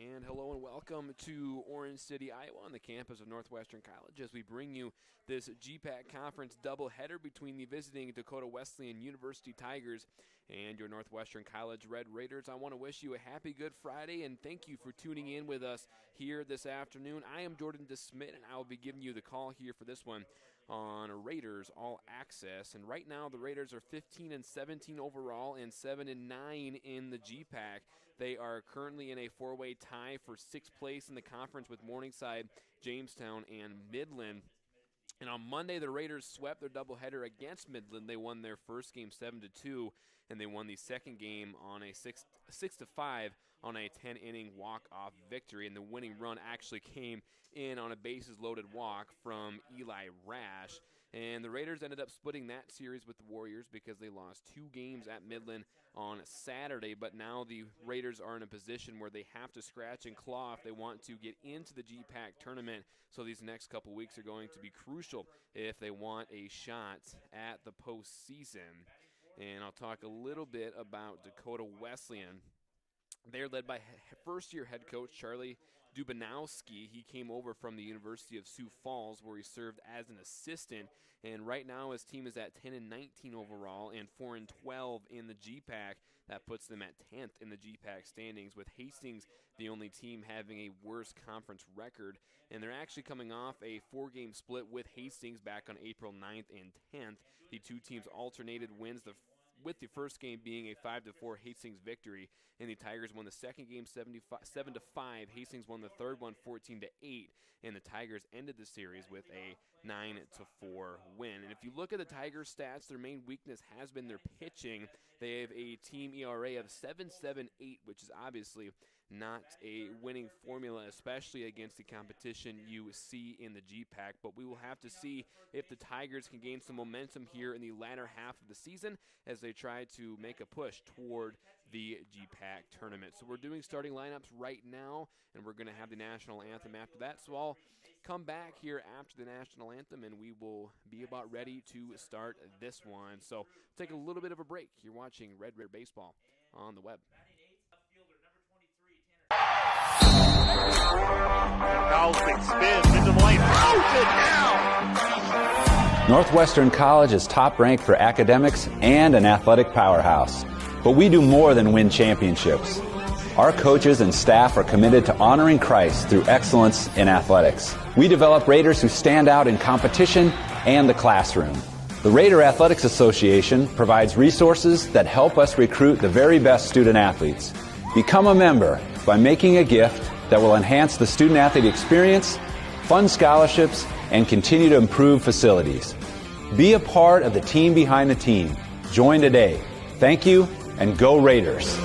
And hello and welcome to Orange City, Iowa, on the campus of Northwestern College as we bring you this GPAC Conference doubleheader between the visiting Dakota Wesleyan University Tigers and your Northwestern College Red Raiders. I want to wish you a happy Good Friday and thank you for tuning in with us here this afternoon. I am Jordan DeSmit and I will be giving you the call here for this one on Raiders All Access. And right now the Raiders are 15-17 overall and 7-9 in the GPAC. They are currently in a four-way tie for sixth place in the conference with Morningside, Jamestown, and Midland. And on Monday, the Raiders swept their doubleheader against Midland. They won their first game 7-2, and they won the second game on a 6-5 on a 10-inning walk-off victory. And the winning run actually came in on a bases-loaded walk from Eli Rash. And the Raiders ended up splitting that series with the Warriors because they lost 2 games at Midland on Saturday. But now the Raiders are in a position where they have to scratch and claw if they want to get into the GPAC tournament. So these next couple weeks are going to be crucial if they want a shot at the postseason. And I'll talk a little bit about Dakota Wesleyan. They're led by first-year head coach Charlie Dubanowski. He came over from the University of Sioux Falls where he served as an assistant, and right now his team is at 10-19 overall and 4-12 in the GPAC. That puts them at 10th in the GPAC standings, with Hastings the only team having a worse conference record. And they're actually coming off a 4-game split with Hastings back on April 9th and 10th. The two teams alternated wins, with the first game being a 5-4 Hastings victory, and the Tigers won the second game 7-5. Hastings won the third one 14-8, and the Tigers ended the series with a 9-4 win. And if you look at the Tigers' stats, their main weakness has been their pitching. They have a team ERA of 7.78, which is obviously not a winning formula, especially against the competition you see in the GPAC. But we will have to see if the Tigers can gain some momentum here in the latter half of the season as they try to make a push toward the GPAC tournament. So we're doing starting lineups right now, and we're going to have the national anthem after that. So I'll come back here after the national anthem, and we will be about ready to start this one. So take a little bit of a break. You're watching Red Raider Baseball on the web. Fouls spins into the lane, throws it down. Northwestern College is top ranked for academics and an athletic powerhouse. But we do more than win championships. Our coaches and staff are committed to honoring Christ through excellence in athletics. We develop Raiders who stand out in competition and the classroom. The Raider Athletics Association provides resources that help us recruit the very best student athletes. Become a member by making a gift that will enhance the student-athlete experience, fund scholarships, and continue to improve facilities. Be a part of the team behind the team. Join today. Thank you, and go Raiders!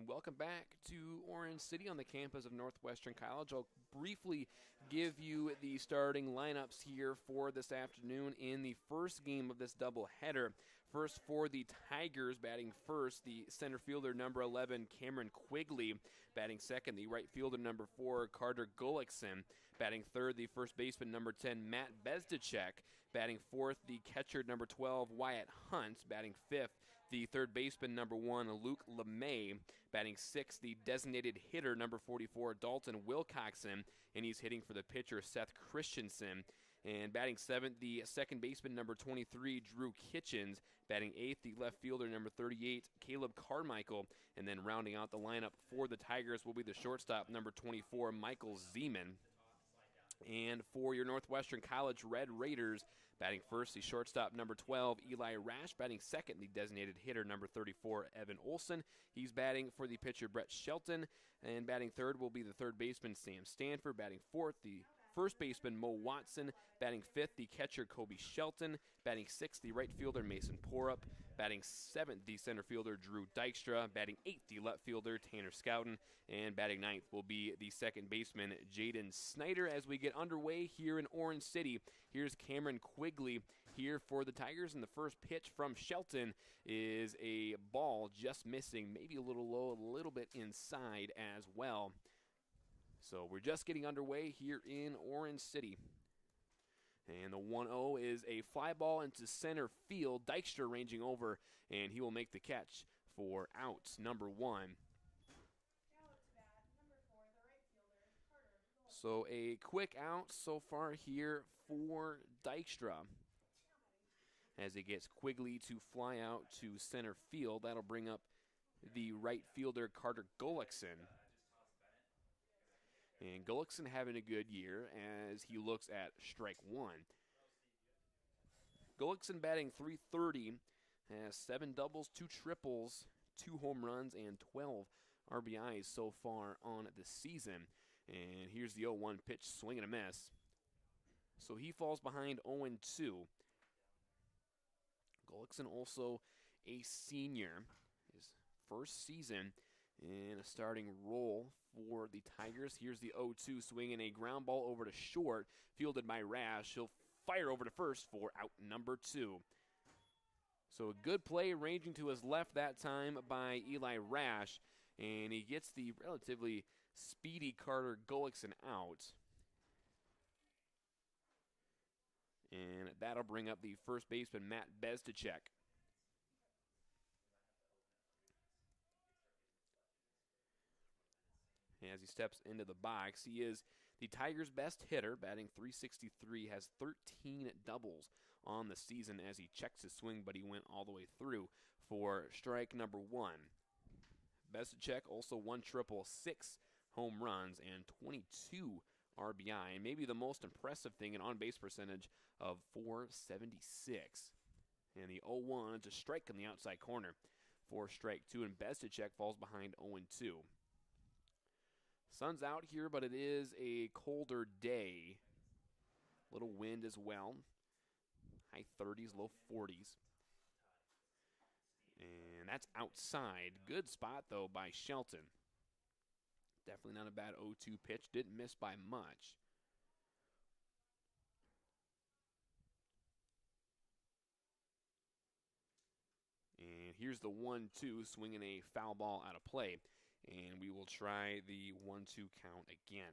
And welcome back to Orange City on the campus of Northwestern College. I'll briefly give you the starting lineups here for this afternoon in the first game of this doubleheader. First for the Tigers, batting first, the center fielder number 11, Cameron Quigley. Batting second, the right fielder number 4, Carter Gullickson. Batting third, the first baseman number 10, Matt Bezdacek. Batting fourth, the catcher number 12, Wyatt Hunt. Batting fifth, the third baseman number 1, Luke LeMay. Batting sixth, the designated hitter number 44, Dalton Wilcoxon. And he's hitting for the pitcher, Seth Christensen. And batting seventh, the second baseman number 23, Drew Kitchens. Batting eighth, the left fielder number 38, Caleb Carmichael. And then rounding out the lineup for the Tigers will be the shortstop number 24, Michael Zeman. And for your Northwestern College Red Raiders, batting first, the shortstop number 12, Eli Rash. Batting second, the designated hitter number 34, Evan Olson. He's batting for the pitcher, Brett Shelton. And batting third will be the third baseman, Sam Stanford. Batting fourth, the first baseman, Mo Watson. Batting fifth, the catcher, Kobe Shelton. Batting sixth, the right fielder, Mason Porup. Batting seventh, the center fielder, Drew Dykstra. Batting eighth, the left fielder, Tanner Scouten. And batting ninth will be the second baseman, Jaden Snyder. As we get underway here in Orange City, here's Cameron Quigley here for the Tigers. And the first pitch from Shelton is a ball just missing, maybe a little low, a little bit inside as well. So we're just getting underway here in Orange City. And the 1-0 is a fly ball into center field. Dykstra ranging over, and he will make the catch for out number 1. So a quick out so far here for Dykstra, as he gets Quigley to fly out to center field. That'll bring up the right fielder, Carter Gullickson. And Gullickson having a good year as he looks at strike 1. Gullickson batting .330, has 7 doubles, 2 triples, 2 home runs, and 12 RBIs so far on the season. And here's the 0-1 pitch, swing and a miss. So he falls behind 0-2. Gullickson also a senior, his first season in a starting role for the Tigers. Here's the 0-2, swinging a ground ball over to short, fielded by Rash. He'll fire over to first for out number 2. So a good play ranging to his left that time by Eli Rash, and he gets the relatively speedy Carter Gullickson out. And that'll bring up the first baseman, Matt Bezdacek. As he steps into the box, he is the Tigers' best hitter, batting .363, has 13 doubles on the season as he checks his swing, but he went all the way through for strike number 1. Bezdacek also 1 triple, 6 home runs, and 22 RBI, and maybe the most impressive thing, an on-base percentage of .476. And the 0-1 is a strike in the outside corner for strike 2, and Bezdacek falls behind 0-2. Sun's out here, but it is a colder day. Little wind as well. High 30s, low 40s. And that's outside. Good spot, though, by Shelton. Definitely not a bad 0-2 pitch. Didn't miss by much. And here's the 1-2, swinging a foul ball out of play. And we will try the 1-2 count again.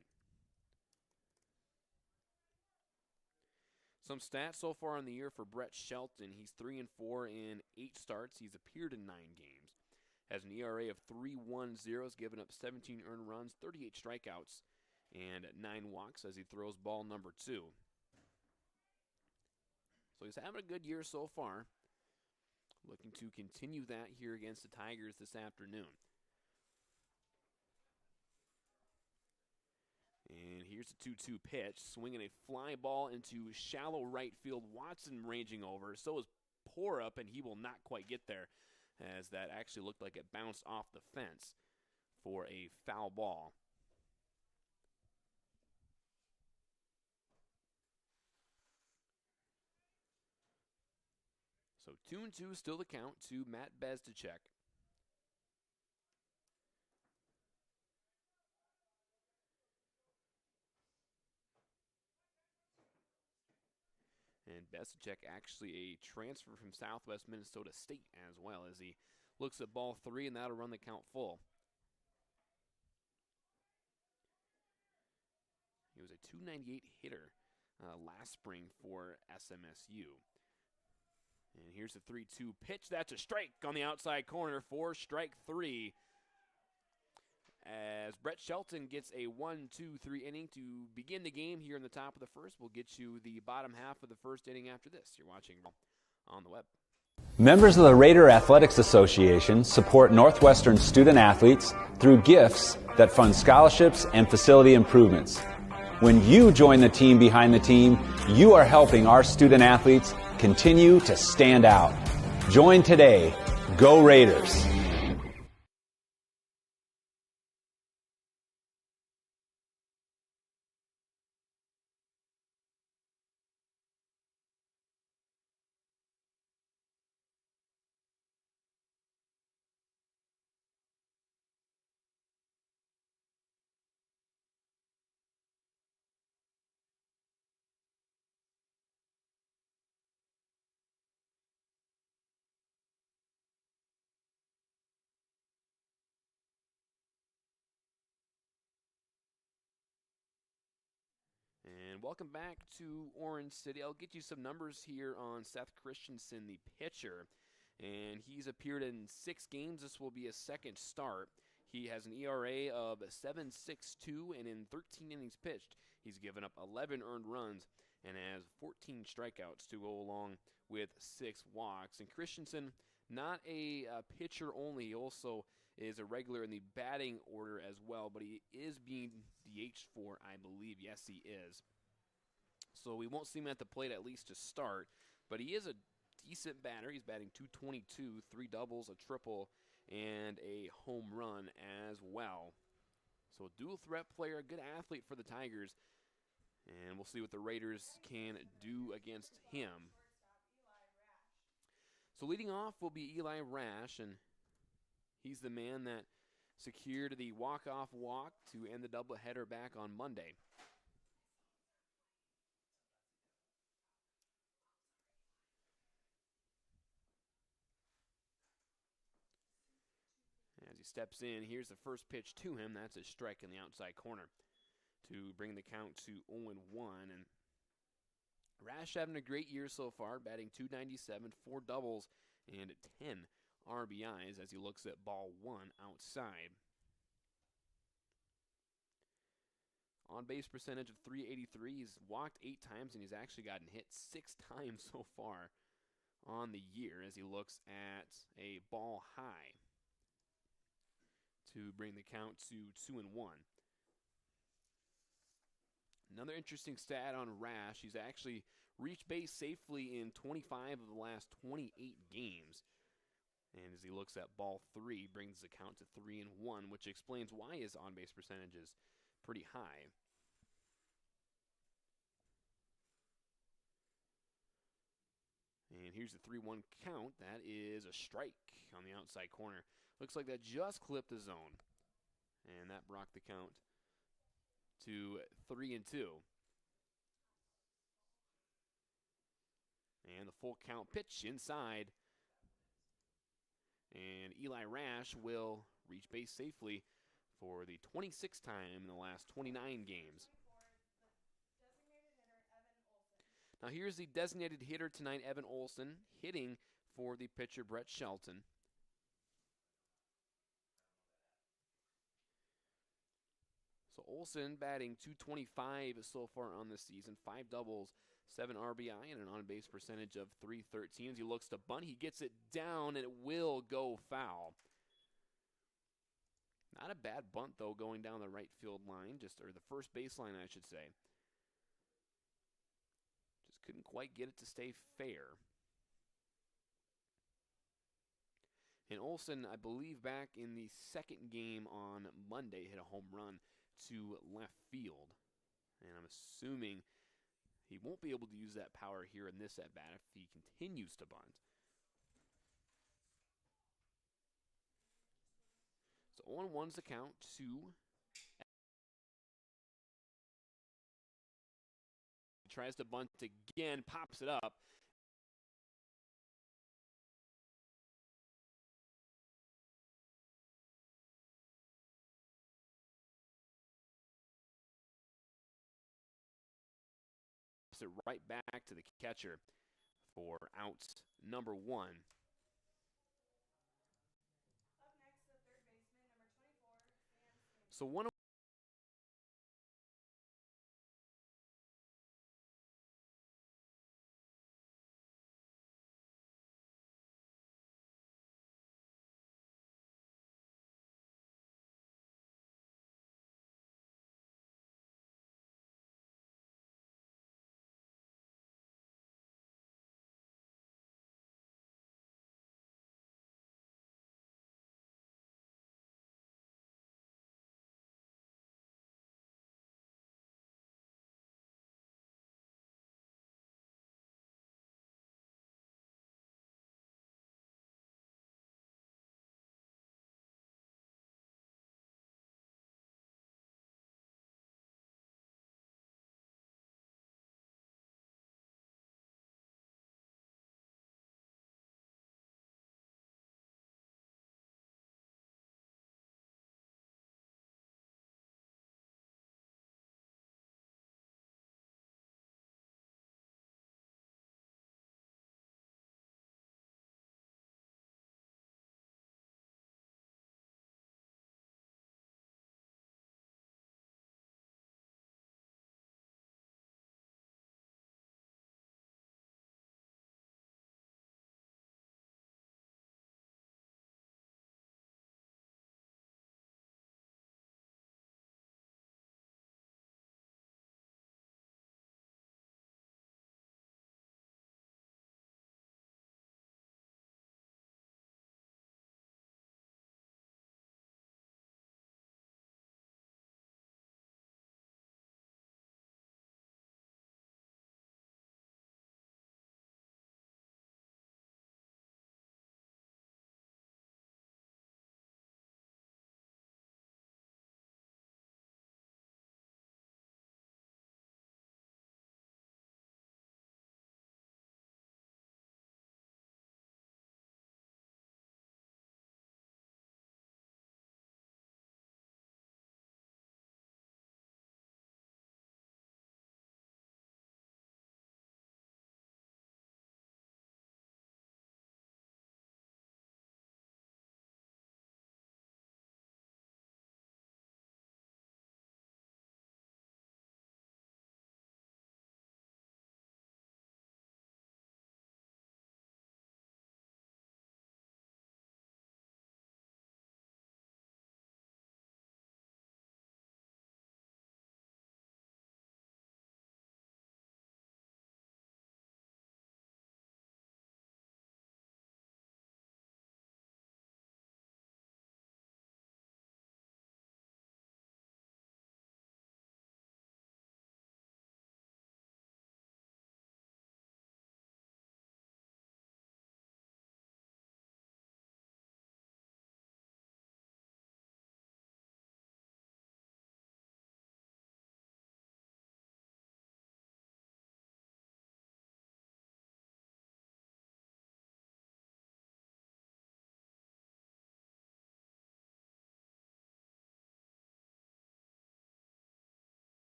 Some stats so far in the year for Brett Shelton. He's 3-4 in 8 starts. He's appeared in 9 games. Has an ERA of 3.10, has given up 17 earned runs, 38 strikeouts, and 9 walks as he throws ball number 2. So he's having a good year so far. Looking to continue that here against the Tigers this afternoon. And here's the 2-2 pitch, swinging a fly ball into shallow right field. Watson ranging over, so is Porup, and he will not quite get there, as that actually looked like it bounced off the fence for a foul ball. So 2-2 still the count to Matt Bezdacek. And Besicek actually a transfer from Southwest Minnesota State as well, as he looks at ball 3, and that'll run the count full. He was a .298 hitter last spring for SMSU. And here's the 3-2 pitch. That's a strike on the outside corner for strike 3. As Brett Shelton gets a 1-2-3 inning to begin the game here in the top of the first. We'll get you the bottom half of the first inning after this. You're watching on the web. Members of the Raider Athletics Association support Northwestern student athletes through gifts that fund scholarships and facility improvements. When you join the team behind the team, you are helping our student athletes continue to stand out. Join today. Go Raiders! And welcome back to Orange City. I'll get you some numbers here on Seth Christensen, the pitcher. And he's appeared in 6 games. This will be his second start. He has an ERA of 7.62, and in 13 innings pitched, he's given up 11 earned runs and has 14 strikeouts to go along with 6 walks. And Christensen, not a pitcher only, he also is a regular in the batting order as well, but he is being DH'd for, I believe. Yes, he is. So we won't see him at the plate at least to start, but he is a decent batter. He's batting .222, 3 doubles, a triple, and a home run as well. So a dual threat player, a good athlete for the Tigers, and we'll see what the Raiders can do against him. So leading off will be Eli Rash, and he's the man that secured the walk-off walk to end the doubleheader back on Monday. As he steps in, here's the first pitch to him. That's a strike in the outside corner to bring the count to 0-1. And Rash having a great year so far, batting .297, 4 doubles, and 10 RBIs as he looks at ball 1 outside. On-base percentage of .383. He's walked 8 times, and he's actually gotten hit 6 times so far on the year as he looks at a ball high to bring the count to 2-1. Another interesting stat on Rash, he's actually reached base safely in 25 of the last 28 games. And as he looks at ball 3, brings the count to 3-1, which explains why his on-base percentage is pretty high. And here's the 3-1 count. That is a strike on the outside corner. Looks like that just clipped the zone. And that brought the count to 3-2. And the full count pitch inside. And Eli Rash will reach base safely for the 26th time in the last 29 games. Now here's the designated hitter tonight, Evan Olson, hitting for the pitcher Brett Shelton. So Olson batting .225 so far on this season, 5 doubles, 7 RBI, and an on-base percentage of .313. As he looks to bunt, he gets it down, and it will go foul. Not a bad bunt, though, going down the right field line, or the first baseline, I should say. Just couldn't quite get it to stay fair. And Olson, I believe back in the second game on Monday, hit a home run to left field. And I'm assuming he won't be able to use that power here in this at-bat if he continues to bunt. So 0-1's the count to tries to bunt again, pops it up. It right back to the catcher for out number 1. Up next, the third baseman, number 24, Sam Stanley. So one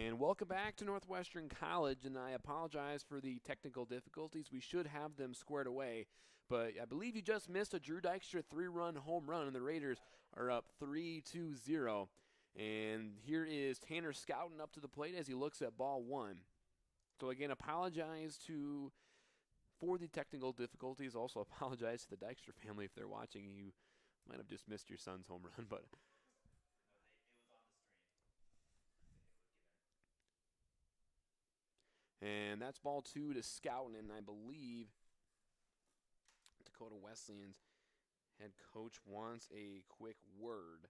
And welcome back to Northwestern College, and I apologize for the technical difficulties. We should have them squared away, but I believe you just missed a Drew Dykstra 3-run home run, and the Raiders are up 3-0. And here is Tanner Scouten up to the plate as he looks at ball one. So again, apologize for the technical difficulties. Also apologize to the Dykstra family if they're watching. You might have just missed your son's home run, but... And that's ball two to Scouten, and I believe Dakota Wesleyan's head coach wants a quick word.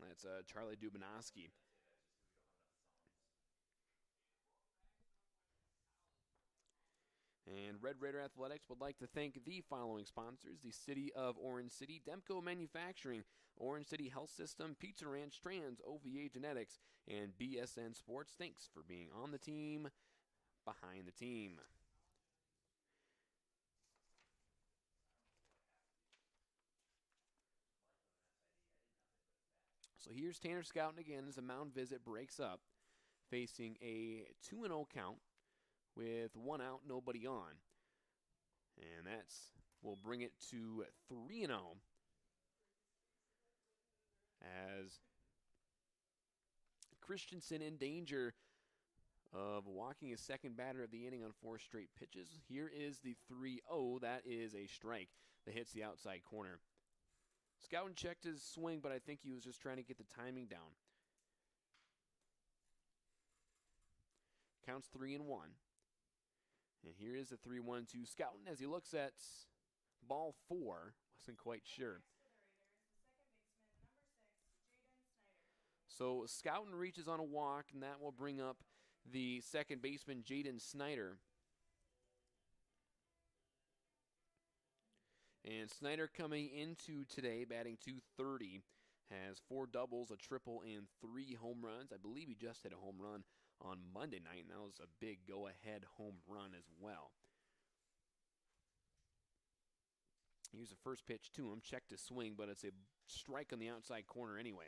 That's Charlie Dubinoski. And Red Raider Athletics would like to thank the following sponsors: the City of Orange City, Demco Manufacturing, Orange City Health System, Pizza Ranch, Strands, OVA Genetics, and BSN Sports. Thanks for being on the team, behind the team. So here's Tanner Scouten again as the mound visit breaks up, facing a 2-0 count with 1 out, nobody on. And that's will bring it to 3-0 as Christensen in danger of walking his second batter of the inning on 4 straight pitches. Here is the 3-0. That is a strike that hits the outside corner. Scouten checked his swing, but I think he was just trying to get the timing down. Counts 3-1. And here is the 3-1 to Scouten as he looks at ball 4. Wasn't quite sure. So Scouten reaches on a walk, and that will bring up the second baseman, Jaden Snyder. And Snyder coming into today, batting .230, has 4 doubles, a triple, and 3 home runs. I believe he just hit a home run on Monday night, and that was a big go-ahead home run as well. Here's the first pitch to him. Checked his swing, but it's a strike on the outside corner anyway.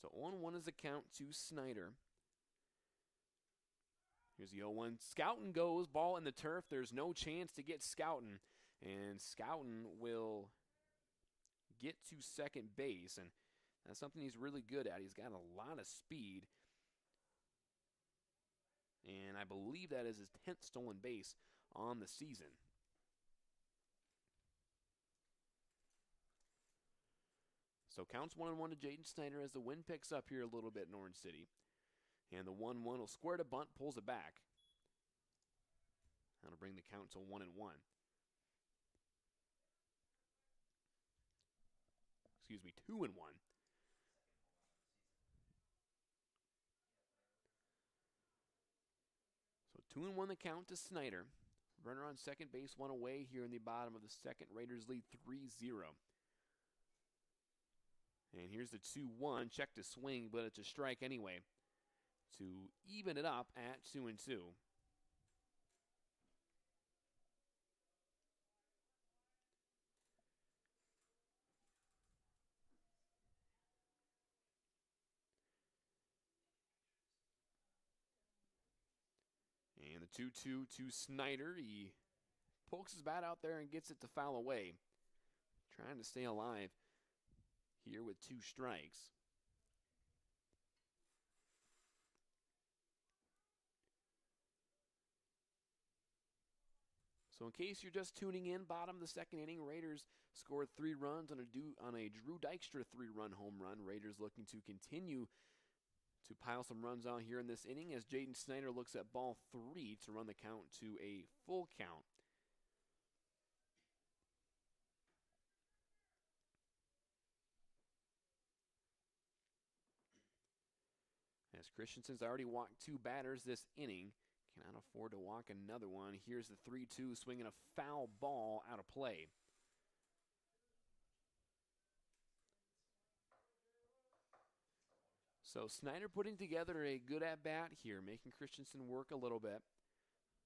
So 0-1 is the count to Snyder. Here's the 0-1. Scouten goes, ball in the turf. There's no chance to get Scouten. And Scouten will get to second base. And that's something he's really good at. He's got a lot of speed. And I believe that is his 10th stolen base on the season. So counts 1-1 to Jaden Snyder as the wind picks up here a little bit in Orange City. And the 1-1 will square to bunt, pulls it back. That'll bring the count to 1-1. Excuse me, 2-1. So 2-1 the count to Snyder. Runner on second base, 1 away here in the bottom of the second. Raiders lead 3-0. And here's the 2-1. Check to swing, but it's a strike anyway to even it up at 2-2. And the 2-2 to Snyder. He pokes his bat out there and gets it to foul away. Trying to stay alive here with 2 strikes. So in case you're just tuning in, bottom of the second inning, Raiders scored 3 runs on a Drew Dykstra 3-run home run. Raiders looking to continue to pile some runs out here in this inning as Jaden Snyder looks at ball 3 to run the count to a full count. As Christensen's already walked 2 batters this inning, cannot afford to walk another one. Here's the 3-2, swinging a foul ball out of play. So Snyder putting together a good at-bat here, making Christensen work a little bit.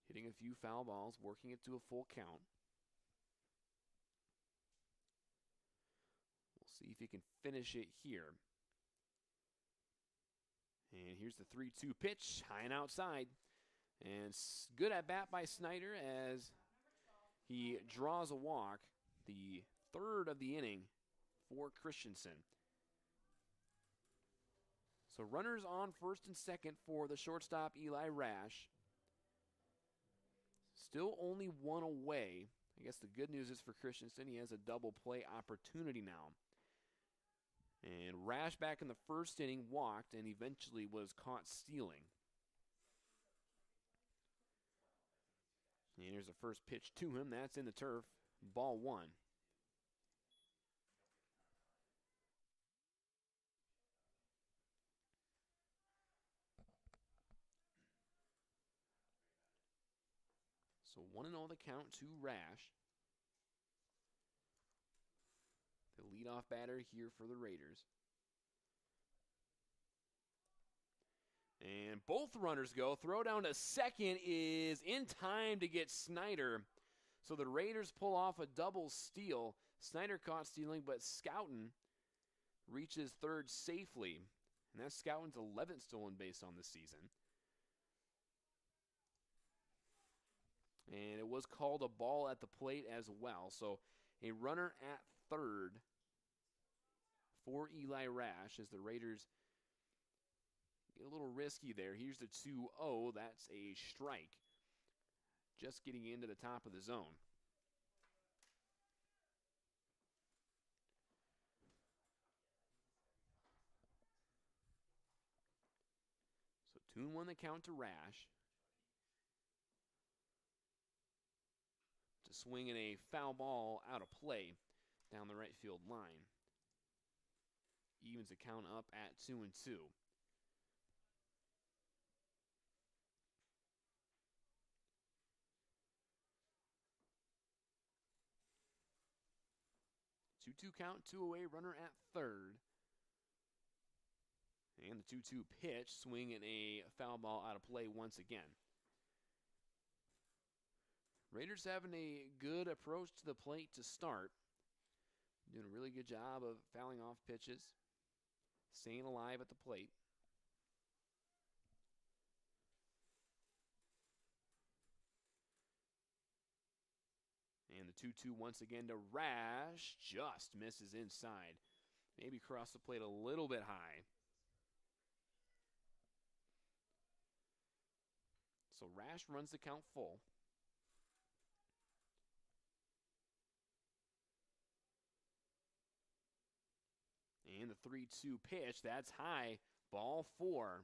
hitting a few foul balls, working it to a full count. We'll see if he can finish it here. And here's the 3-2 pitch, high and outside. And good at bat by Snyder as he draws a walk, the third of the inning for Christensen. So runners on first and second for the shortstop, Eli Rash. Still only one away. I guess the good news is for Christensen, he has a double play opportunity now. And Rash back in the first inning walked and eventually was caught stealing. And here's the first pitch to him. That's in the turf. Ball one. So 1-0 the count to Rash. The leadoff batter here for the Raiders. And both runners go. Throw down to second is in time to get Snyder. So the Raiders pull off a double steal. Snyder caught stealing, but Scouten reaches third safely. And that's Scouten's 11th stolen base on the season. And it was called a ball at the plate as well. So a runner at third for Eli Rash as the Raiders get a little risky there. Here's the 2-0. That's a strike. Just getting into the top of the zone. So 2-1 the count to Rash. To swing in a foul ball out of play down the right field line. Evens the count up at 2-2. Two count, two away, runner at third. And the 2-2 pitch, swing in a foul ball out of play once again. Raiders having a good approach to the plate to start. Doing a really good job of fouling off pitches. Staying alive at the plate. And the 2-2 once again to Rash. Just misses inside. Maybe crossed the plate a little bit high. So Rash runs the count full. And the 3-2 pitch, that's high. Ball four.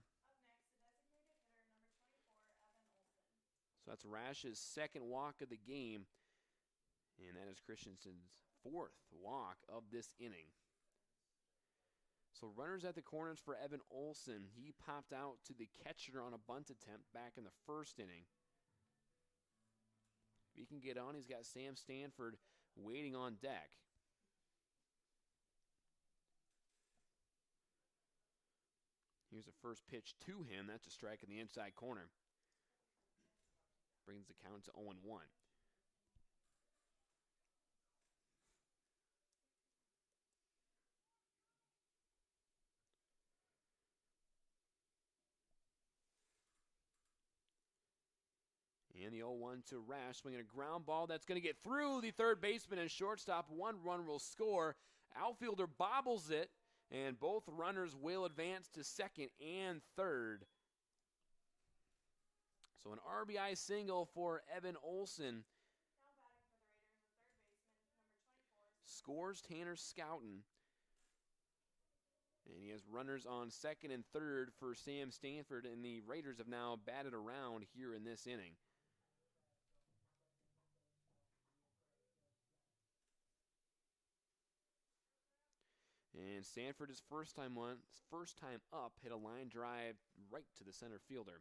Up next, the designated hitter, number 24, Evan Olson. So that's Rash's second walk of the game. And that is Christensen's fourth walk of this inning. So runners at the corners for Evan Olson. He popped out to the catcher on a bunt attempt back in the first inning. If he can get on, he's got Sam Stanford waiting on deck. Here's the first pitch to him. That's a strike in the inside corner. Brings the count to 0-1. And the 0-1 to Rash, swinging a ground ball that's going to get through the third baseman and shortstop. One run will score. Outfielder bobbles it, and both runners will advance to second and third. So an RBI single for Evan Olson. Now batting for the Raiders, the third baseman, number 24. Scores Tanner Scouten. And he has runners on second and third for Sam Stanford, and the Raiders have now batted around here in this inning. And Stanford is first time up, hit a line drive right to the center fielder.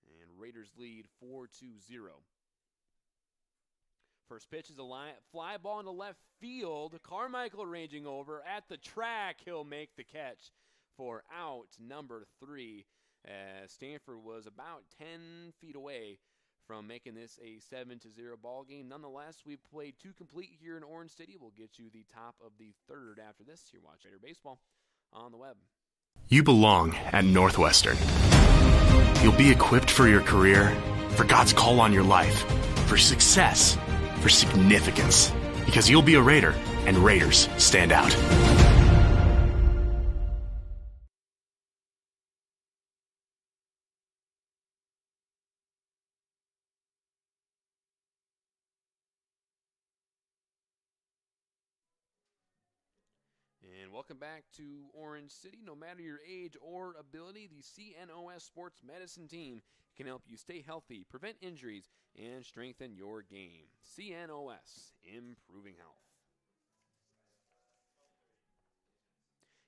And Raiders lead 4-0. First pitch is a fly ball into left field. Carmichael ranging over at the track. He'll make the catch for out number 3. Stanford was about 10 feet away from making this a 7-0 ball game. Nonetheless, we played two complete here in Orange City. We'll get you the top of the third after this. You're watching Raider Baseball on the web. You belong at Northwestern. You'll be equipped for your career, for God's call on your life, for success, for significance, because you'll be a Raider, and Raiders stand out. And welcome back to Orange City. No matter your age or ability, the CNOS Sports Medicine team can help you stay healthy, prevent injuries, and strengthen your game. CNOS, improving health.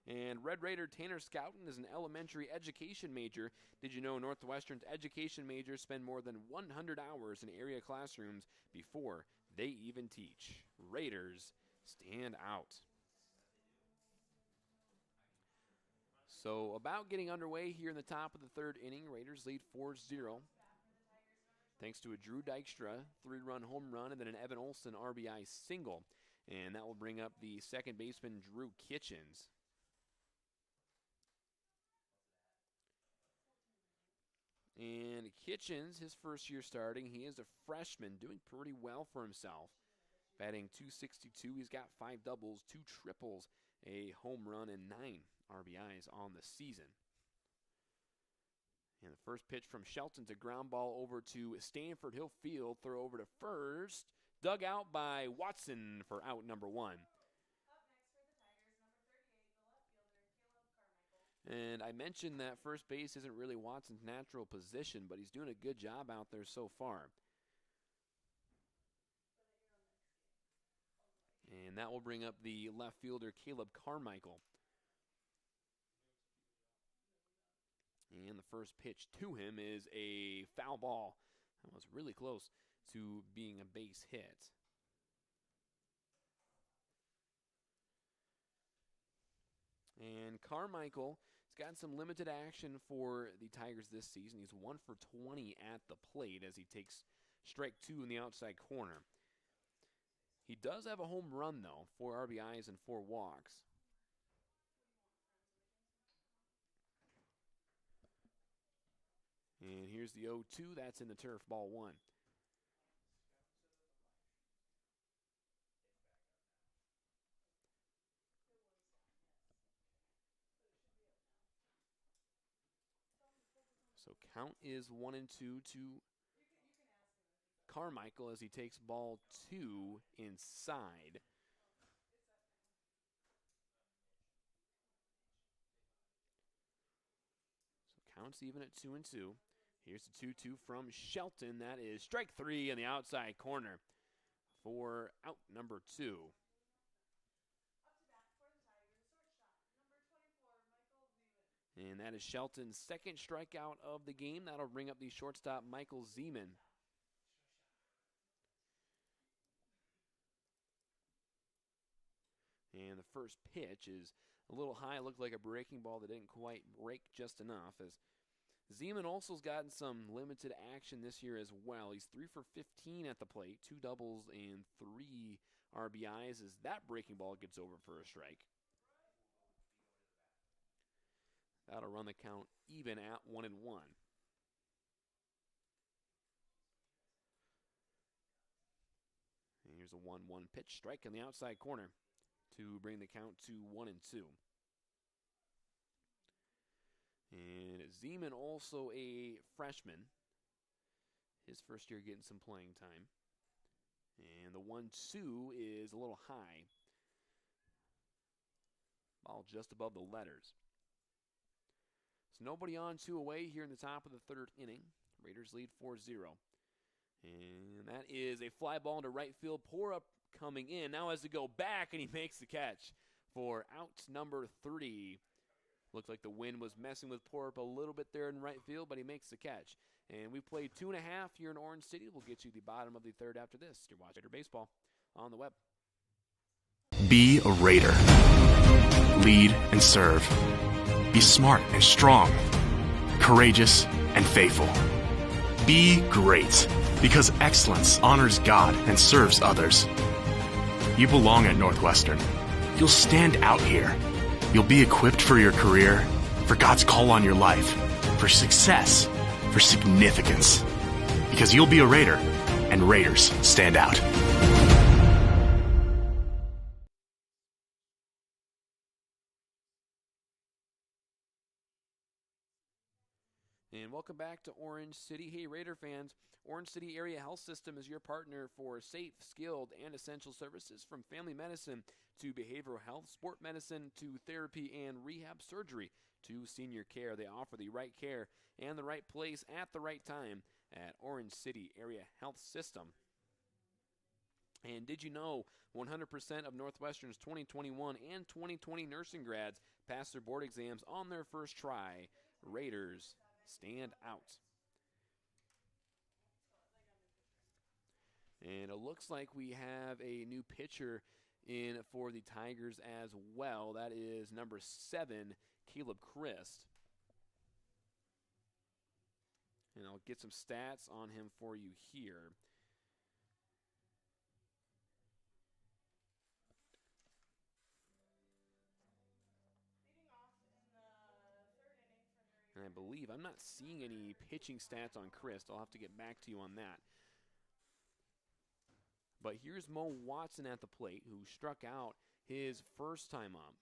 And Red Raider Tanner Scouten is an elementary education major. Did you know Northwestern's education majors spend more than 100 hours in area classrooms before they even teach? Raiders stand out. So about getting underway here in the top of the third inning, Raiders lead 4-0. Thanks to a Drew Dykstra 3-run home run and then an Evan Olson RBI single. And that will bring up the second baseman, Drew Kitchens. And Kitchens, his first year starting, he is a freshman, doing pretty well for himself. Batting .262, he's got 5 doubles, 2 triples, a home run, and 9 RBIs on the season. And the first pitch from Shelton's a ground ball over to Stanford. He'll field, throw over to first. Dug out by Watson for out number 1. And I mentioned that first base isn't really Watson's natural position, but he's doing a good job out there so far. And that will bring up the left fielder, Caleb Carmichael. And the first pitch to him is a foul ball. That was really close to being a base hit. And Carmichael has gotten some limited action for the Tigers this season. He's 1 for 20 at the plate as he takes strike 2 in the outside corner. He does have a home run, though, 4 RBIs and 4 walks. And here's the 0-2. That's in the turf, ball 1. So count is 1-2 to Carmichael as he takes ball 2 inside. So counts even at 2-2. Here's the 2-2 from Shelton. That is strike 3 in the outside corner for out number 2. And that is Shelton's second strikeout of the game. That'll bring up the shortstop, Michael Zeman. And the first pitch is a little high. It looked like a breaking ball that didn't quite break just enough. As Zeman also's gotten some limited action this year as well. He's 3 for 15 at the plate, 2 doubles and 3 RBIs as that breaking ball gets over for a strike. That'll run the count even at 1-1. And here's a 1-1 pitch, strike in the outside corner to bring the count to 1-2. And Zeman, also a freshman. His first year getting some playing time. And the 1-2 is a little high. Ball just above the letters. So nobody on, 2 away here in the top of the third inning. Raiders lead 4-0. And that is a fly ball into right field. Porup coming in. Now has to go back, and he makes the catch for out number 3. Looked like the wind was messing with Porup a little bit there in right field, but he makes the catch. And we played 2.5 here in Orange City. We'll get you the bottom of the third after this. You're watching Raider Baseball on the web. Be a Raider. Lead and serve. Be smart and strong. courageous, and faithful. Be great, because excellence honors God and serves others. You belong at Northwestern. You'll stand out here. You'll be equipped for your career, for God's call on your life, for success, for significance. Because you'll be a Raider, and Raiders stand out. And welcome back to Orange City. Hey, Raider fans, Orange City Area Health System is your partner for safe, skilled, and essential services from family medicine to behavioral health, sport medicine to therapy and rehab surgery to senior care. They offer the right care and the right place at the right time at Orange City Area Health System. And did you know 100% of Northwestern's 2021 and 2020 nursing grads passed their board exams on their first try? Raiders stand out. And it looks like we have a new pitcher in for the Tigers as well. That is number 7, Caleb Christ. And I'll get some stats on him for you here. And I believe I'm not seeing any pitching stats on Christ. I'll have to get back to you on that. But here's Mo Watson at the plate, who struck out his first time up.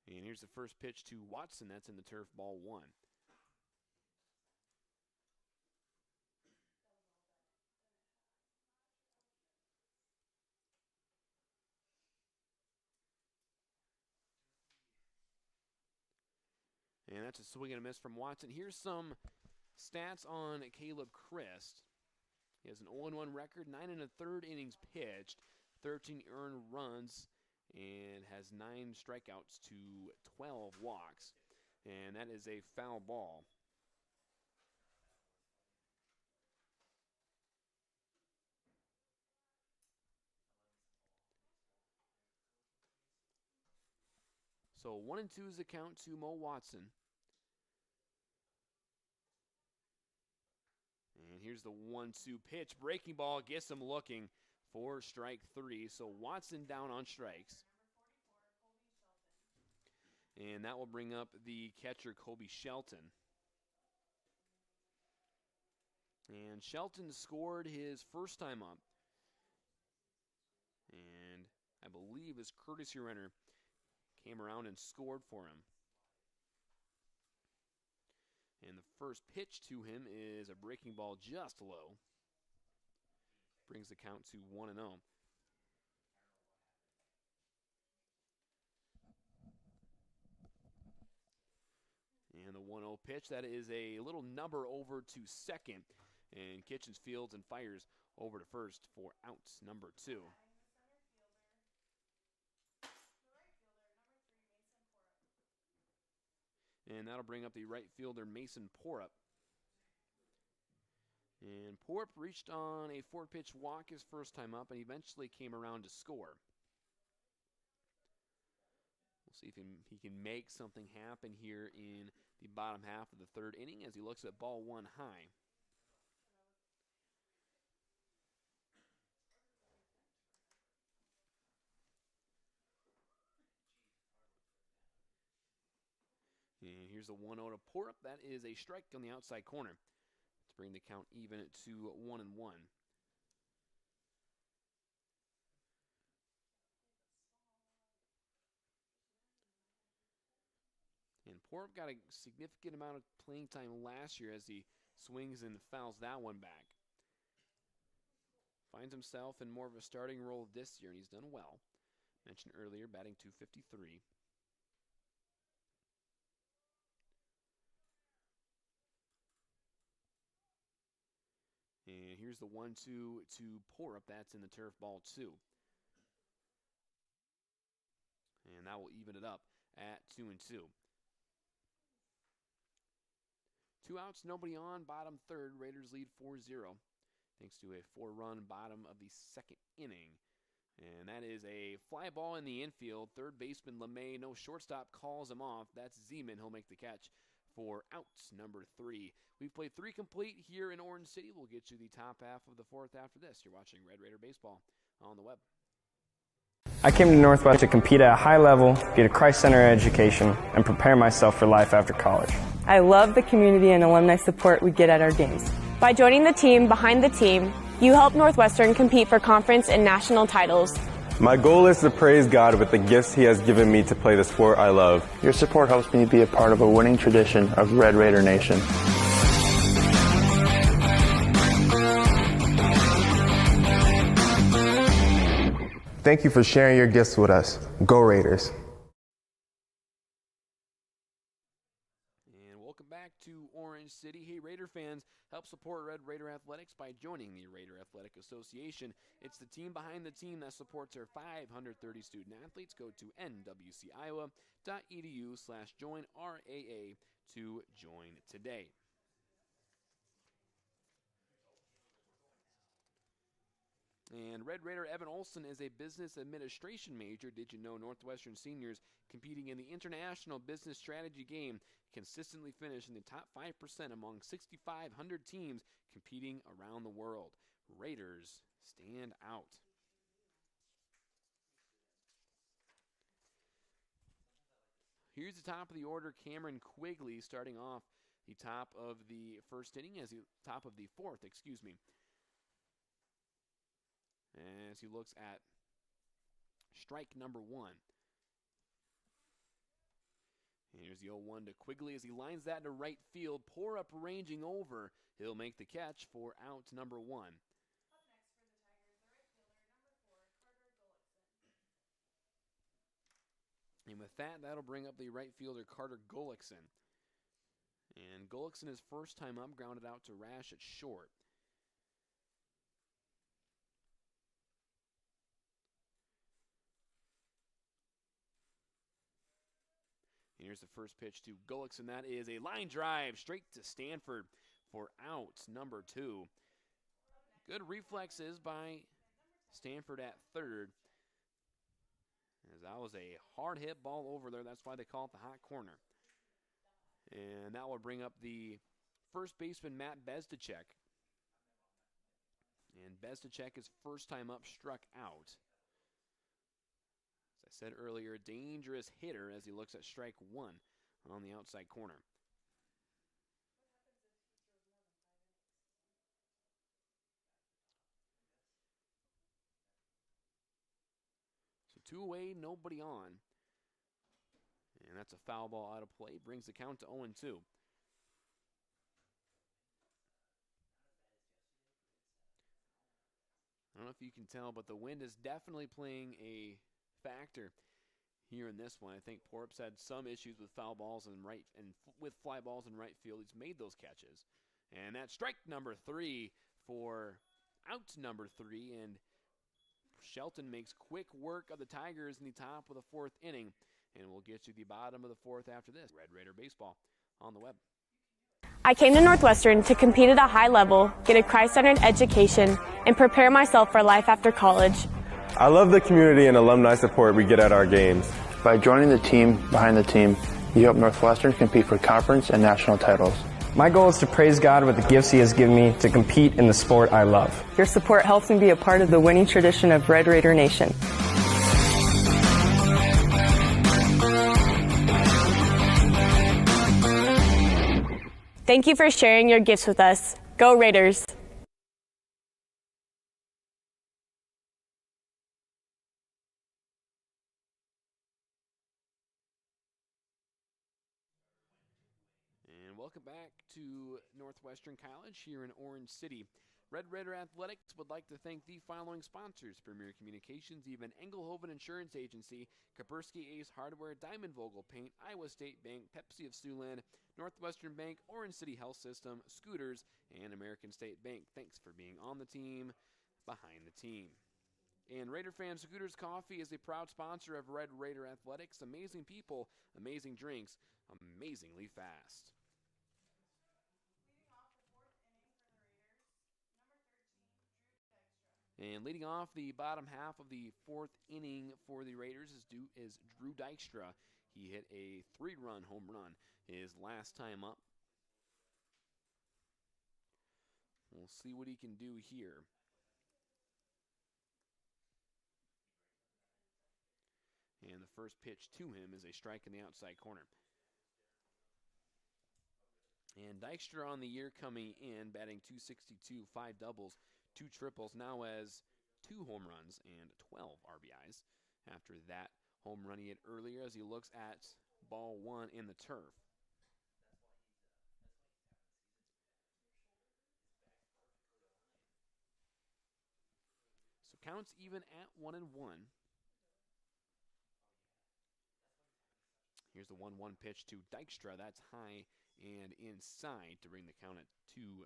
And here's the first pitch to Watson. That's in the turf, ball 1. And that's a swing and a miss from Watson. Here's some stats on Caleb Christ. He has an 0-1 record, 9 1/3 innings pitched, 13 earned runs, and has 9 strikeouts to 12 walks. And that is a foul ball. So 1-2 is the count to Mo Watson. And here's the 1-2 pitch. Breaking ball gets him looking for strike 3. So Watson down on strikes. And that will bring up the catcher, Kobe Shelton. And Shelton scored his first time up. And I believe his courtesy runner came around and scored for him. And the first pitch to him is a breaking ball just low. Brings the count to 1-0. And the 1-0 pitch, that is a little number over to second. And Kitchens fields and fires over to first for out number 2. And that'll bring up the right fielder, Mason Porup. And Porup reached on a 4-pitch walk his first time up and eventually came around to score. We'll see if he can make something happen here in the bottom half of the 3rd inning as he looks at ball 1 high. And here's the 1-0 to Porup. That is a strike on the outside corner to bring the count even to 1-1. And Porup got a significant amount of playing time last year as he swings and fouls that one back. Finds himself in more of a starting role this year, and he's done well. Mentioned earlier, batting .253. And here's the 1-2 to Porup. That's in the turf, ball 2. And that will even it up at 2-2. 2 outs, nobody on, bottom 3rd. Raiders lead 4-0 thanks to a 4-run bottom of the 2nd inning. And that is a fly ball in the infield. Third baseman LeMay, no shortstop, calls him off. That's Zeman. He'll make the catch for out number 3. We've played 3 complete here in Orange City. We'll get you the top half of the 4th after this. You're watching Red Raider Baseball on the web. I came to Northwest to compete at a high level, get a Christ-centered education, and prepare myself for life after college. I love the community and alumni support we get at our games. By joining the team behind the team, you help Northwestern compete for conference and national titles. My goal is to praise God with the gifts He has given me to play the sport I love. Your support helps me be a part of a winning tradition of Red Raider Nation. Thank you for sharing your gifts with us. Go Raiders. And welcome back to Orange City. Hey, Raider fans, help support Red Raider Athletics by joining the Raider Athletic Association. It's the team behind the team that supports our 530 student athletes. Go to nwciowa.edu/join-RAA to join today. And Red Raider Evan Olson is a business administration major. Did you know Northwestern seniors competing in the International Business Strategy game consistently finish in the top 5% among 6,500 teams competing around the world? Raiders stand out. Here's the top of the order. Cameron Quigley starting off the top of the first inning, top of the 4th, as he looks at strike number 1. Here's the 0-1 to Quigley as he lines that into right field. Pour up ranging over. He'll make the catch for out number 1. Up next for the Tigers, the right fielder, number 4, Carter Gullickson. And with that, that'll bring up the right fielder, Carter Gullickson. And Gullickson, his first time up, grounded out to Rash at short. Here's the first pitch to Gullickson. That is a line drive straight to Stanford for out number 2. Good reflexes by Stanford at third. As that was a hard hit ball over there. That's why they call it the hot corner. And that will bring up the first baseman, Matt Bezdacek. And Bezdacek, his first time up, struck out. As I said earlier, dangerous hitter as he looks at strike 1 on the outside corner. So 2 away, nobody on. And that's a foul ball out of play. Brings the count to 0-2. I don't know if you can tell, but the wind is definitely playing a factor here in this one. I think Porp's had some issues with foul balls and with fly balls in right field. He's made those catches. And that's strike number 3 for out number 3. And Shelton makes quick work of the Tigers in the top of the 4th inning. And we'll get you the bottom of the 4th after this. Red Raider Baseball on the web. I came to Northwestern to compete at a high level, get a Christ-centered education, and prepare myself for life after college. I love the community and alumni support we get at our games. By joining the team behind the team, you help Northwestern compete for conference and national titles. My goal is to praise God with the gifts He has given me to compete in the sport I love. Your support helps me be a part of the winning tradition of Red Raider Nation. Thank you for sharing your gifts with us. Go Raiders! And welcome back to Northwestern College here in Orange City. Red Raider Athletics would like to thank the following sponsors: Premier Communications, Even Engelhoven Insurance Agency, Kaspersky Ace Hardware, Diamond Vogel Paint, Iowa State Bank, Pepsi of Siouxland, Northwestern Bank, Orange City Health System, Scooters, and American State Bank. Thanks for being on the team, behind the team. And Raider fans, Scooters Coffee is a proud sponsor of Red Raider Athletics. Amazing people, amazing drinks, amazingly fast. And leading off the bottom half of the fourth inning for the Raiders is Drew Dykstra. He hit a 3-run home run his last time up. We'll see what he can do here. And the first pitch to him is a strike in the outside corner. And Dykstra on the year coming in, batting .262, 5 doubles, 2 triples, now has 2 home runs and 12 RBIs after that home run he hit earlier as he looks at ball 1 in the turf. So counts even at 1-1. Here's the 1-1 pitch to Dykstra. That's high and inside to bring the count at 2-1.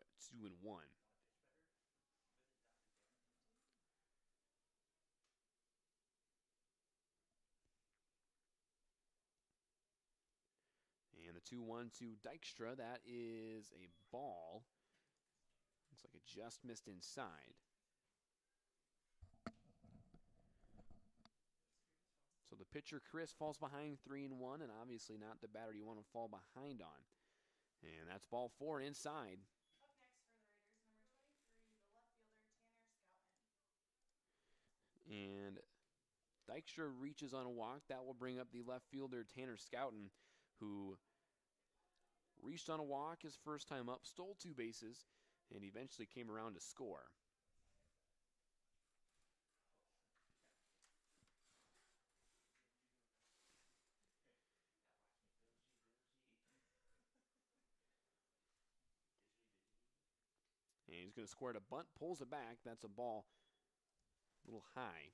And the 2-1 to Dykstra. That is a ball. Looks like it just missed inside. So the pitcher, Chris, falls behind 3-1, and obviously not the batter you want to fall behind on. And that's ball 4 inside. Up next for the Raiders, number 23, the left fielder, Tanner Scouten. And Dykstra reaches on a walk. That will bring up the left fielder, Tanner Scouten, who reached on a walk his first time up, stole 2 bases, and eventually came around to score. And he's going to square it a bunt, pulls it back. That's a ball a little high.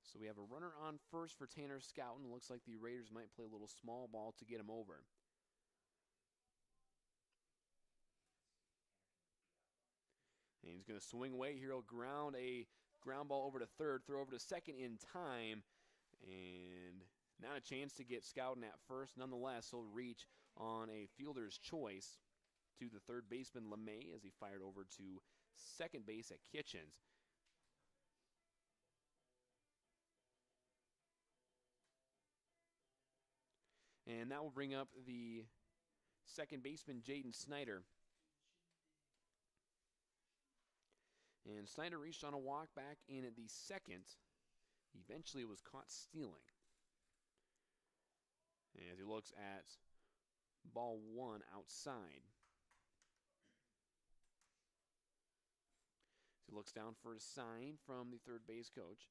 So we have a runner on first for Tanner Scouten. Looks like the Raiders might play a little small ball to get him over. And he's going to swing away here. He'll ground a ground ball over to third, throw over to second in time. And not a chance to get Scouten at first. Nonetheless, he'll reach on a fielder's choice to the third baseman, LeMay, as he fired over to second base at Kitchens. And that will bring up the second baseman, Jaden Snyder. And Snyder reached on a walk back in at the second. Eventually was caught stealing. As he looks at ball 1 outside. He looks down for a sign from the third base coach.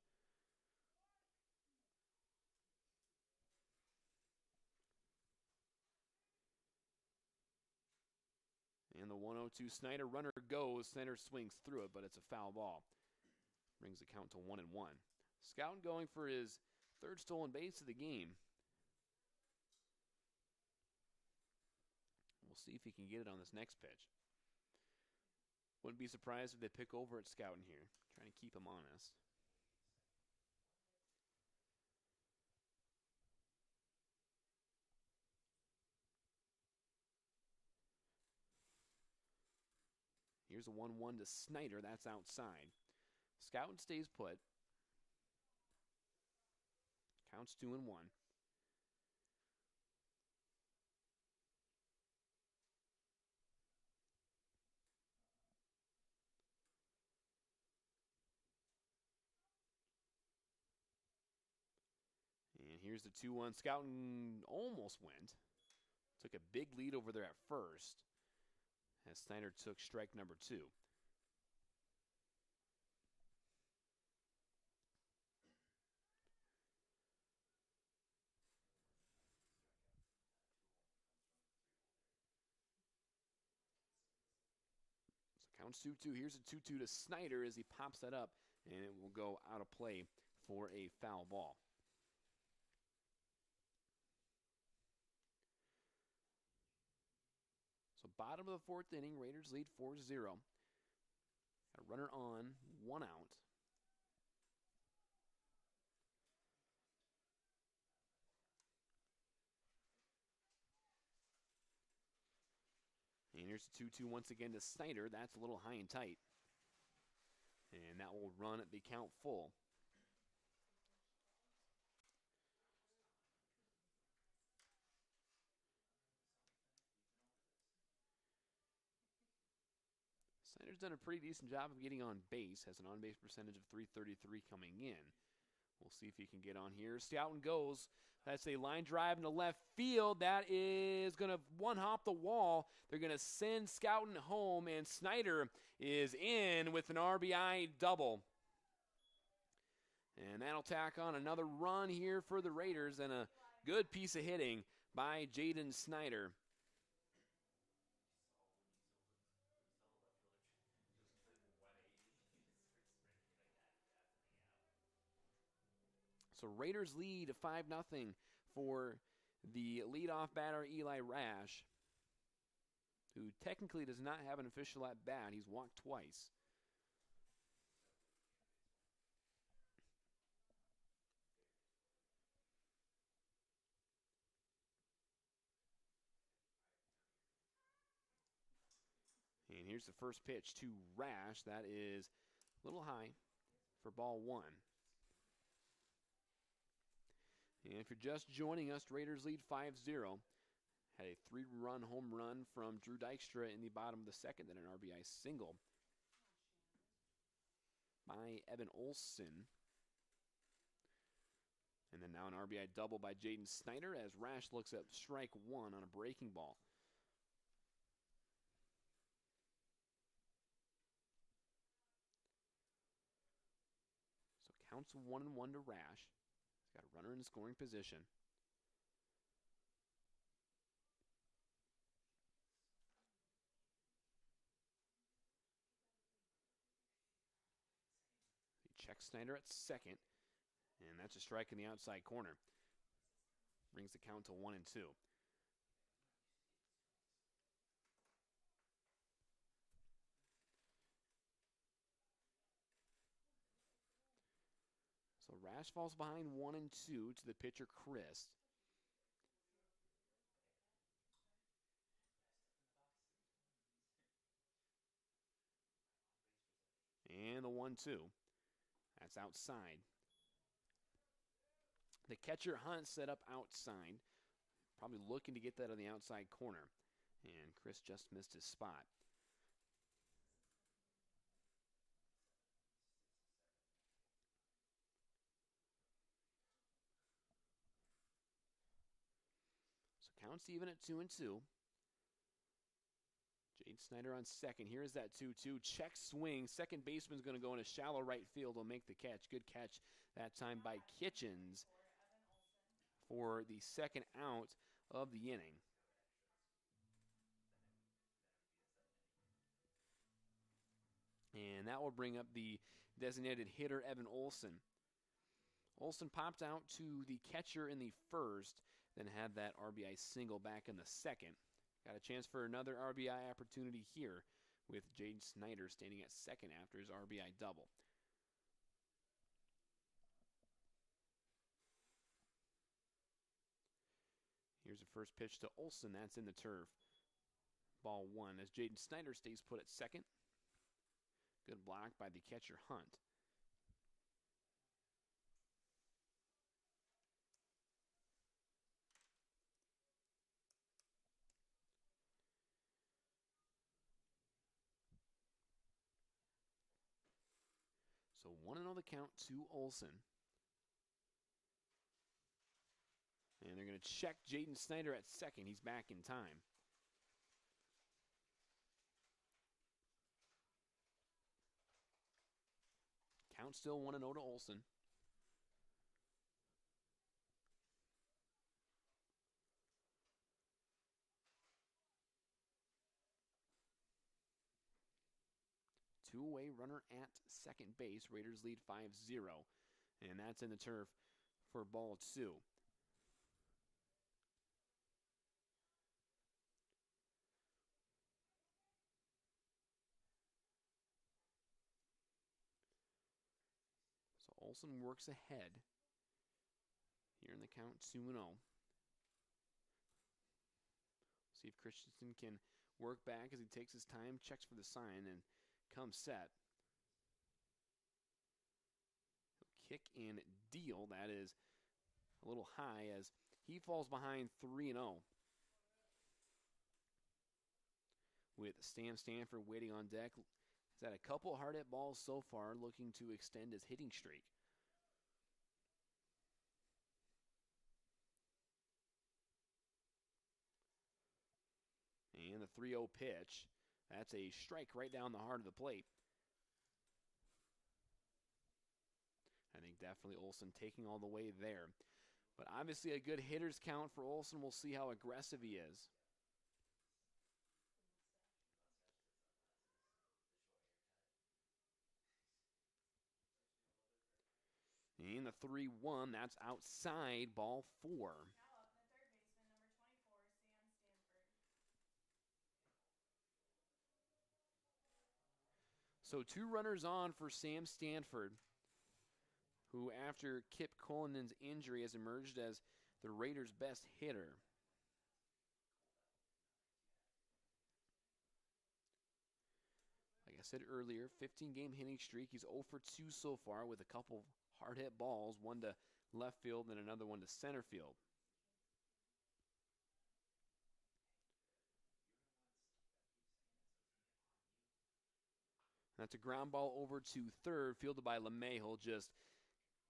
And the 1-0 Snyder runner goes. Snyder swings through it, but it's a foul ball. Brings the count to 1-1. Scouten going for his third stolen base of the game. We'll see if he can get it on this next pitch. Wouldn't be surprised if they pick over at Scouten here, trying to keep him honest. Here's a 1-1 to Snyder. That's outside. Scouten stays put. Counts 2-1. And here's the 2-1. Scouten almost went. Took a big lead over there at first, as Snyder took strike number 2. So counts 2-2. Here's a 2-2 to Snyder as he pops that up, and it will go out of play for a foul ball. So bottom of the fourth inning, Raiders lead 4-0. Got a runner on, 1 out. And here's Here's 2-2 once again to Snyder. That's a little high and tight. And that will run the count full. Snyder's done a pretty decent job of getting on base. Has an on-base percentage of .333 coming in. We'll see if he can get on here. Stoughton goes. That's a line drive into left field. That is going to one-hop the wall. They're going to send Stoughton home, and Snyder is in with an RBI double. And that'll tack on another run here for the Raiders, and a good piece of hitting by Jaden Snyder. So Raiders lead 5-0 for the leadoff batter, Eli Rash, who technically does not have an official at bat. He's walked twice. And here's the first pitch to Rash. That is a little high for ball one. And if you're just joining us, Raiders lead 5-0. Had a 3-run home run from Drew Dykstra in the bottom of the second, then an RBI single by Evan Olson. And then now an RBI double by Jaden Snyder as Rash looks at strike one on a breaking ball. So counts 1-1 to Rash. He's got a runner in scoring position. He checks Snyder at second, and that's a strike in the outside corner. Brings the count to 1-2. So Rash falls behind 1-2 to the pitcher, Chris. And the 1-2. That's outside. The catcher, Hunt, set up outside. Probably looking to get that on the outside corner. And Chris just missed his spot. So counts even at 2-2. Jade Snyder on second. Here is that 2-2. Check swing. Second baseman's going to go in a shallow right field. Will make the catch. Good catch that time by Kitchens for the second out of the inning. And that will bring up the designated hitter, Evan Olson. Olson popped out to the catcher in the first, then had that RBI single back in the second. Got a chance for another RBI opportunity here with Jade Snyder standing at second after his RBI double. Here's the first pitch to Olson. That's in the turf. Ball one as Jaden Snyder stays put at second. Good block by the catcher, Hunt. So 1-0 the count to Olson. And they're going to check Jaden Snyder at second. He's back in time. Count still 1-0 to Olson. Two-away runner at second base. Raiders lead 5-0. And that's in the turf for ball two. So Olson works ahead here in the count 2-0. See if Christensen can work back as he takes his time, checks for the sign, and comes set. Kick and deal. That is a little high as he falls behind 3-0. With Sam Stanford waiting on deck. He's had a couple hard hit balls so far, looking to extend his hitting streak. And the 3-0 pitch. That's a strike right down the heart of the plate. I think definitely Olson taking all the way there. But obviously a good hitter's count for Olson. We'll see how aggressive he is. And the 3-1, that's outside, ball 4. Now up, the third baseman, number 24, Sam Stanford. So 2 runners on for Sam Stanford, who after Kip Cullinan's injury has emerged as the Raiders' best hitter. Like I said earlier, 15-game hitting streak. He's 0 for 2 so far with a couple hard hit balls, one to left field and another one to center field. That's a ground ball over to third, fielded by LeMay. He'll just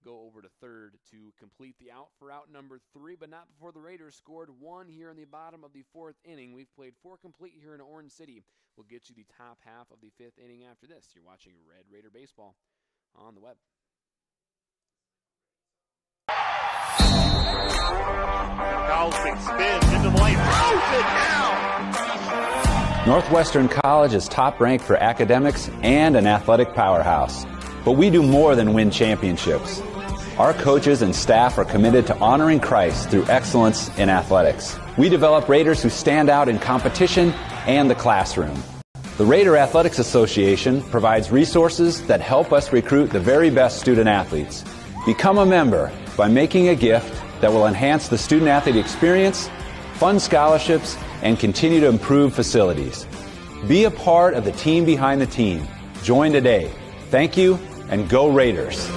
go over to third to complete the out for out number 3, but not before the Raiders scored 1 here in the bottom of the 4th inning. We've played 4 complete here in Orange City. We'll get you the top half of the 5th inning after this. You're watching Red Raider Baseball on the web. Cosmic spins into the lane, throws it down. Northwestern College is top ranked for academics and an athletic powerhouse. But we do more than win championships. Our coaches and staff are committed to honoring Christ through excellence in athletics. We develop Raiders who stand out in competition and the classroom. The Raider Athletics Association provides resources that help us recruit the very best student athletes. Become a member by making a gift that will enhance the student-athlete experience, fund scholarships, and continue to improve facilities. Be a part of the team behind the team. Join today. Thank you, and go Raiders.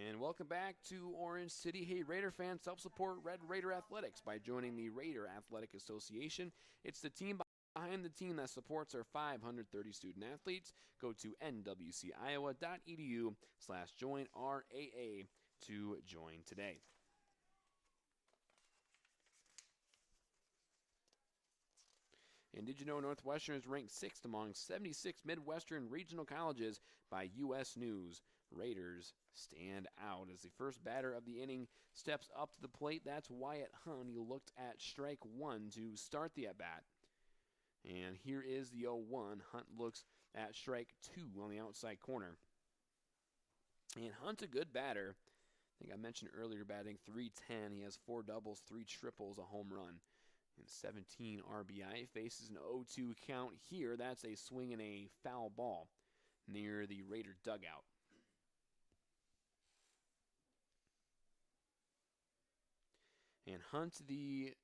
And welcome back to Orange City. Hey, Raider fans, help support Red Raider Athletics by joining the Raider Athletic Association. It's the team behind the team that supports our 530 student athletes. Go to nwciowa.edu/join-RAA to join today. And did you know Northwestern is ranked 6th among 76 Midwestern regional colleges by U.S. News? Raiders stand out as the first batter of the inning steps up to the plate. That's Wyatt Hunt. He looked at strike 1 to start the at-bat. And here is the 0-1. Hunt looks at strike 2 on the outside corner. And Hunt's a good batter. I think I mentioned earlier, batting .310. He has 4 doubles, 3 triples, a home run, and 17 RBI. Faces an 0-2 count here. That's a swing and a foul ball near the Raider dugout. And Hunt, the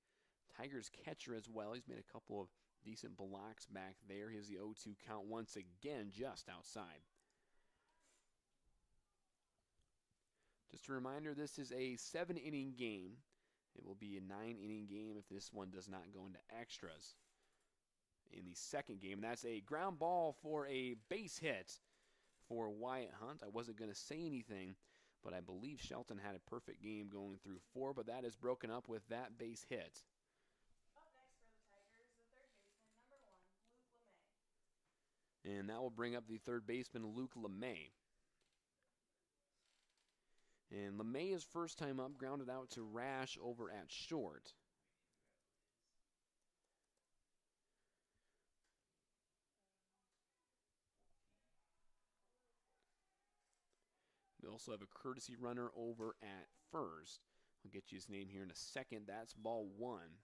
Tigers catcher as well. He's made a couple of decent blocks back there. Here's the 0-2 count once again, just outside. Just a reminder, this is a 7-inning game. It will be a 9-inning game if this one does not go into extras in the second game. That's a ground ball for a base hit for Wyatt Hunt. I wasn't going to say anything, but I believe Shelton had a perfect game going through 4, but that is broken up with that base hit. Up next for the Tigers, the third baseman, number 1, Luke LeMay. And that will bring up the third baseman, Luke LeMay. And LeMay is first time up, grounded out to Rash over at short. We also have a courtesy runner over at first. I'll get you his name here in a second. That's ball 1.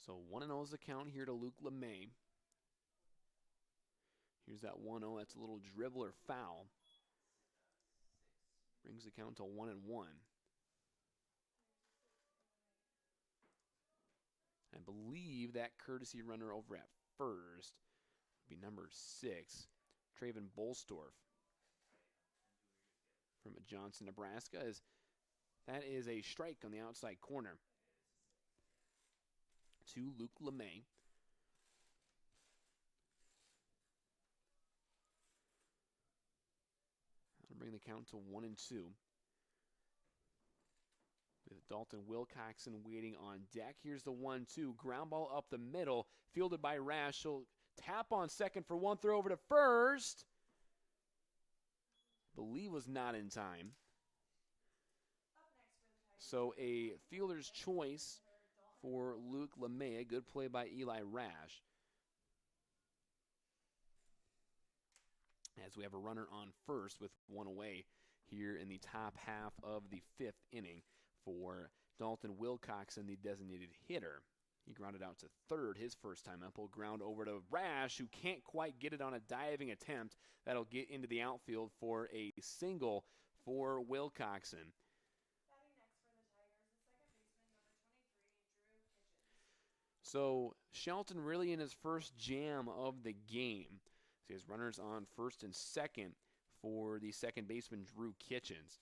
So 1-0 is the count here to Luke LeMay. Here's that 1-0. That's a little dribbler foul. Brings the count to 1-1. I believe that courtesy runner over at first would be number 6, Traven Bolstorff from Johnson, Nebraska. That is a strike on the outside corner to Luke LeMay. That'll bring the count to 1-2. With Dalton Wilcoxon waiting on deck. Here's the 1-2. Ground ball up the middle. Fielded by Rash. She'll tap on second for one. Throw over to first. Believe was not in time. So a fielder's choice for Luke LeMay. A good play by Eli Rash. As we have a runner on first with one away here in the top half of the 5th inning for Dalton Wilcoxon, the designated hitter. He grounded out to third his first time up. Will ground over to Rash, who can't quite get it on a diving attempt. That'll get into the outfield for a single for Wilcoxon. So Shelton really in his first jam of the game. So he has runners on first and second for the second baseman, Drew Kitchens.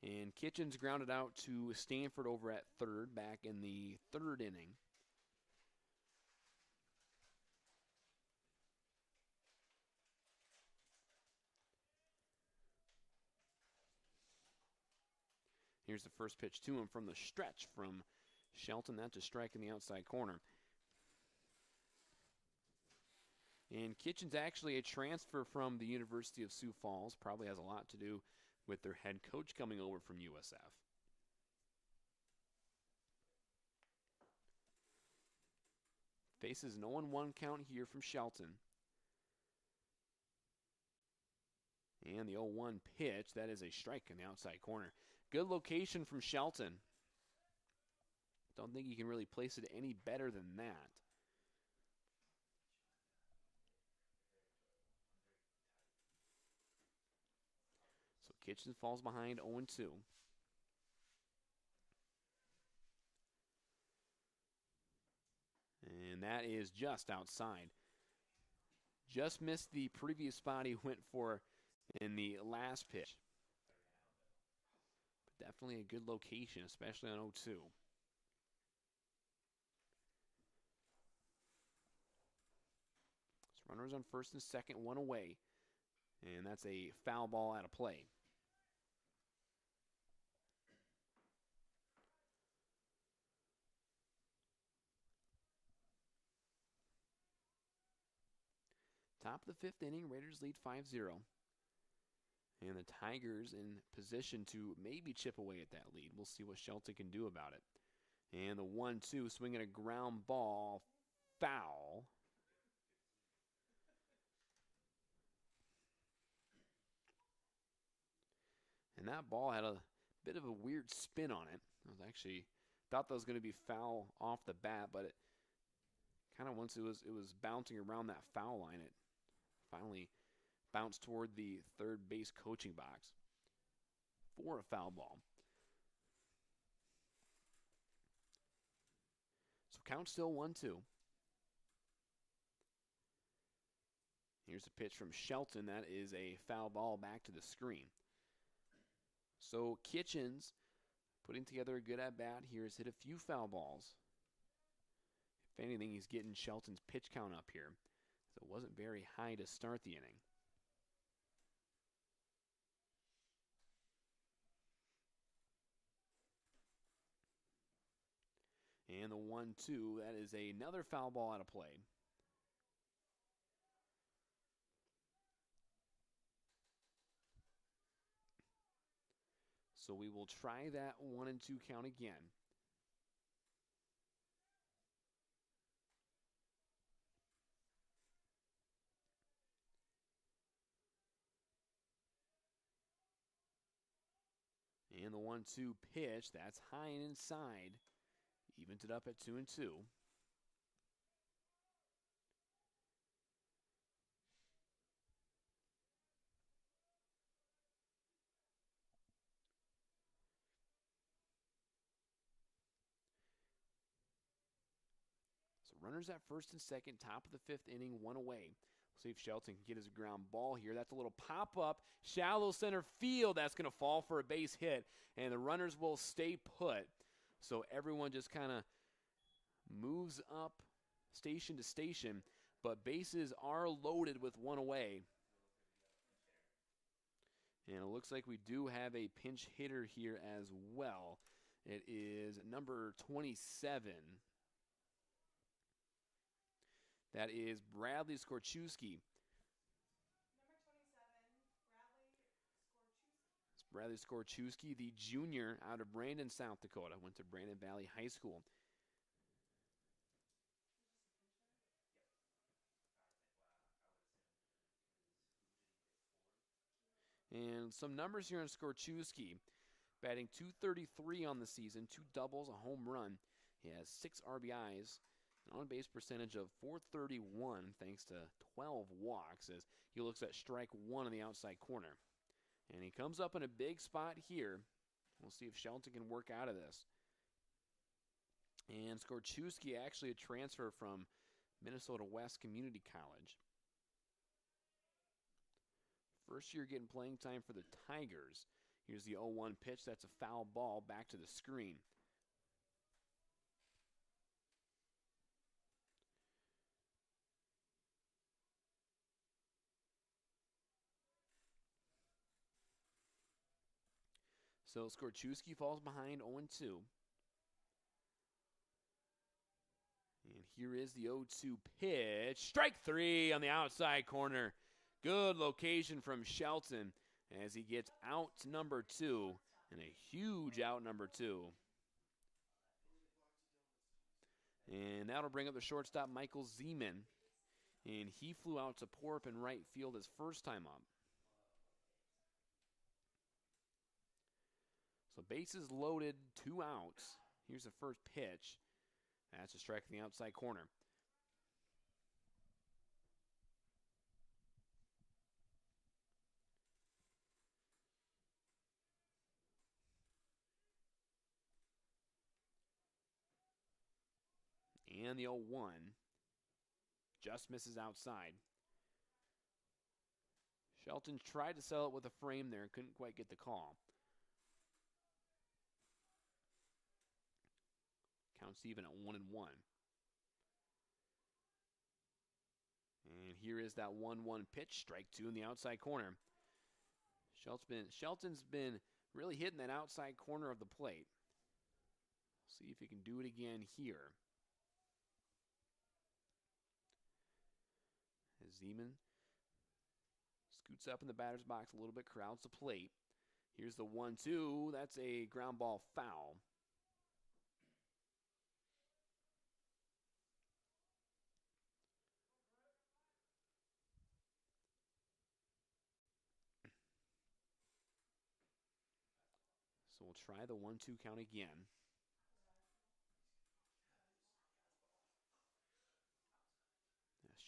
And Kitchens grounded out to Stanford over at third back in the 3rd inning. Here's the first pitch to him from the stretch from Shelton. That's a strike in the outside corner. And Kitchen's actually a transfer from the University of Sioux Falls. Probably has a lot to do with their head coach coming over from USF. Faces an 0-1 count here from Shelton. And the 0-1 pitch, that is a strike in the outside corner. Good location from Shelton. Don't think you can really place it any better than that. So Kitchen falls behind 0-2. And that is just outside. Just missed the previous spot he went for in the last pitch. But definitely a good location, especially on 0-2. So runners on first and second, one away. And that's a foul ball out of play. Top of the 5th inning, Raiders lead 5-0. And the Tigers in position to maybe chip away at that lead. We'll see what Shelton can do about it. And the 1-2, swinging a ground ball, foul. And that ball had a bit of a weird spin on it. I was actually thought that was going to be foul off the bat, but it kind of once it was bouncing around that foul line, it finally bounced toward the third base coaching box for a foul ball. So count still 1-2. Here's a pitch from Shelton. That is a foul ball back to the screen. So Kitchens putting together a good at-bat here. Has hit a few foul balls. If anything, he's getting Shelton's pitch count up here. So it wasn't very high to start the inning. And the 1-2, that is another foul ball out of play. So we will try that 1-2 count again. And the 1-2 pitch, that's high and inside. Evens it up at 2-2. So runners at first and second, top of the fifth inning, one away. We'll see if Shelton can get his ground ball here. That's a little pop-up, shallow center field. That's going to fall for a base hit, and the runners will stay put. So everyone just kind of moves up station to station, but bases are loaded with one away. And it looks like we do have a pinch hitter here as well. It is number 27. That is Bradley Skorczewski. It's Bradley Skorczewski, the junior out of Brandon, South Dakota. Went to Brandon Valley High School. And some numbers here on Skorczewski. Batting .233 on the season, 2 doubles, a home run. He has 6 RBIs, an on-base percentage of .431 thanks to 12 walks as he looks at strike 1 on the outside corner. And he comes up in a big spot here. We'll see if Shelton can work out of this. And Skorczewski actually a transfer from Minnesota West Community College. First year getting playing time for the Tigers. Here's the 0-1 pitch. That's a foul ball back to the screen. So Skorczewski falls behind 0-2. And here is the 0-2 pitch. Strike 3 on the outside corner. Good location from Shelton as he gets out number 2, and a huge out number 2. And that'll bring up the shortstop, Michael Zeman. And he flew out to Porp in right field his first time up. So bases loaded, 2 outs. Here's the first pitch. That's a strike in the outside corner. And the 0-1 just misses outside. Shelton tried to sell it with a frame there, couldn't quite get the call. Counts even at 1-1. And here is that 1-1 pitch, strike 2 in the outside corner. Shelton's been really hitting that outside corner of the plate. See if he can do it again here. As Zeman scoots up in the batter's box a little bit, crowds the plate. Here's the 1-2. That's a ground ball foul. So we'll try the 1-2 count again.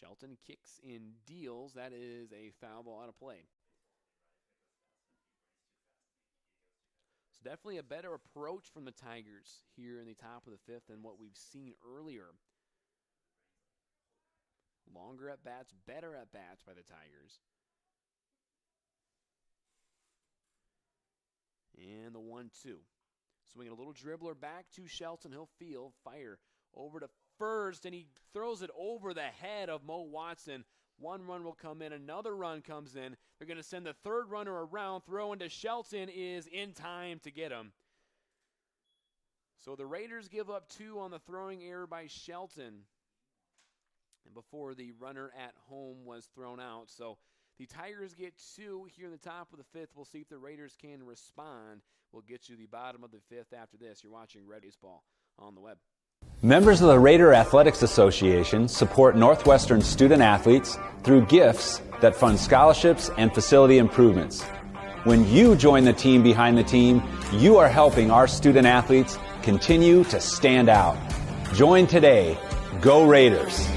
Shelton kicks and deals. That is a foul ball out of play. So definitely a better approach from the Tigers here in the top of the fifth than what we've seen earlier. Longer at bats, better at bats by the Tigers. And the 1-2. Swinging a little dribbler back to Shelton. He'll field, fire over to first, and he throws it over the head of Mo Watson. 1 run will come in. Another run comes in. They're going to send the third runner around. Throw into Shelton is in time to get him. So the Raiders give up 2 on the throwing error by Shelton and before the runner at home was thrown out. So the Tigers get 2 here in the top of the fifth. We'll see if the Raiders can respond. We'll get you the bottom of the fifth after this. You're watching Red Baseball on the web. Members of the Raider Athletics Association support Northwestern student athletes through gifts that fund scholarships and facility improvements. When you join the team behind the team, you are helping our student athletes continue to stand out. Join today. Go Raiders!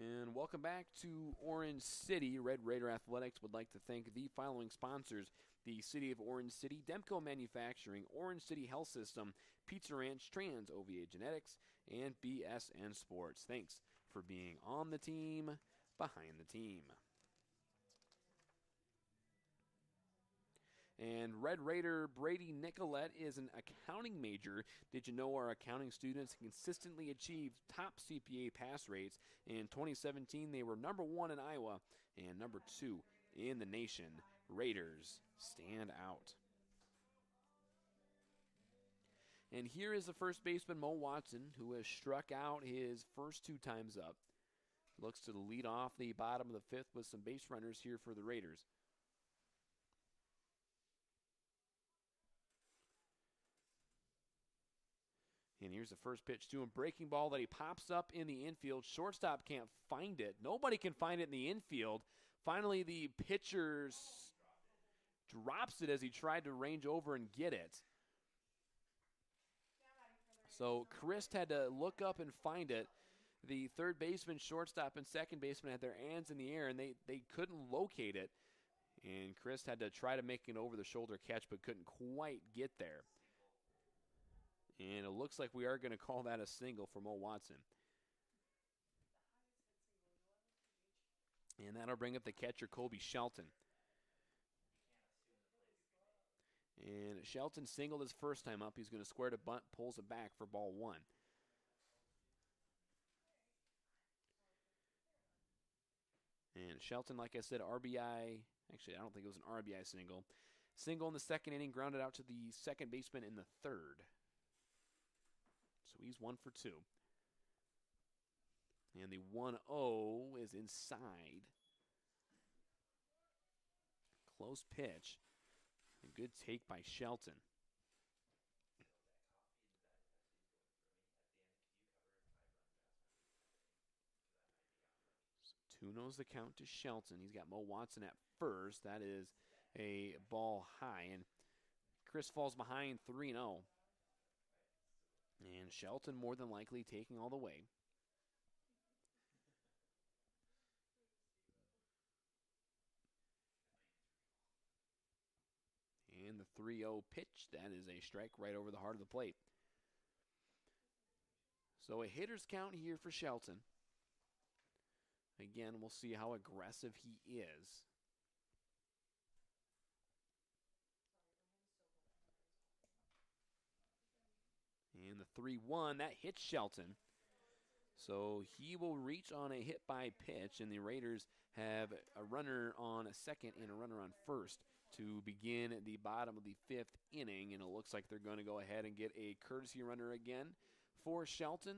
And welcome back to Orange City. Red Raider Athletics would like to thank the following sponsors: the City of Orange City, Demco Manufacturing, Orange City Health System, Pizza Ranch, Trans OVA Genetics, and BSN Sports. Thanks for being on the team, behind the team. And Red Raider Brady Nicolette is an accounting major. Did you know our accounting students consistently achieve top CPA pass rates? In 2017, they were number 1 in Iowa and number 2 in the nation. Raiders stand out. And here is the first baseman, Mo Watson, who has struck out his first 2 times up. Looks to lead off the bottom of the 5th with some base runners here for the Raiders. And here's the first pitch to him. Breaking ball that he pops up in the infield. Shortstop can't find it. Nobody can find it in the infield. Finally, the pitcher drops it as he tried to range over and get it. So Christ had to look up and find it. The third baseman, shortstop, and second baseman had their hands in the air, and they couldn't locate it. And Christ had to try to make an over-the-shoulder catch, but couldn't quite get there. And it looks like we are going to call that a single for Mo Watson. And that'll bring up the catcher, Colby Shelton. And Shelton singled his first time up. He's going to square to bunt, pulls it back for ball 1. And Shelton, like I said, RBI. Actually, I don't think it was an RBI single. Single in the second inning, grounded out to the second baseman in the third. So he's 1 for 2. And the 1-0 is inside. Close pitch. A good take by Shelton. So 2-0's the count to Shelton. He's got Mo Watson at first. That is a ball high. And Chris falls behind 3-0. And Shelton more than likely taking all the way. And the 3-0 pitch, that is a strike right over the heart of the plate. So a hitter's count here for Shelton. Again, we'll see how aggressive he is. And the 3-1, that hits Shelton. So he will reach on a hit by pitch, and the Raiders have a runner on second and a runner on first to begin the bottom of the 5th inning. And it looks like they're going to go ahead and get a courtesy runner again for Shelton.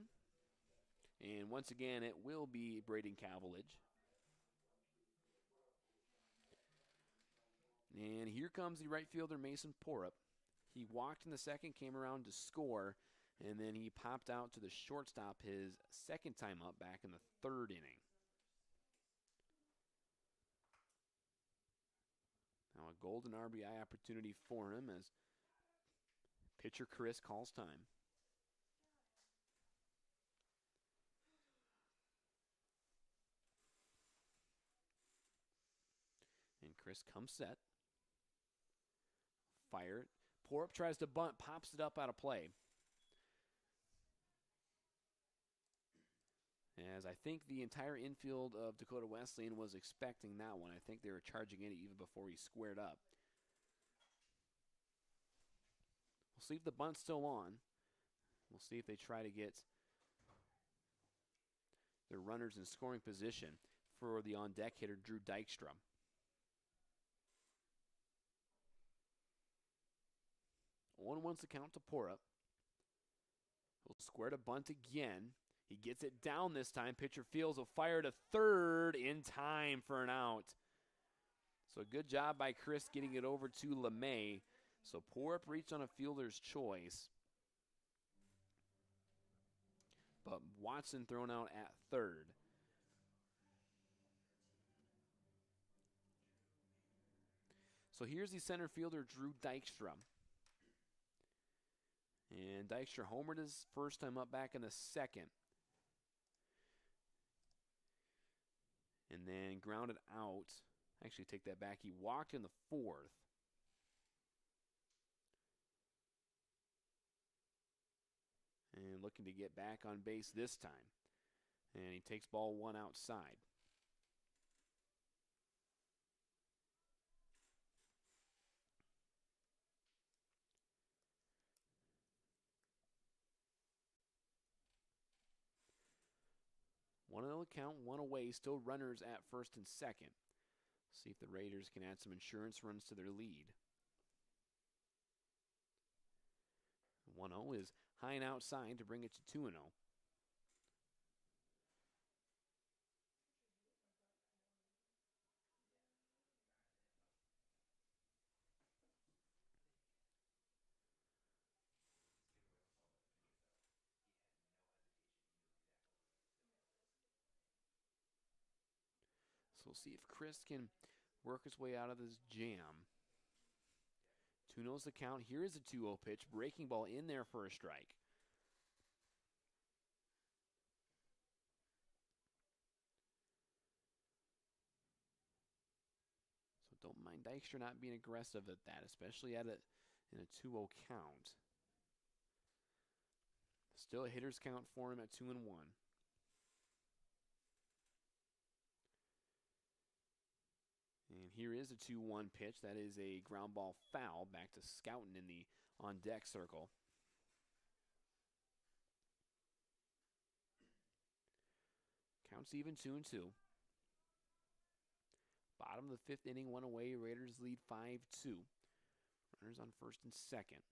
And once again, it will be Braden Cavillage. And here comes the right fielder, Mason Porup. He walked in the second, came around to score, and then he popped out to the shortstop his second time up back in the third inning. Now a golden RBI opportunity for him as pitcher Chris calls time. And Chris comes set. Fire it. Porup tries to bunt, pops it up out of play. As I think the entire infield of Dakota Wesleyan was expecting that one. I think they were charging in it even before he squared up. We'll see if the bunt's still on. We'll see if they try to get their runners in scoring position for the on-deck hitter, Drew Dykstra. One wants to count to Porup. He'll square to bunt again. He gets it down this time. Pitcher fields a fire to third in time for an out. So good job by Chris getting it over to LeMay. So Porup reached on a fielder's choice. But Watson thrown out at third. So here's the center fielder, Drew Dykstra. And Dykstra homered his first time up back in the second. And then grounded out. Actually, take that back. He walked in the fourth. And looking to get back on base this time. And he takes ball one outside. One on the count, one away, still runners at first and second. See if the Raiders can add some insurance runs to their lead. 1-0 is high and outside to bring it to 2-0. So we'll see if Chris can work his way out of this jam. 2-0's the count. Here is a 2-0 pitch. Breaking ball in there for a strike. So don't mind Dykstra not being aggressive at that, especially in a 2-0 count. Still a hitter's count for him at 2-1. And here is a 2-1 pitch. That is a ground ball foul back to Scouten in the on-deck circle. Counts even 2-2. Bottom of the fifth inning, one away. Raiders lead 5-2. Runners on first and second.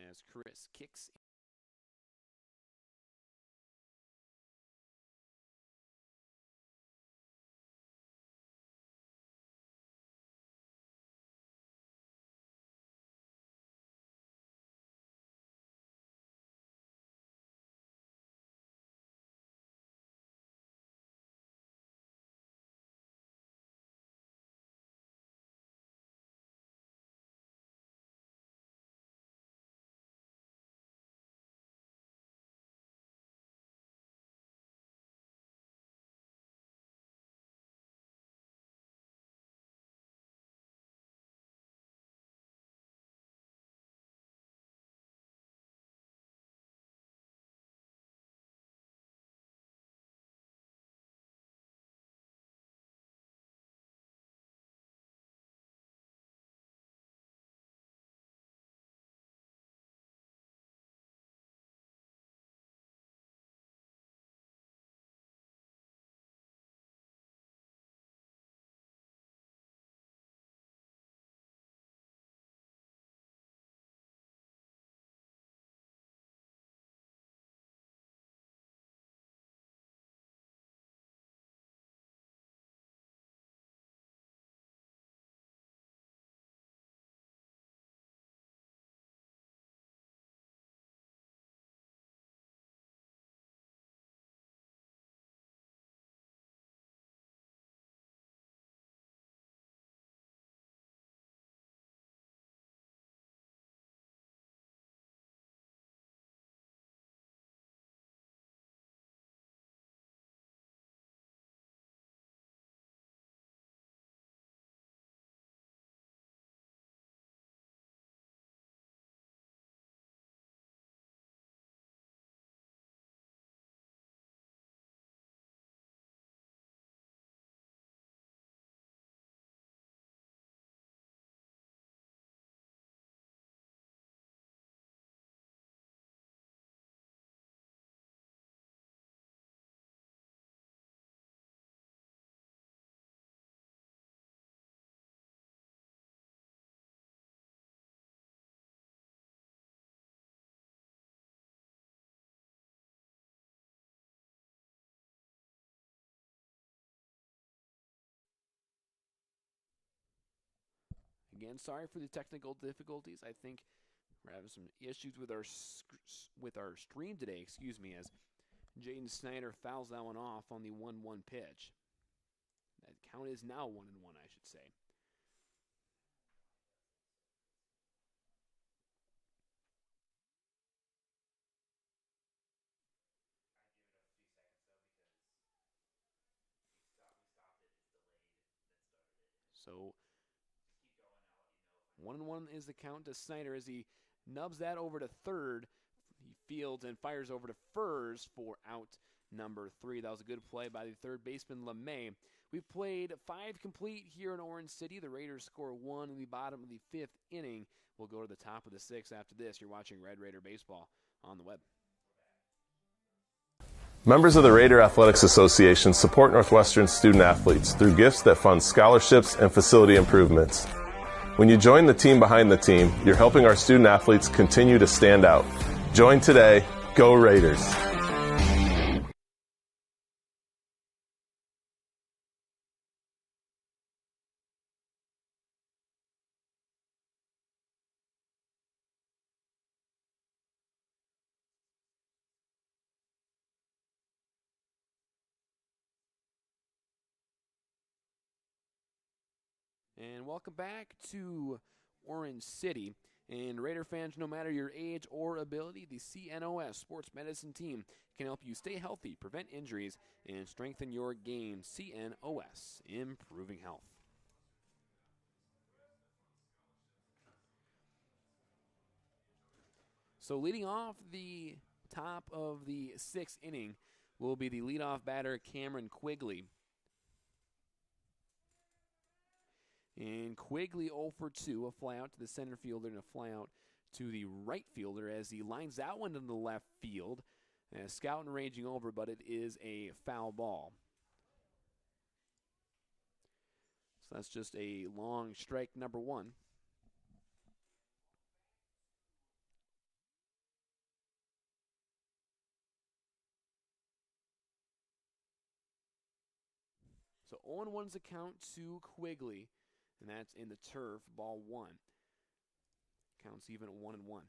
As Chris kicks Again, sorry for the technical difficulties. I think we're having some issues with our stream today, as Jaden Snyder fouls that one off on the 1-1 pitch. That count is now 1-1, I should say. So 1-1 is the count to Snyder as he nubs that over to third. He fields and fires over to Furs for out number 3. That was a good play by the third baseman, LeMay. We've played 5 complete here in Orange City. The Raiders score 1 in the bottom of the 5th inning. We'll go to the top of the 6th after this. You're watching Red Raider Baseball on the web. Members of the Raider Athletics Association support Northwestern student athletes through gifts that fund scholarships and facility improvements. When you join the team behind the team, you're helping our student athletes continue to stand out. Join today. Go Raiders! And welcome back to Orange City. And Raider fans, no matter your age or ability, the CNOS Sports Medicine Team can help you stay healthy, prevent injuries, and strengthen your game. CNOS, improving health. So leading off the top of the 6th inning will be the leadoff batter, Cameron Quigley. And Quigley 0 for 2, a fly out to the center fielder and a fly out to the right fielder as he lines that one to the left field. Scouting raging over, but it is a foul ball. So that's just a long strike number 1. So 0-1 is the count to Quigley. And that's in the turf, ball 1. Counts even at 1-1.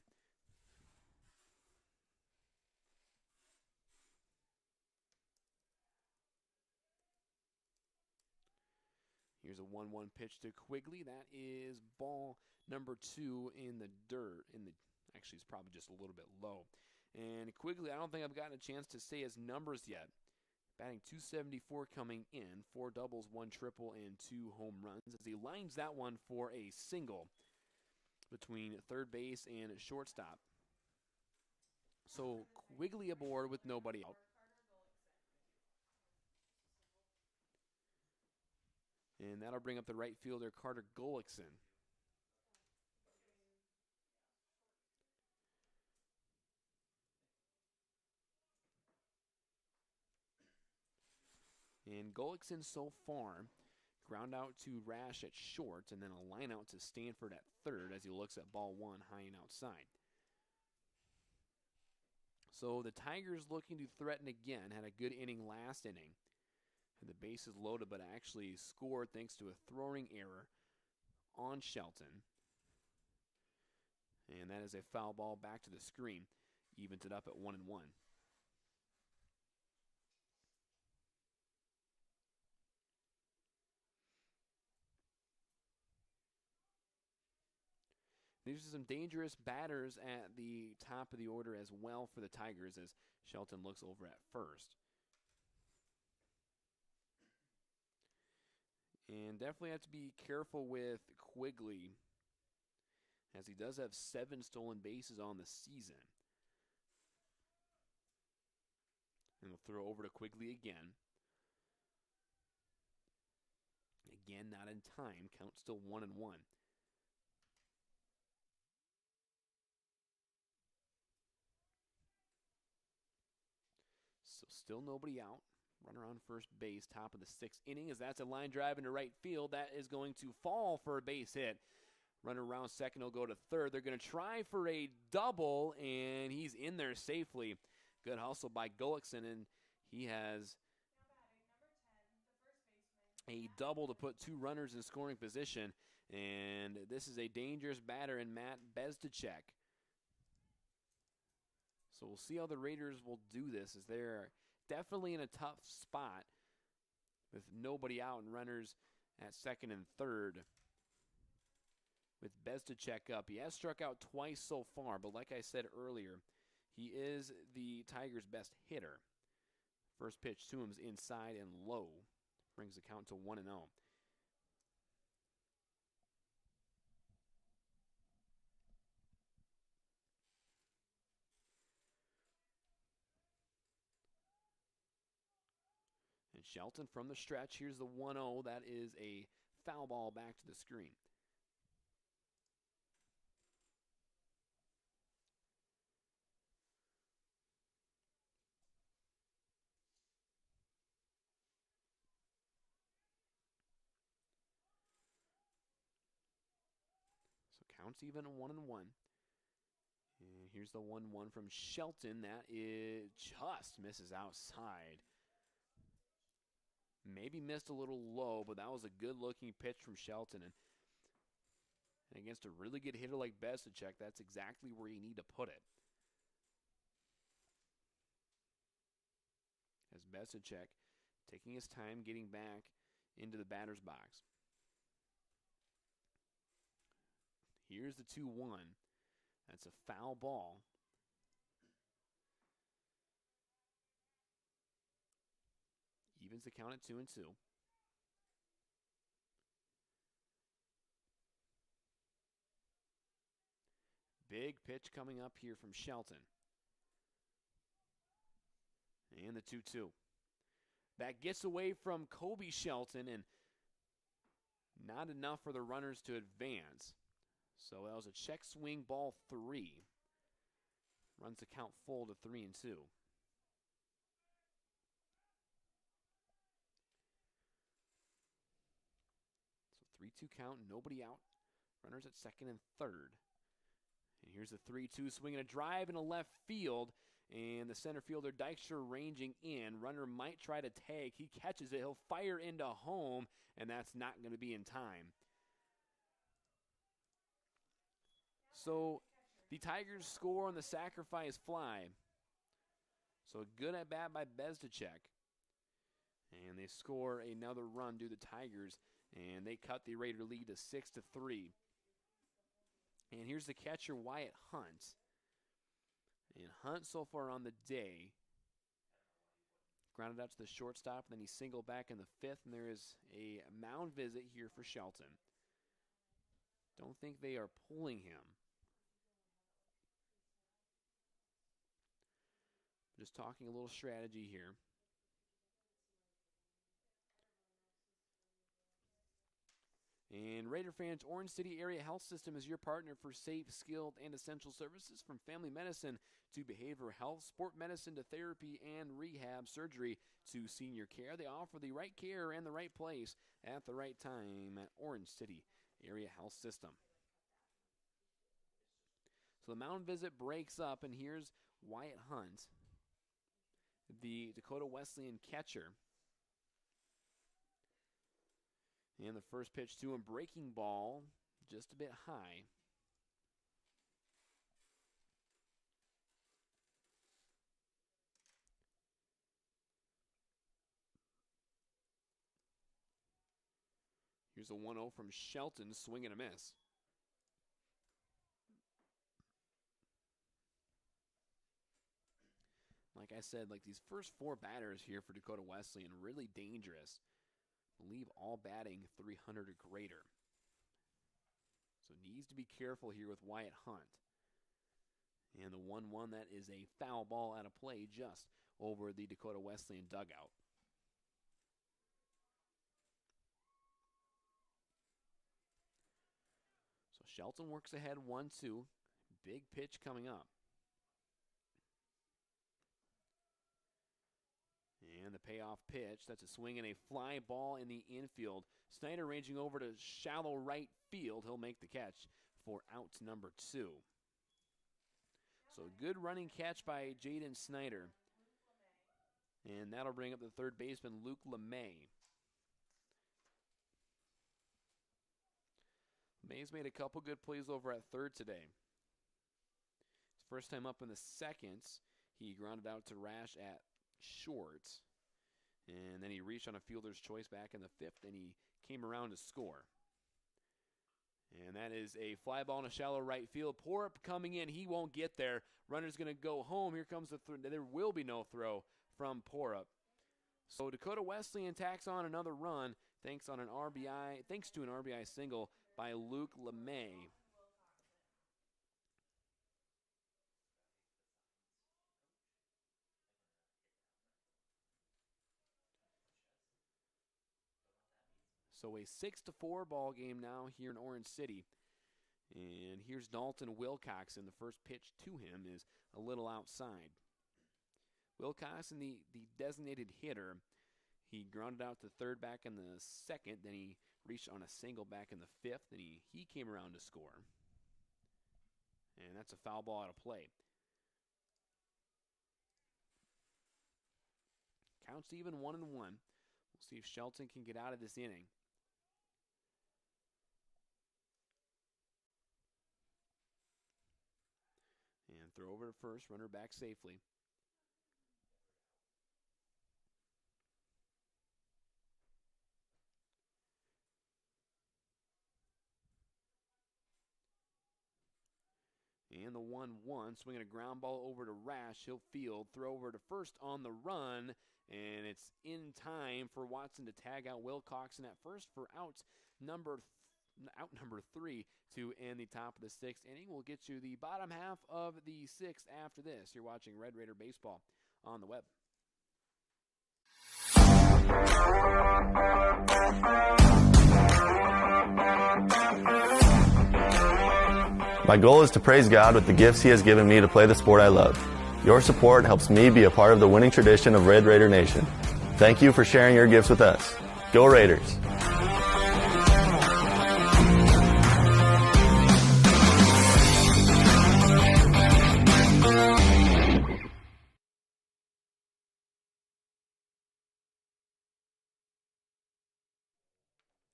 Here's a 1-1 pitch to Quigley. That is ball number 2 in the dirt. Actually, it's probably just a little bit low. And Quigley, I don't think I've gotten a chance to say his numbers yet. Batting .274 coming in, 4 doubles, 1 triple, and 2 home runs as he lines that one for a single between third base and shortstop. So Quigley aboard with nobody out. And that'll bring up the right fielder, Carter Gullickson. And Gullickson so far, ground out to Rash at short, and then a line out to Stanford at third as he looks at ball 1 high and outside. So the Tigers looking to threaten again. Had a good inning last inning. Had the bases loaded, but actually scored thanks to a throwing error on Shelton. And that is a foul ball back to the screen. Evens it up at 1-1. These are some dangerous batters at the top of the order as well for the Tigers as Shelton looks over at first. And definitely have to be careful with Quigley as he does have 7 stolen bases on the season. And we'll throw over to Quigley again. Again, not in time. Count still 1-1. So still nobody out. Runner on first base, top of the 6th inning, as that's a line drive into right field. That is going to fall for a base hit. Runner around second will go to third. They're going to try for a double, and he's in there safely. Good hustle by Gullickson, and he has a double to put 2 runners in scoring position. And this is a dangerous batter in Matt Bezdacek. So we'll see how the Raiders will do this, as they're definitely in a tough spot with nobody out and runners at second and third. With Bezdacek up. He has struck out twice so far, but like I said earlier, he is the Tigers' best hitter. First pitch to him is inside and low. Brings the count to 1-0. And Shelton from the stretch. Here's the 1-0. That is a foul ball back to the screen. So counts even 1-1. And here's the 1-1 from Shelton. That is just misses outside. Maybe missed a little low, but that was a good-looking pitch from Shelton. And against a really good hitter like Bezdacek, that's exactly where you need to put it. As Bezdacek taking his time getting back into the batter's box. Here's the 2-1. That's a foul ball. Evens the count at 2-2. Big pitch coming up here from Shelton. And the 2-2. That gets away from Kobe Shelton, and not enough for the runners to advance. So that was a check swing, ball 3. Runs the count full to 3-2. So 3-2 count, nobody out. Runners at second and third. And here's the 3-2, swinging a drive in a left field. And the center fielder, Dykstra, ranging in. Runner might try to tag. He catches it. He'll fire into home, and that's not going to be in time. So the Tigers score on the sacrifice fly. So a good at bat by Bezdacek. And they score another run due to the Tigers. And they cut the Raider lead to 6-3. And here's the catcher, Wyatt Hunt. And Hunt so far on the day grounded out to the shortstop, and then he singled back in the fifth, and there is a mound visit here for Shelton. Don't think they are pulling him. Just talking a little strategy here. And Raider fans, Orange City Area Health System is your partner for safe, skilled, and essential services, from family medicine to behavioral health, sport medicine to therapy and rehab, surgery to senior care. They offer the right care and the right place at the right time at Orange City Area Health System. So the mound visit breaks up, and here's Wyatt Hunt, the Dakota Wesleyan catcher. And the first pitch to him, breaking ball, just a bit high. Here's a 1-0 from Shelton, swing and a miss. Like I said, like these first four batters here for Dakota Wesleyan, really dangerous. Leave all batting 300 or greater. So needs to be careful here with Wyatt Hunt. And the 1-1, that is a foul ball out of play just over the Dakota Wesleyan dugout. So Shelton works ahead 1-2. Big pitch coming up. And the payoff pitch, that's a swing and a fly ball in the infield. Snyder ranging over to shallow right field. He'll make the catch for out number 2. So good running catch by Jaden Snyder. And that'll bring up the third baseman, Luke LeMay. Mays made a couple good plays over at third today. His first time up in the second, he grounded out to Rash at short. And then he reached on a fielder's choice back in the fifth, and he came around to score. And that is a fly ball in a shallow right field. Porup coming in. He won't get there. Runner's going to go home. Here comes the throw. There will be no throw from Porup. So Dakota Wesleyan tacks on another run thanks to an RBI single by Luke LeMay. So a 6-4 ball game now here in Orange City. And here's Dalton Wilcoxon. The first pitch to him is a little outside. Wilcoxon, the designated hitter, he grounded out to third back in the second. Then he reached on a single back in the fifth, and he came around to score. And that's a foul ball out of play. Counts even 1-1. We'll see if Shelton can get out of this inning. And throw over to first, runner back safely. And the 1-1, swinging a ground ball over to Rash. He'll field, throw over to first on the run, and it's in time for Watson to tag out Wilcoxon at first for out number 3 to end the top of the sixth inning. We'll get you the bottom half of the sixth after this. You're watching Red Raider Baseball on the web. My goal is to praise God with the gifts He has given me to play the sport I love. Your support helps me be a part of the winning tradition of Red Raider Nation. Thank you for sharing your gifts with us. Go Raiders!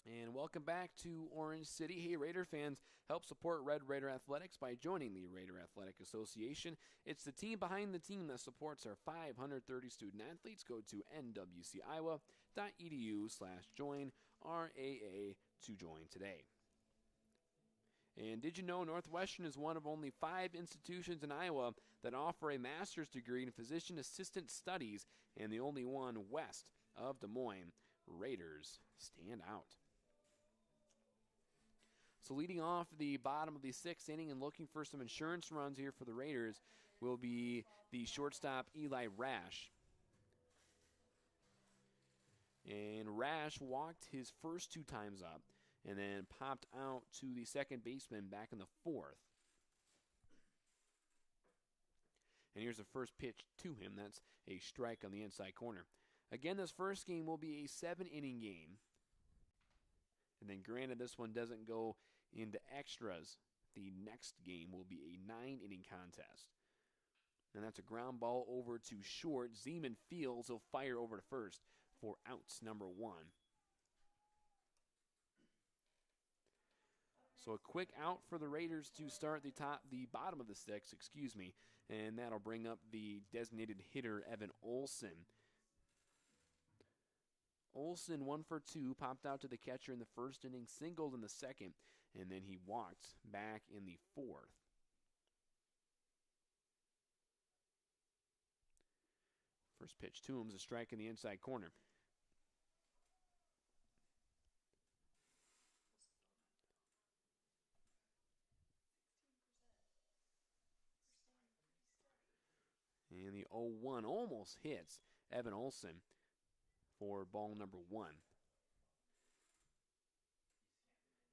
And welcome back to Orange City. Hey, Raider fans, help support Red Raider Athletics by joining the Raider Athletic Association. It's the team behind the team that supports our 530 student athletes. Go to nwciowa.edu/join RAA to join today. And did you know Northwestern is one of only 5 institutions in Iowa that offer a master's degree in physician assistant studies, and the only one west of Des Moines? Raiders stand out. So leading off the bottom of the sixth inning and looking for some insurance runs here for the Raiders will be the shortstop Eli Rash. And Rash walked his first 2 times up and then popped out to the second baseman back in the fourth. And here's the first pitch to him. That's a strike on the inside corner. Again, this first game will be a 7-inning game. And then granted, this one doesn't go into extras. The next game will be a 9-inning contest. And that's a ground ball over to short. Zeman fields. He'll fire over to first for outs number 1. So a quick out for the Raiders to start the bottom of the sixth, and that'll bring up the designated hitter, Evan Olson. Olson 1 for 2, popped out to the catcher in the first inning, singled in the second, and then he walked back in the fourth. First pitch to him is a strike in the inside corner. And the 0-1 almost hits Evan Olson for ball number 1.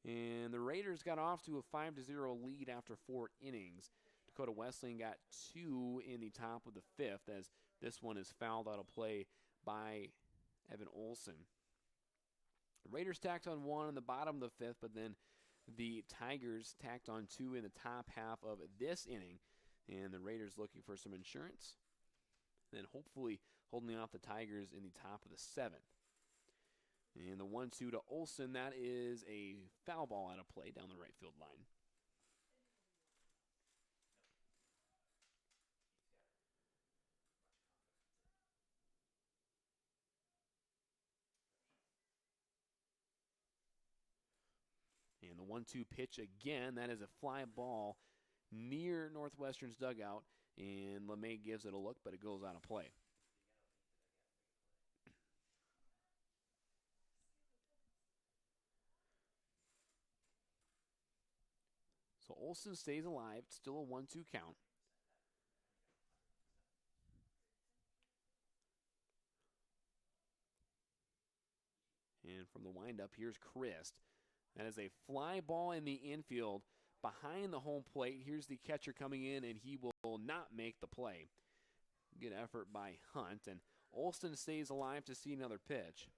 And the Raiders got off to a 5-0 lead after 4 innings. Dakota Wesleyan got 2 in the top of the fifth as this one is fouled out of play by Evan Olson. The Raiders tacked on 1 in the bottom of the fifth, but then the Tigers tacked on 2 in the top half of this inning. And the Raiders looking for some insurance. Then hopefully holding off the Tigers in the top of the 7th. And the 1-2 to Olson, that is a foul ball out of play down the right field line. And the 1-2 pitch again, that is a fly ball near Northwestern's dugout, and LeMay gives it a look, but it goes out of play. So Olson stays alive, still a 1-2 count. And from the windup, here's Christ. That is a fly ball in the infield behind the home plate. Here's the catcher coming in, and he will not make the play. Good effort by Hunt, and Olson stays alive to see another pitch.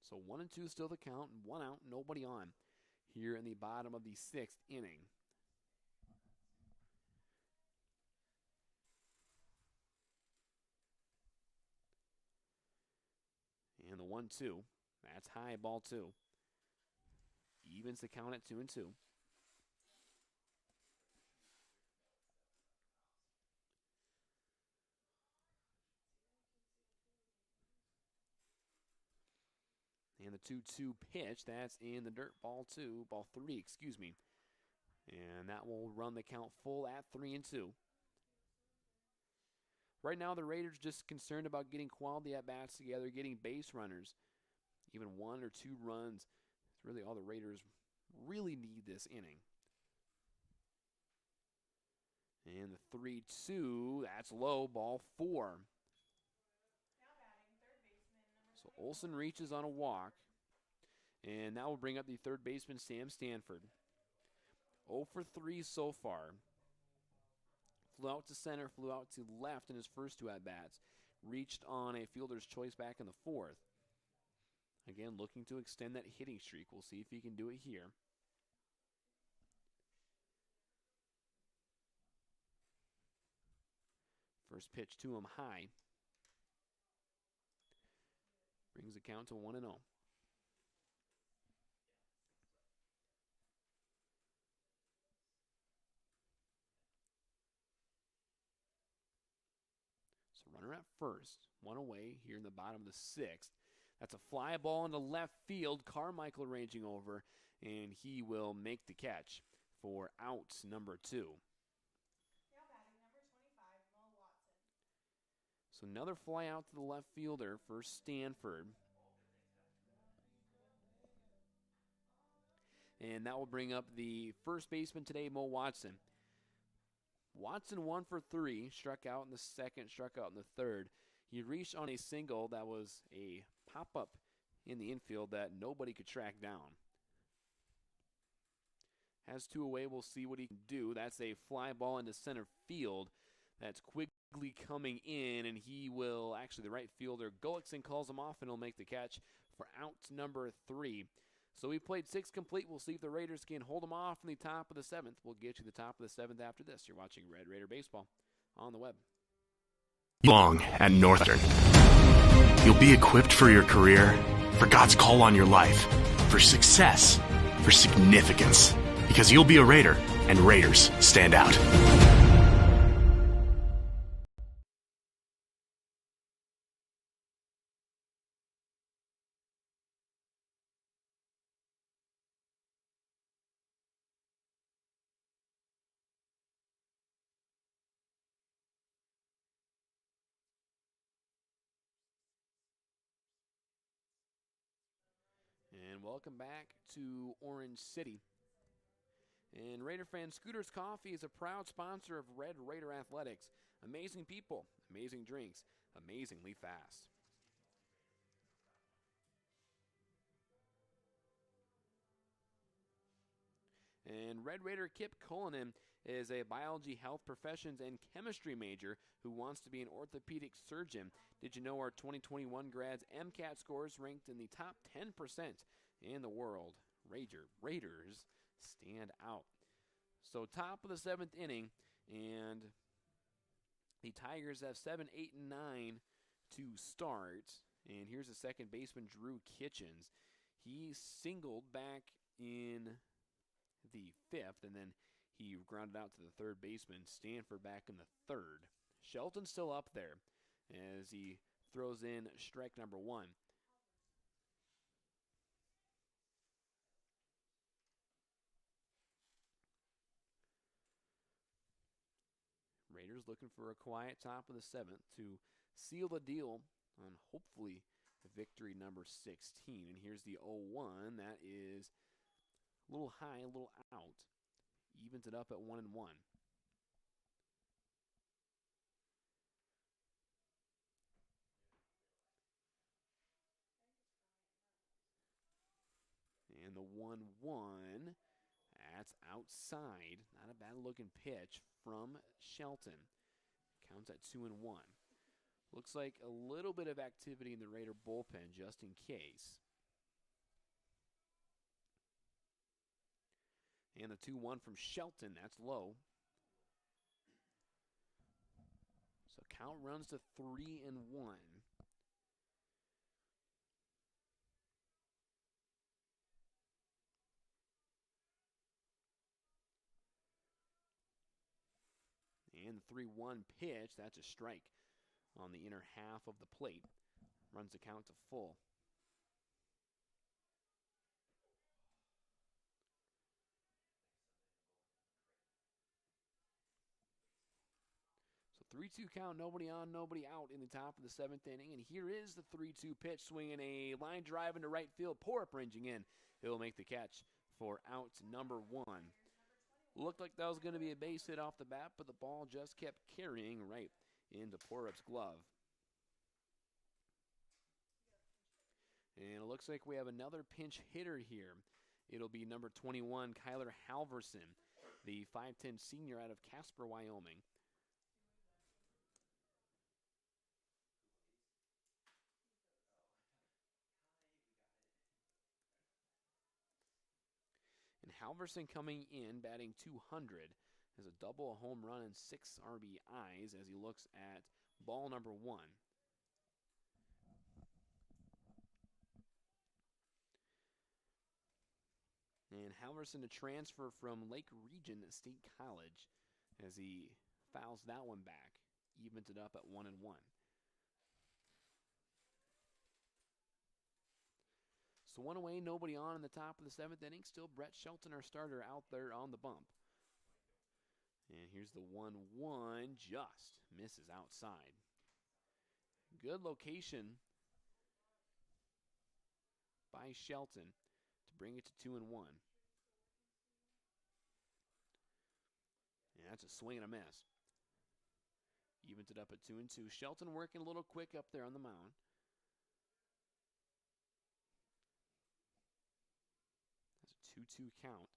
So 1-2 still the count, 1 out, nobody on here in the bottom of the 6th inning. And the 1-2, that's high, ball 2. Evens the count at 2-2. And the 2-2 pitch, that's in the dirt, ball 3, excuse me. And that will run the count full at 3-2. Right now, the Raiders just concerned about getting quality at-bats together, getting base runners. Even 1 or 2 runs. It's really all the Raiders really need this inning. And the 3-2, that's low, ball 4. So Olson reaches on a walk, and that will bring up the third baseman, Sam Stanford. 0 for 3 so far. Flew out to center, flew out to left in his first 2 at-bats. Reached on a fielder's choice back in the 4th. Again, looking to extend that hitting streak. We'll see if he can do it here. First pitch to him high. Brings the count to 1-0. So runner at first, 1 away here in the bottom of the 6th. That's a fly ball into left field. Carmichael ranging over, and he will make the catch for out number 2. Now batting number 25, Mo Watson. So another fly out to the left fielder for Stanford. And that will bring up the first baseman today, Mo Watson. Watson 1 for 3, struck out in the 2nd, struck out in the 3rd. He reached on a single that was a pop-up in the infield that nobody could track down. Has 2 away, we'll see what he can do. That's a fly ball into center field. That's Quigley coming in, and he will, actually the right fielder, Gullickson calls him off, and he'll make the catch for out number 3. So we played 6 complete. We'll see if the Raiders can hold them off in the top of the 7th. We'll get you the top of the 7th after this. You're watching Red Raider Baseball on the web. Long at Northern. You'll be equipped for your career, for God's call on your life, for success, for significance, because you'll be a Raider, and Raiders stand out. And welcome back to Orange City. And Raider fan, Scooter's Coffee is a proud sponsor of Red Raider Athletics. Amazing people, amazing drinks, amazingly fast. And Red Raider Kip Cullinan is a biology, health professions, and chemistry major who wants to be an orthopedic surgeon. Did you know our 2021 grads MCAT scores ranked in the top 10% in the world? Raiders stand out. So top of the 7th inning, and the Tigers have 7, 8, and 9 to start. And here's the second baseman, Drew Kitchens. He singled back in the 5th, and then he grounded out to the third baseman, Stanford back in the 3rd. Shelton's still up there as he throws in strike number 1. Raiders looking for a quiet top of the 7th to seal the deal on hopefully victory number 16. And here's the 0-1. That is a little high, a little out. Evens it up at 1-1. And the 1-1, that's outside. Not a bad looking pitch from Shelton. Counts at 2-1. Looks like a little bit of activity in the Raider bullpen just in case. And the 2-1 from Shelton, that's low. So count runs to 3-1. And the 3-1 pitch, that's a strike on the inner half of the plate. Runs the count to full. So 3-2 count, nobody on, nobody out in the top of the 7th inning. And here is the 3-2 pitch, swinging a line drive into right field. Porup ranging in. He'll make the catch for out number 1. Looked like that was going to be a base hit off the bat, but the ball just kept carrying right into Porup's glove. And it looks like we have another pinch hitter here. It'll be number 21, Kyler Halverson, the 5'10 senior out of Casper, Wyoming. And Halverson coming in, batting .200, has a double, a home run, and 6 RBIs as he looks at ball number 1. And Halverson to transfer from Lake Region State College as he fouls that one back, evens it up at 1-1. So 1 away, nobody on in the top of the 7th inning. Still Brett Shelton, our starter, out there on the bump. And here's the 1-1, just misses outside. Good location by Shelton to bring it to 2-1. And that's a swing and a miss. Evens it up at 2-2. Shelton working a little quick up there on the mound. That's a 2-2 count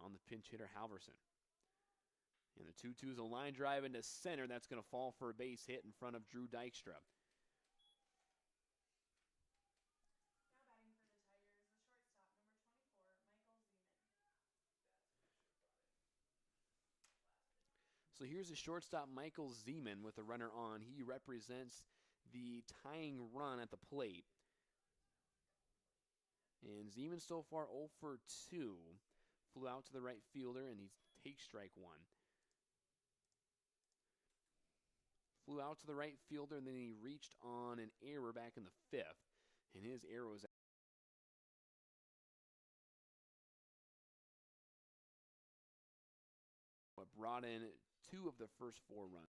on the pinch hitter Halverson. And the 2-2 is a line drive into center. That's going to fall for a base hit in front of Drew Dykstra. Now batting for the Tigers, the shortstop, number 24, Michael Zeman. So here's the shortstop, Michael Zeman, with the runner on. He represents the tying run at the plate. And Zeman so far 0 for 2. Flew out to the right fielder, and he takes strike 1. Flew out to the right fielder, and then he reached on an error back in the 5th. And his error was what brought in 2 of the first 4 runs.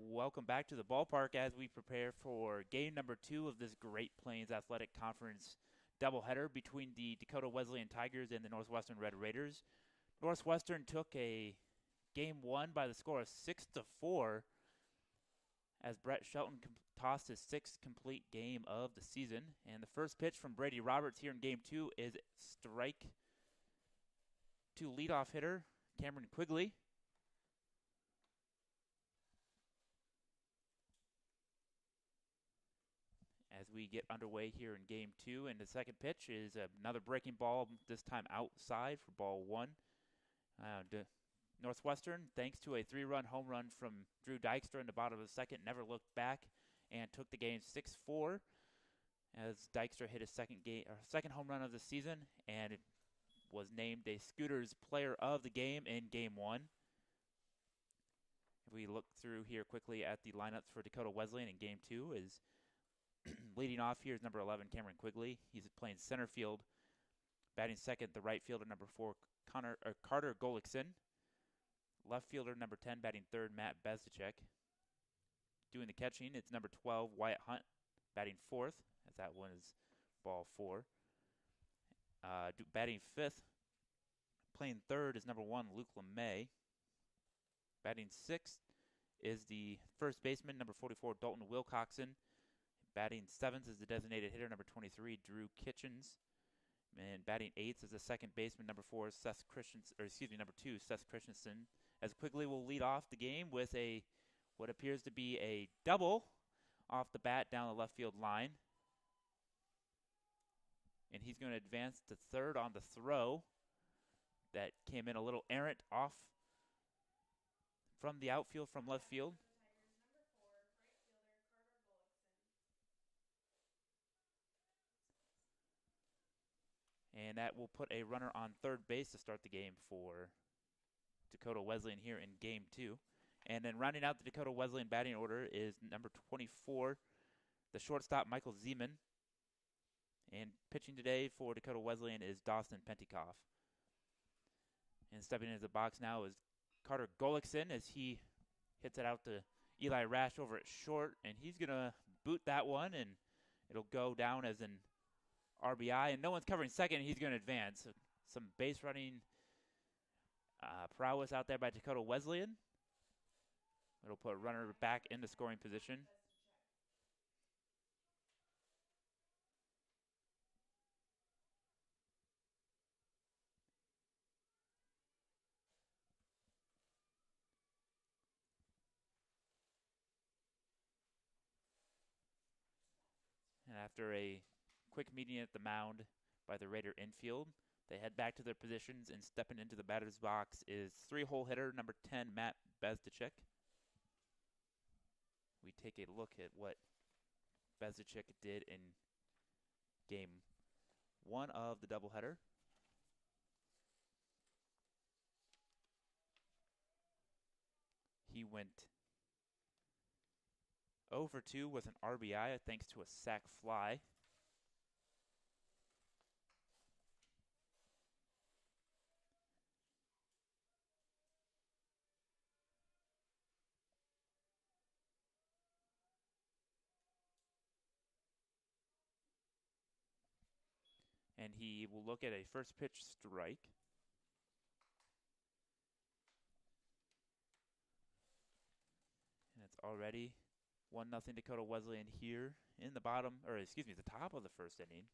Welcome back to the ballpark as we prepare for game number 2 of this Great Plains Athletic Conference doubleheader between the Dakota Wesleyan Tigers and the Northwestern Red Raiders. Northwestern took a game 1 by the score of 6-4 as Brett Shelton tossed his 6th complete game of the season. And the first pitch from Brady Roberts here in game 2 is strike to leadoff hitter Cameron Quigley. As we get underway here in game 2, and the second pitch is another breaking ball, this time outside for ball 1. Northwestern, thanks to a 3-run home run from Drew Dykstra in the bottom of the second, never looked back and took the game 6-4 as Dykstra hit his second home run of the season and it was named a Scooters Player of the Game in game 1. If we look through here quickly at the lineups for Dakota Wesleyan in game 2 is leading off here is number 11, Cameron Quigley. He's playing center field. Batting second, the right fielder, number 4, Carter Golickson. Left fielder, number 10, batting third, Matt Bezdacek. Doing the catching, it's number 12, Wyatt Hunt, batting fourth, as that one is ball 4. Batting fifth, playing third, is number 1, Luke LeMay. Batting sixth is the first baseman, number 44, Dalton Wilcoxon. Batting seventh is the designated hitter, number 23, Drew Kitchens. And batting eighth is the second baseman, number 2, Seth Christensen. As Quigley will lead off the game with what appears to be a double off the bat down the left field line. And he's going to advance to third on the throw. That came in a little errant off from the outfield from left field. And that will put a runner on third base to start the game for Dakota Wesleyan here in game 2. And then rounding out the Dakota Wesleyan batting order is number 24, the shortstop, Michael Zeman. And pitching today for Dakota Wesleyan is Dawson Pentikoff. And stepping into the box now is Carter Golickson as he hits it out to Eli Rash over at short. And he's going to boot that one, and it'll go down as an RBI. And no one's covering second, and he's going to advance. So some base running prowess out there by Dakota Wesleyan. It'll put a runner back into scoring position. And after a quick meeting at the mound by the Raider infield, they head back to their positions, and stepping into the batter's box is 3-hole hitter number 10, Matt Bezdacek. We take a look at what Bezdacek did in game 1 of the doubleheader. He went 0 for 2 with an RBI thanks to a sac fly. And he will look at a first pitch strike. And it's already 1-0 Dakota Wesleyan here in the the top of the first inning.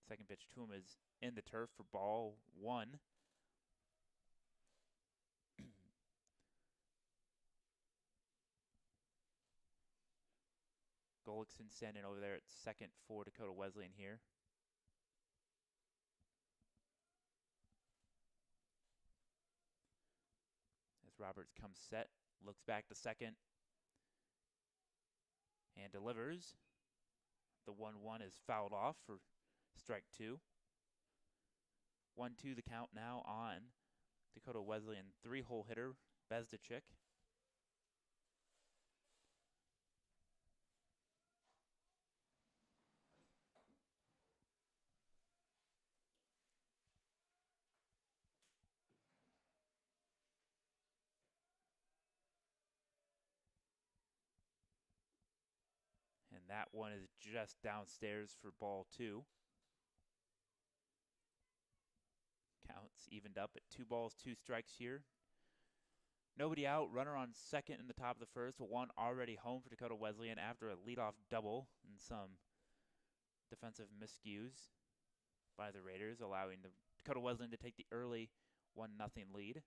Second pitch to him is in the turf for ball 1. Golickson standing over there at second for Dakota Wesleyan here. As Roberts comes set, looks back to second, and delivers. The 1-1 is fouled off for strike 2. 1-2 the count now on Dakota Wesleyan 3-hole hitter, Bezdacek. That one is just downstairs for ball 2. Counts evened up at 2 balls, 2 strikes here. Nobody out, runner on second in the top of the first. One already home for Dakota Wesleyan after a leadoff double and some defensive miscues by the Raiders, allowing the Dakota Wesleyan to take the early 1-0 lead.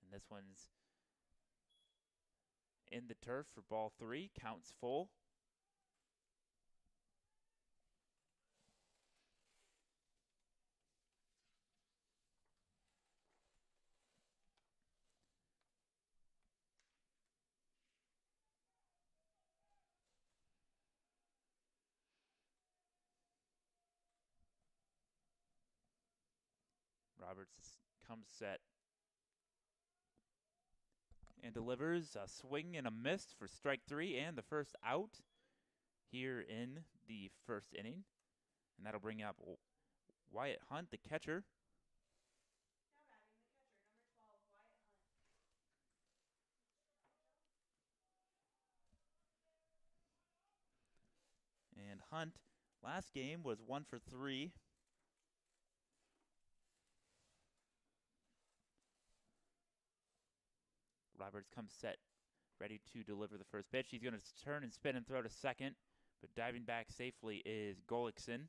And this one's in the turf for ball 3, counts full. Roberts comes set and delivers a swing and a miss for strike 3 and the first out here in the first inning. And that'll bring up Wyatt Hunt, the catcher. Now batting the catcher, number 12, Wyatt Hunt. And Hunt, last game, was 1 for 3. Roberts comes set, ready to deliver the first pitch. He's going to turn and spin and throw to second, but diving back safely is Golickson.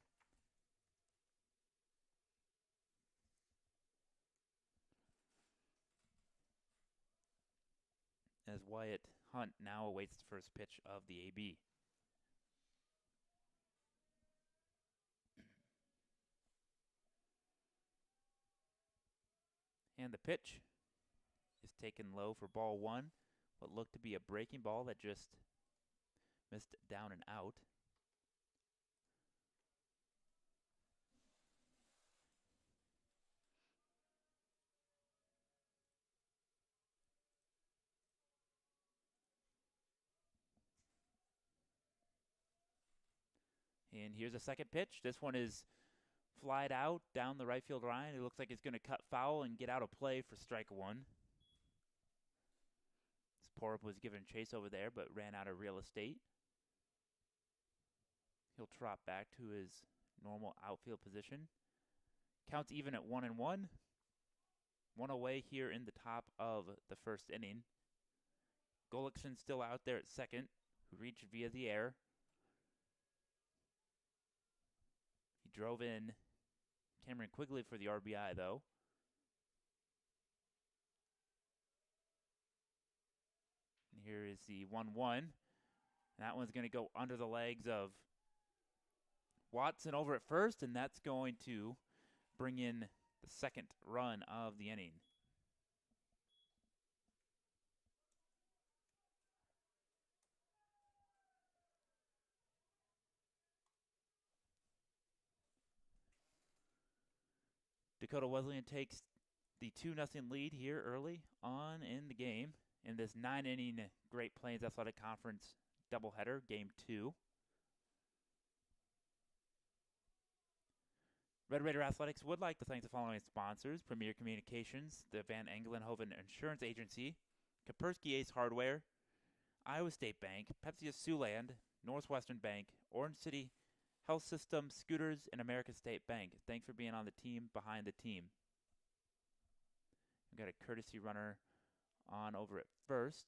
As Wyatt Hunt now awaits the first pitch of the AB. And the pitch is taken low for ball 1, what looked to be a breaking ball that just missed down and out. And here's a second pitch. This one is flied out down the right field line. It looks like it's going to cut foul and get out of play for strike 1. Sporup was given chase over there, but ran out of real estate. He'll trot back to his normal outfield position. Counts even at 1-1. One away here in the top of the first inning. Golickson still out there at second, who reached via the air. He drove in Cameron Quigley for the RBI, though. And here is the 1-1. And that one's going to go under the legs of Watson over at first, and that's going to bring in the second run of the inning. Dakota Wesleyan takes the 2-0 lead here early on in the game in this 9-inning Great Plains Athletic Conference doubleheader, Game 2. Red Raider Athletics would like to thank the following sponsors: Premier Communications, the Van Engelenhoven Insurance Agency, Kaspersky Ace Hardware, Iowa State Bank, Pepsi of Siouxland, Northwestern Bank, Orange City Health System, Scooters, and American State Bank. Thanks for being on the team behind the team. We've got a courtesy runner on over at first.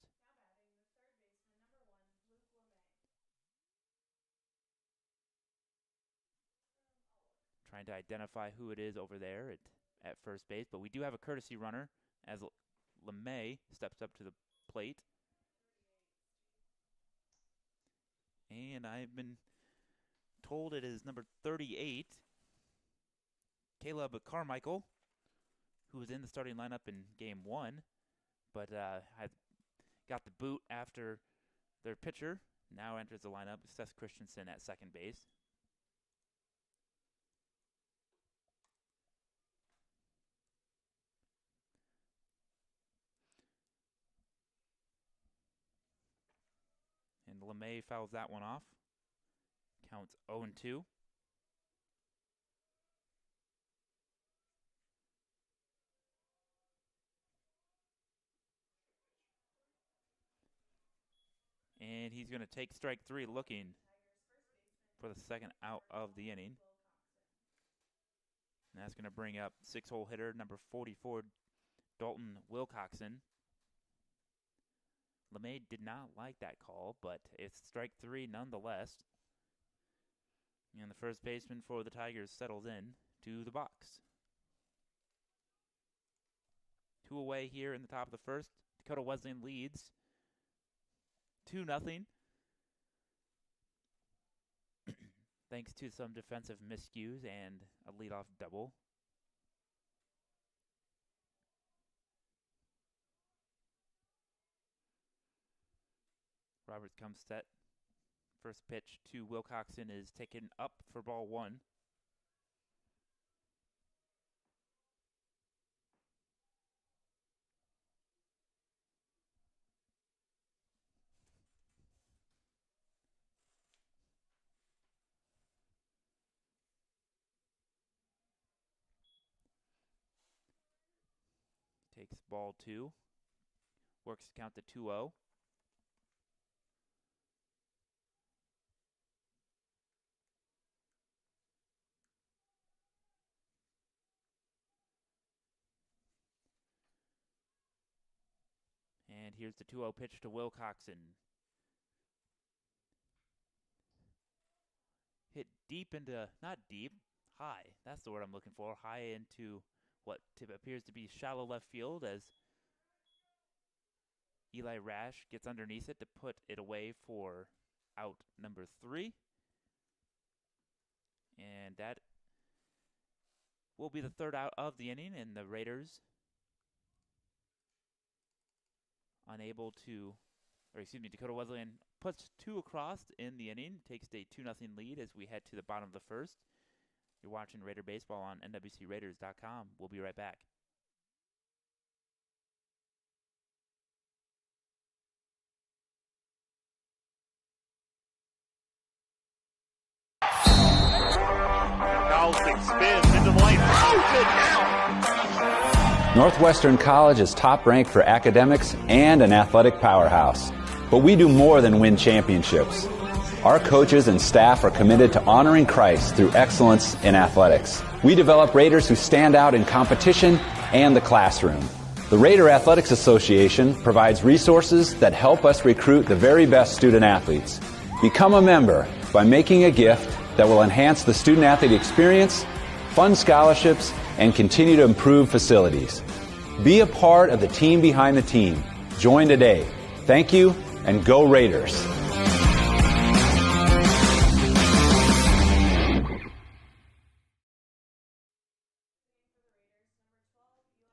Now batting the third baseman, number 1, Luke LeMay. Trying to identify who it is over there at first base, but we do have a courtesy runner as LeMay steps up to the plate. And I've been told it is number 38, Caleb Carmichael, who was in the starting lineup in Game 1, but had got the boot after their pitcher. Now enters the lineup, Seth Christensen at second base. And LeMay fouls that one off. Counts 0-2. And he's going to take strike 3 looking for the second out of the inning. And that's going to bring up 6-hole hitter number 44, Dalton Wilcoxon. LeMay did not like that call, but it's strike 3 nonetheless. And the first baseman for the Tigers settles in to the box. 2 away here in the top of the first. Dakota Wesleyan leads 2-0. Thanks to some defensive miscues and a leadoff double. Roberts comes set. First pitch to Wilcoxon is taken up for ball 1. Takes ball 2. Works the count to 2-0. And here's the 2-0 pitch to Wilcoxon. Hit deep into, not deep, high. That's the word I'm looking for. High into what appears to be shallow left field as Eli Rash gets underneath it to put it away for out number 3. And that will be the third out of the inning, and the Raiders Dakota Wesleyan puts 2 across in the inning, takes a 2-0 lead as we head to the bottom of the first. You're watching Raider Baseball on NWCRaiders.com. We'll be right back. Carlson spins into the lane, throws it out. Northwestern College is top ranked for academics and an athletic powerhouse. But we do more than win championships. Our coaches and staff are committed to honoring Christ through excellence in athletics. We develop Raiders who stand out in competition and the classroom. The Raider Athletics Association provides resources that help us recruit the very best student athletes. Become a member by making a gift that will enhance the student-athlete experience, fund scholarships, and continue to improve facilities. Be a part of the team behind the team. Join today. Thank you, and go Raiders.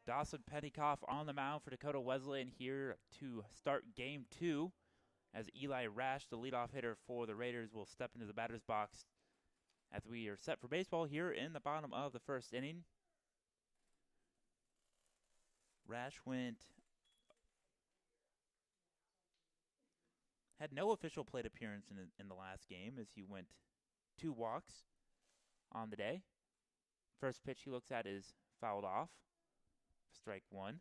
Dawson Pettykoff on the mound for Dakota Wesleyan here to start game 2 as Eli Rash, the leadoff hitter for the Raiders, will step into the batter's box as we are set for baseball here in the bottom of the first inning. Rash had no official plate appearance in the last game as he went 2 walks on the day. First pitch he looks at is fouled off. Strike 1.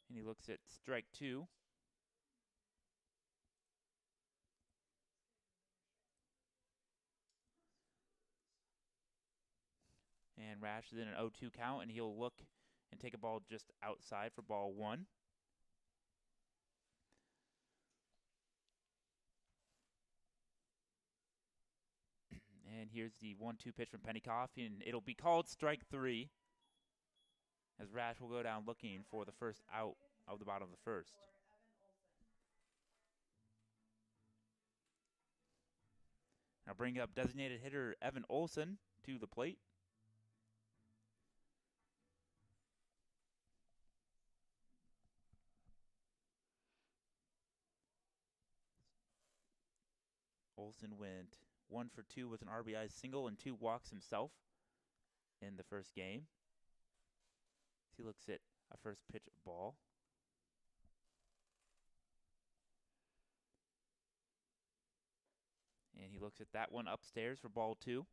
And he looks at strike 2. And Rash is in an 0-2 count, and he'll look and take a ball just outside for ball 1. And here's the 1-2 pitch from Pettykoff, and it'll be called strike 3 as Rash will go down looking for the first out of the bottom of the first. Now bring up designated hitter Evan Olson to the plate. Olson went 1 for 2 with an RBI single and 2 walks himself in the first game. He looks at a first pitch ball. he looks at that one upstairs for ball 2.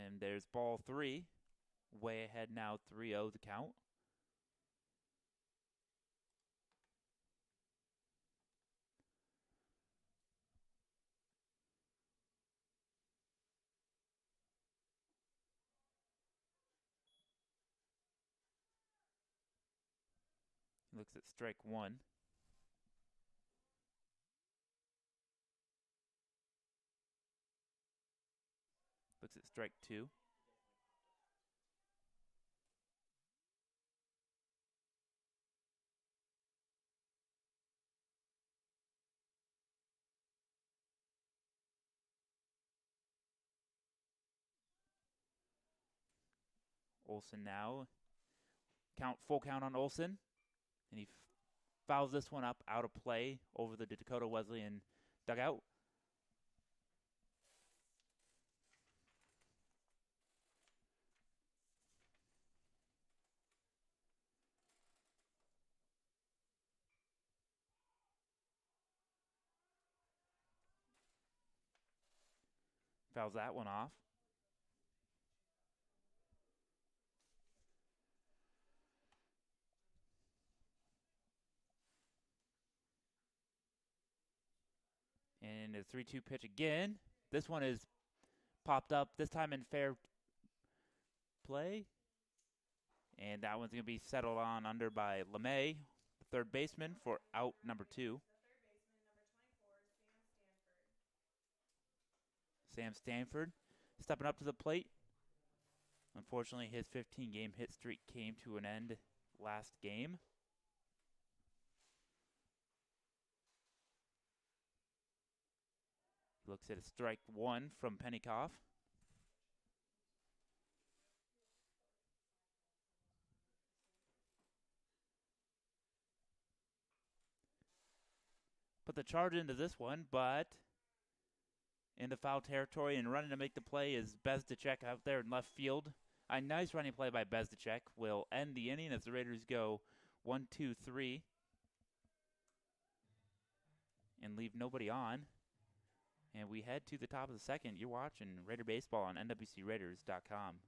And there's ball 3. Way ahead now, 3-0 the count. He looks at strike 1. Looks at strike 2. Olsen now. Full count on Olsen. And he fouls this one up out of play over the Dakota Wesleyan dugout. Fouls that one off. And a 3-2 pitch again. This one is popped up, this time in fair play. And that one's going to be settled on under by LeMay, the third baseman, for out number 2. Sam Stanford stepping up to the plate. Unfortunately, his 15-game hit streak came to an end last game. He looks at a strike 1 from Pennycoff. Put the charge into this one, but into foul territory and running to make the play is Bezdicek out there in left field. A nice running play by Bezdicek will end the inning as the Raiders go 1-2-3 and leave nobody on. And we head to the top of the second. You're watching Raider Baseball on NWCRaiders.com.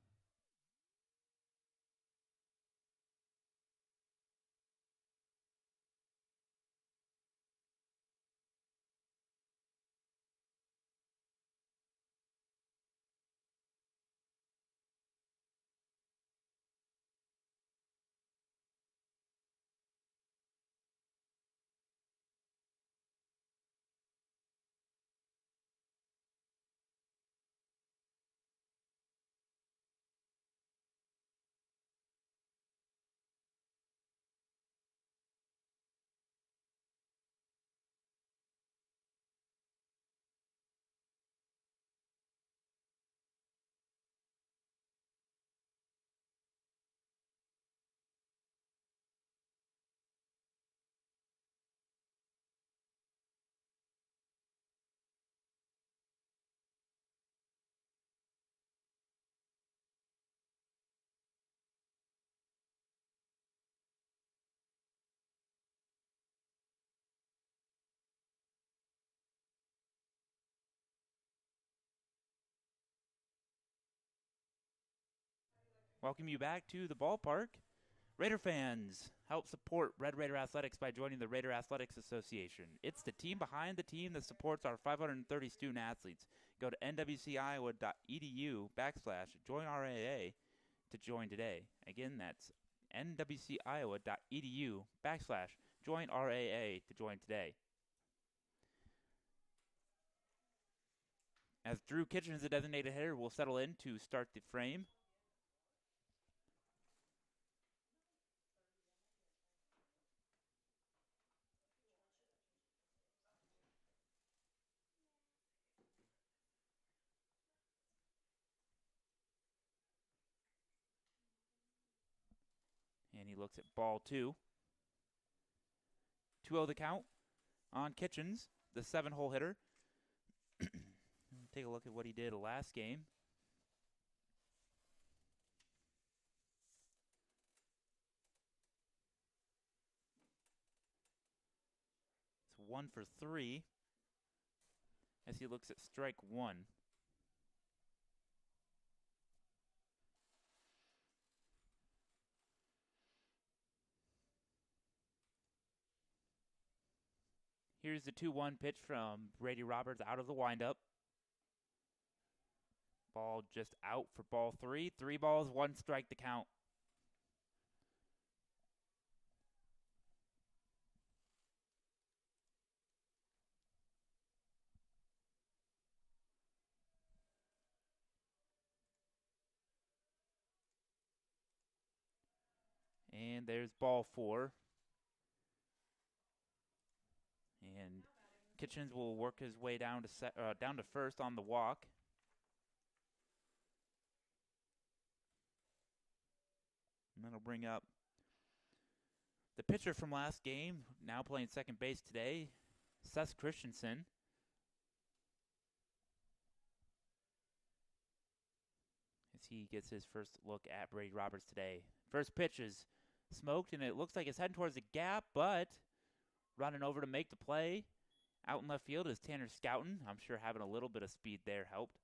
Welcome you back to the ballpark. Raider fans, help support Red Raider Athletics by joining the Raider Athletics Association. It's the team behind the team that supports our 530 student athletes. Go to nwciowa.edu/joinRAA to join today. Again, that's nwciowa.edu/joinRAA to join today. As Drew Kitchens, the designated hitter, will settle in to start the frame. And he looks at ball 2. 2-0 the count on Kitchens, the 7-hole hitter. Take a look at what he did last game. 1 for 3 as he looks at strike one. Here's the 2-1 pitch from Brady Roberts out of the windup. Ball just out for ball 3. 3 balls, 1 strike to count. And there's ball 4. And Kitchens will work his way down to first on the walk. And that'll bring up the pitcher from last game, now playing second base today, Seth Christensen. As he gets his first look at Brady Roberts today. First pitch is smoked, and it looks like it's heading towards the gap, but running over to make the play out in left field is Tanner Scouten. I'm sure having a little bit of speed there helped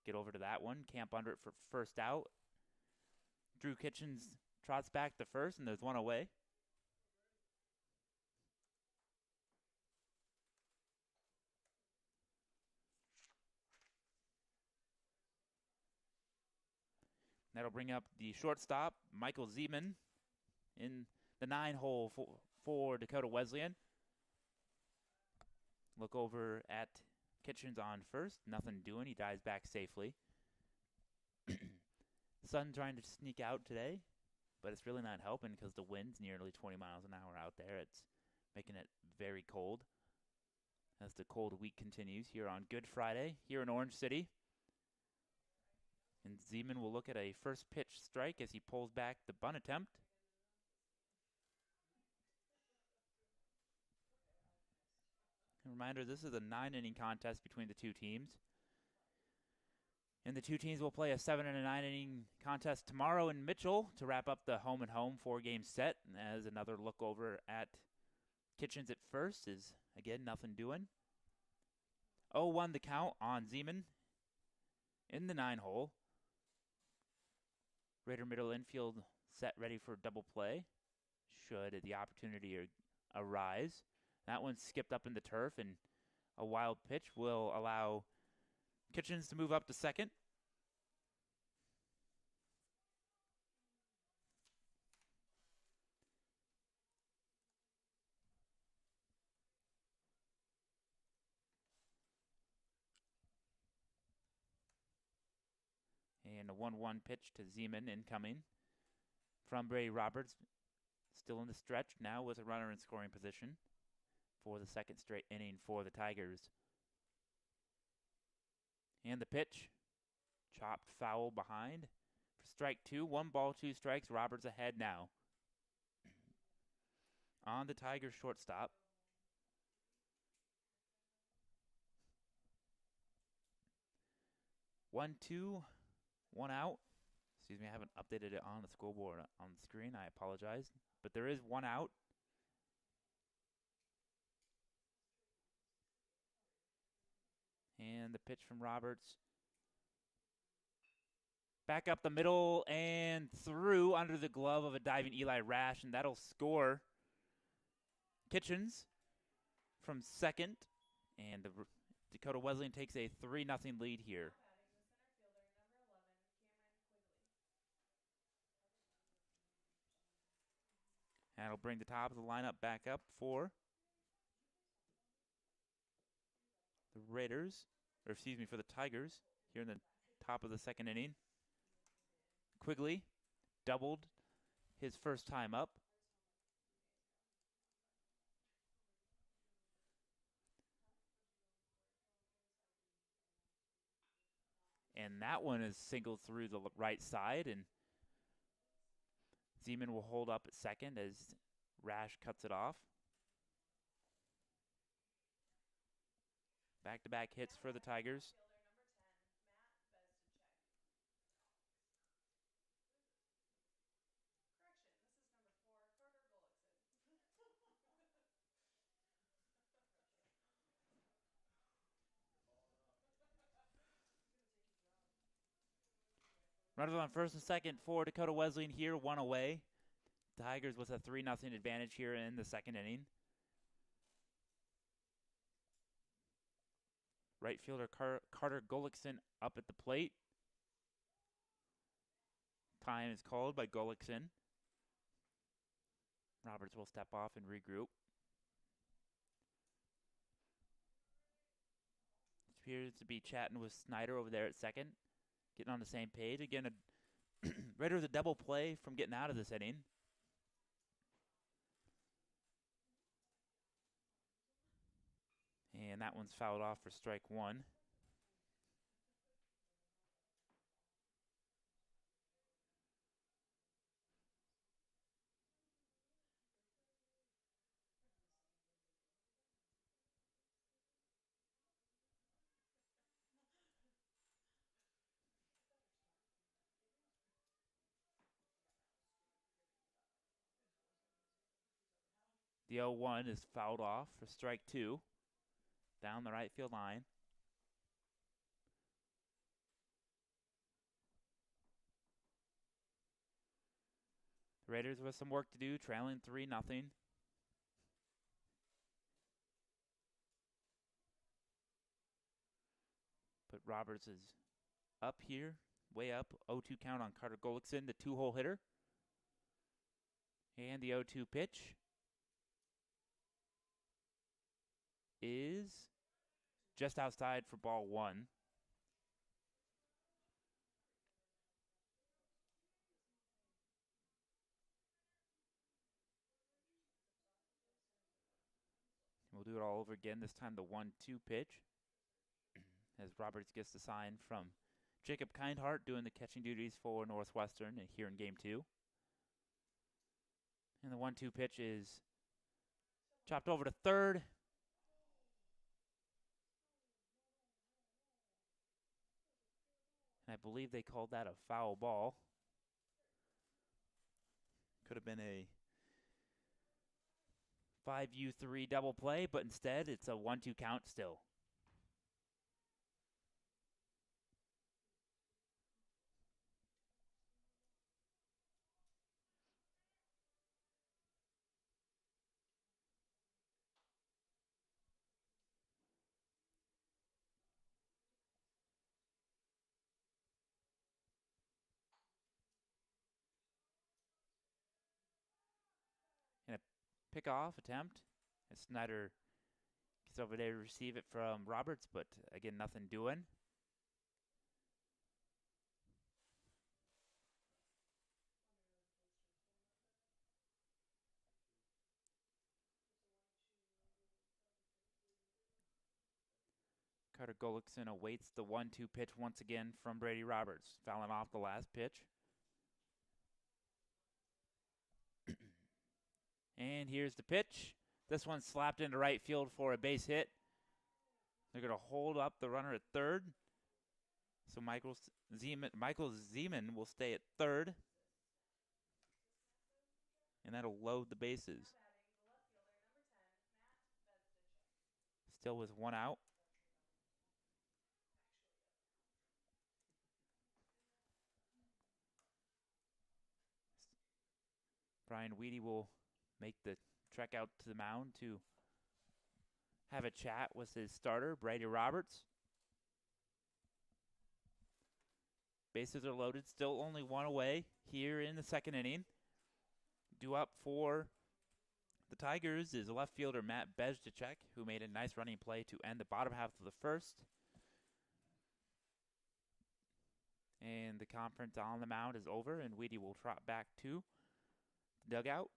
get over to that one. Camp under it for first out. Drew Kitchens trots back to first, and there's one away. That'll bring up the shortstop, Michael Zeman, in the 9-hole for Dakota Wesleyan. Look over at Kitchens on first. Nothing doing. He dives back safely. Sun trying to sneak out today, but it's really not helping because the wind's nearly 20 miles an hour out there. It's making it very cold as the cold week continues here on Good Friday here in Orange City. And Zeman will look at a first pitch strike as he pulls back the bunt attempt. A reminder, this is a 9-inning contest between the two teams. And the two teams will play a 7- and a 9-inning contest tomorrow in Mitchell to wrap up the home-and-home 4-game set. And as another look over at Kitchens at first is, again, nothing doing. 0-1 the count on Zeman in the 9-hole. Raider middle infield set ready for double play should the opportunity arise. That one skipped up in the turf, and a wild pitch will allow Kitchens to move up to second. And a 1-1 pitch to Zeman incoming from Brady Roberts. Still in the stretch now with a runner in scoring position for the second straight inning for the Tigers. And the pitch, chopped foul behind for strike 2. 1 ball, 2 strikes. Roberts ahead now. On the Tigers shortstop. One, two, 1 out. Excuse me, I haven't updated it on the scoreboard on the screen. I apologize. But there is 1 out. And the pitch from Roberts. Back up the middle and through under the glove of a diving Eli Rash, and that'll score Kitchens from second. And the Dakota Wesleyan takes a 3-0 lead here. That'll bring the top of the lineup back up for the for the Tigers here in the top of the second inning. Quigley doubled his first time up. And that one is singled through the right side, and Zeman will hold up at second as Rash cuts it off. Back-to-back hits for the Tigers. Runners on first and second for Dakota Wesleyan here, one away. Tigers with a 3-0 advantage here in the second inning. Right fielder Carter Gullickson up at the plate. Time is called by Gullickson. Roberts will step off and regroup. Appears to be chatting with Snyder over there at second. Getting on the same page. Again, Raiders a double play from getting out of this inning. And that one's fouled off for strike one. The 0-1 is fouled off for strike two. Down the right field line. The Raiders with some work to do, trailing 3-0. But Roberts is up here, way up. 0-2 count on Carter Gullickson, the two-hole hitter. And the 0-2 pitch is just outside for ball one. We'll do it all over again, this time the 1-2 pitch. As Roberts gets the sign from Jacob Kindhart doing the catching duties for Northwestern here in game two. And the 1-2 pitch is chopped over to third. And I believe they called that a foul ball. Could have been a 5U3 double play, but instead it's a 1-2 count still. And a pickoff attempt as Snyder gets over there to receive it from Roberts, but again, nothing doing. Carter Gullickson awaits the 1-2 pitch once again from Brady Roberts, fouling off the last pitch. And here's the pitch. This one slapped into right field for a base hit. They're going to hold up the runner at third. So Michael Zeman will stay at third. And that'll load the bases. Still with one out. Brian Weedy will make the trek out to the mound to have a chat with his starter, Brady Roberts. Bases are loaded, still only one away here in the second inning. Due up for the Tigers is left fielder Matt Bezdacek, who made a nice running play to end the bottom half of the first. And the conference on the mound is over, and Weedy will trot back to the dugout.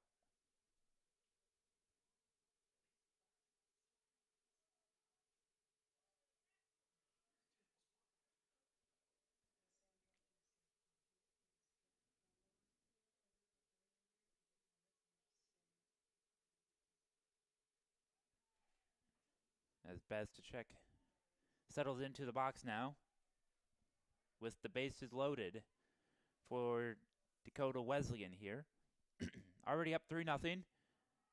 As Bezdacek settles into the box now with the bases loaded for Dakota Wesleyan here. Already up 3-0.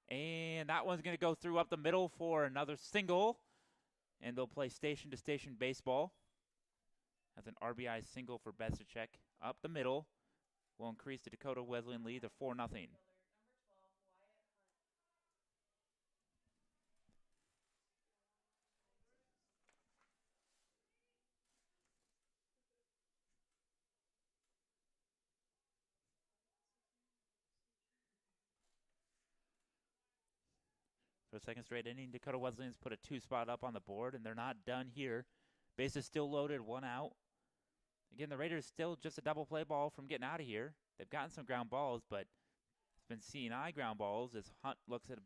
And that one's going to go through up the middle for another single. And they'll play station-to-station baseball. That's an RBI single for Bezdacek up the middle will increase the Dakota Wesleyan lead to 4-0. For the second straight inning, Dakota Wesleyan's put a 2-spot up on the board, and they're not done here. Bases still loaded, 1 out. Again, the Raiders still just a double play ball from getting out of here. They've gotten some ground balls, but it's been C&I ground balls as Hunt looks at a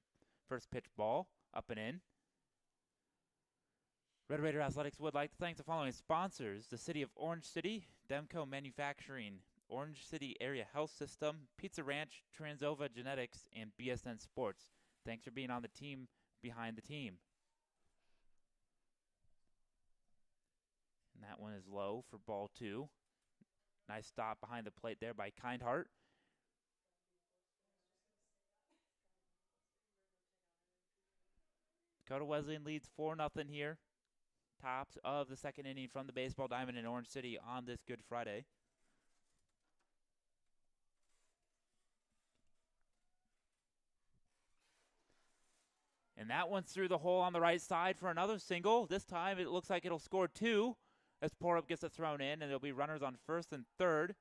first pitch ball, up and in. Red Raider Athletics would like to thank the following sponsors: the City of Orange City, Demco Manufacturing, Orange City Area Health System, Pizza Ranch, Transova Genetics, and BSN Sports. Thanks for being on the team behind the team. And that one is low for ball 2. Nice stop behind the plate there by Kindheart. Dakota Wesleyan leads 4-0 here. Tops of the second inning from the baseball diamond in Orange City on this Good Friday. And that one's through the hole on the right side for another single. This time it looks like it'll score 2 as Porup gets it thrown in, and there'll be runners on first and third.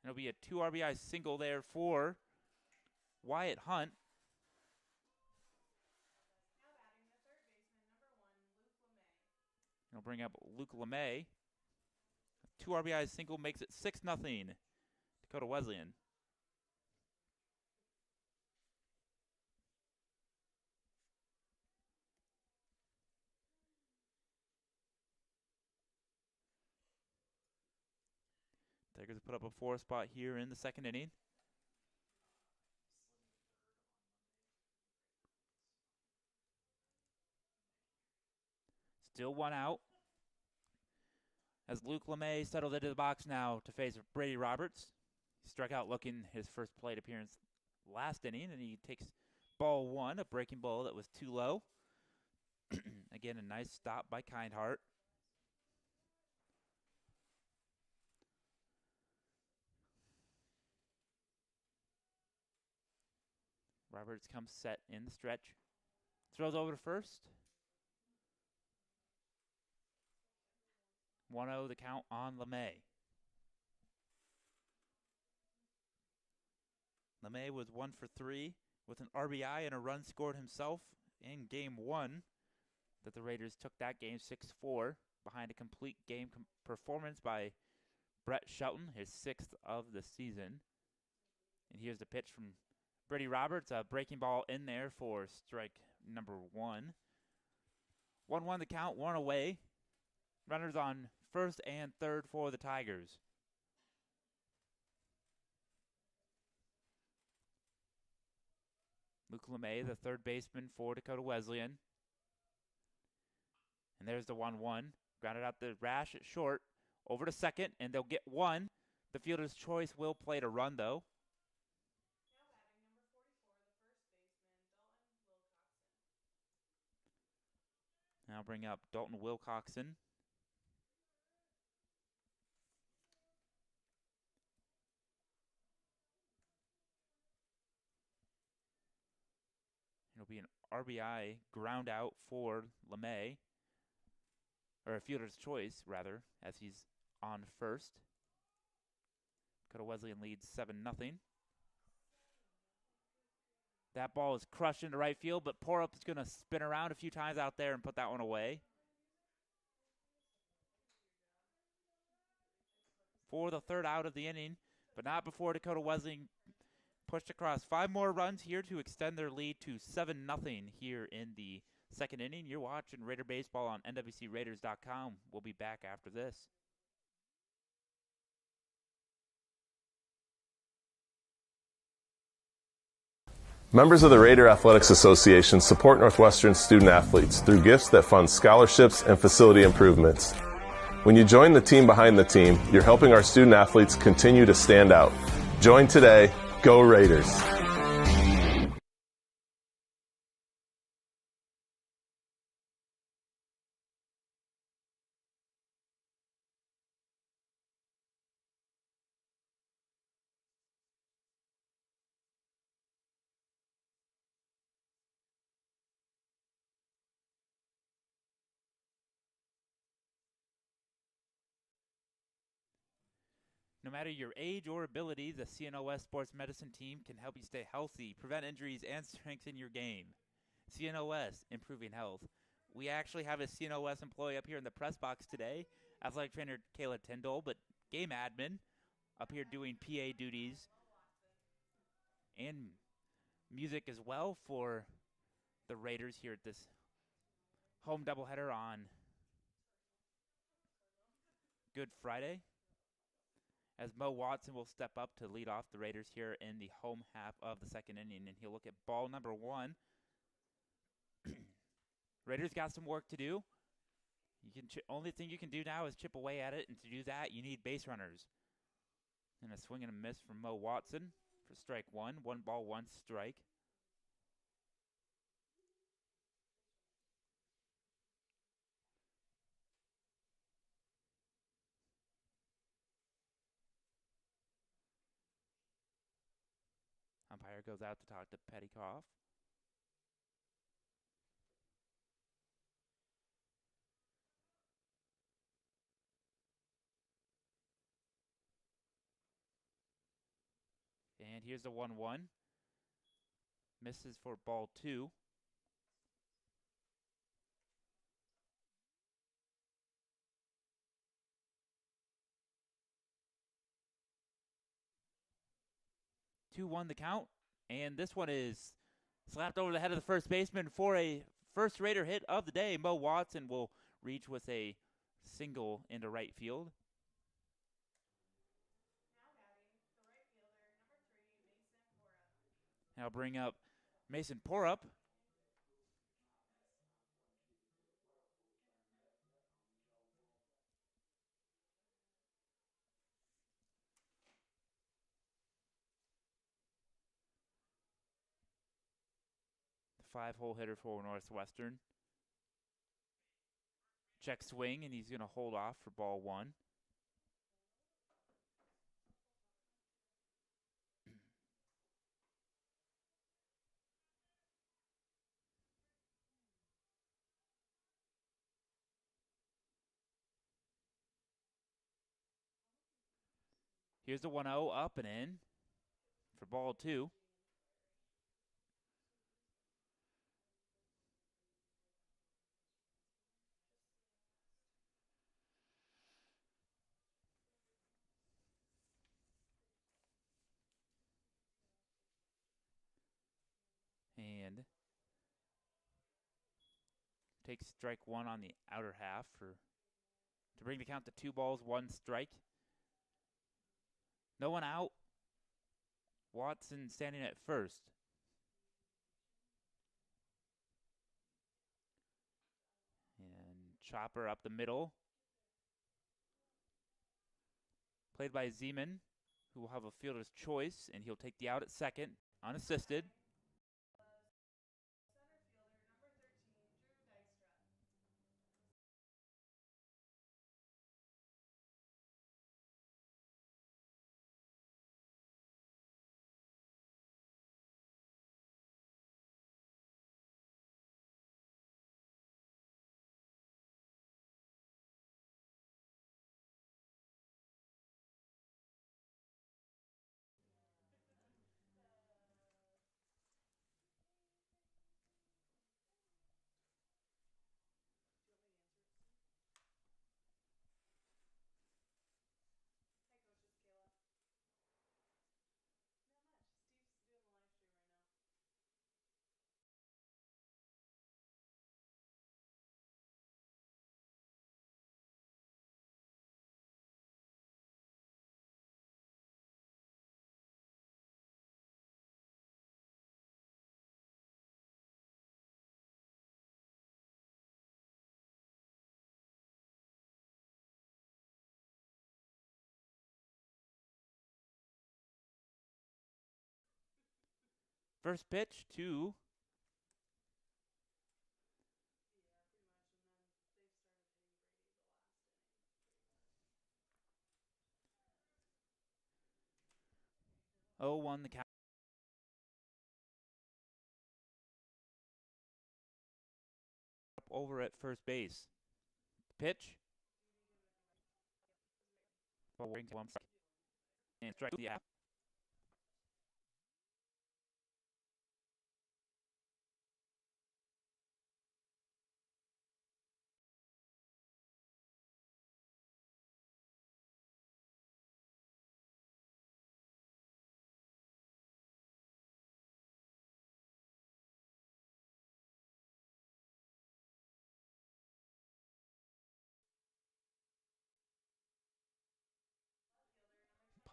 It'll be a 2 RBI single there for Wyatt Hunt. It'll bring up Luke LeMay. 2 RBI single makes it 6-0. Dakota Wesleyan. Tigers put up a 4 spot here in the second inning. Still 1 out. As Luke LeMay settled into the box now to face Brady Roberts. He struck out looking his first plate appearance last inning, and he takes ball 1, a breaking ball that was too low. Again, a nice stop by Kindheart. Roberts comes set in the stretch. Throws over to first. 1-0 the count on LeMay. LeMay was 1 for 3 with an RBI and a run scored himself in Game 1 that the Raiders took that game 6-4 behind a complete game performance by Brett Shelton, his 6th of the season. And here's the pitch from Brady Roberts, a breaking ball in there for strike number 1. 1-1 the count, 1 away. Runners on first and third for the Tigers. Luke LeMay, the third baseman for Dakota Wesleyan. And there's the 1-1. Grounded out the rash at short. Over to second, and they'll get 1. The fielder's choice will play to run, though. Now bring up Dalton Wilcoxon. It'll be an RBI ground out for LeMay. Or a fielder's choice, rather, as he's on first. Dakota Wesleyan leads 7-0. That ball is crushed into right field, but Porup is going to spin around a few times out there and put that one away. For the third out of the inning, but not before Dakota Wesleyan pushed across 5 more runs here to extend their lead to 7-0 here in the second inning. You're watching Raider Baseball on NWCRaiders.com. We'll be back after this. Members of the Raider Athletics Association support Northwestern student athletes through gifts that fund scholarships and facility improvements. When you join the team behind the team, you're helping our student athletes continue to stand out. Join today. Go Raiders! No matter your age or ability, the CNOS Sports Medicine team can help you stay healthy, prevent injuries, and strengthen your game. CNOS, improving health. We actually have a CNOS employee up here in the press box today, athletic trainer Kayla Tyndall, but game admin up here doing PA duties and music as well for the Raiders here at this home doubleheader on Good Friday, as Mo Watson will step up to lead off the Raiders here in the home half of the second inning, and he'll look at ball number 1. Raiders got some work to do. Only thing you can do now is chip away at it, and to do that, you need base runners. And a swing and a miss from Mo Watson for strike 1. 1 ball, 1 strike. Umpire goes out to talk to Pettykoff. And here's the 1-1. Misses for ball 2. Two one the count, and this one is slapped over the head of the first baseman for a first Raider hit of the day. Mo Watson will reach with a single into right field. Now bring up Mason Porup. The 5-hole hitter for Northwestern. Check swing, and he's going to hold off for ball 1. Here's the 1-0 up and in for ball 2. And takes strike 1 on the outer half to bring the count to 2 balls, 1 strike. No one out. Watson standing at first. And chopper up the middle. Played by Zeman, who will have a fielder's choice, and he'll take the out at second, unassisted. First pitch to Oh, 1 the count. Over at first base. Pitch. And strike the out.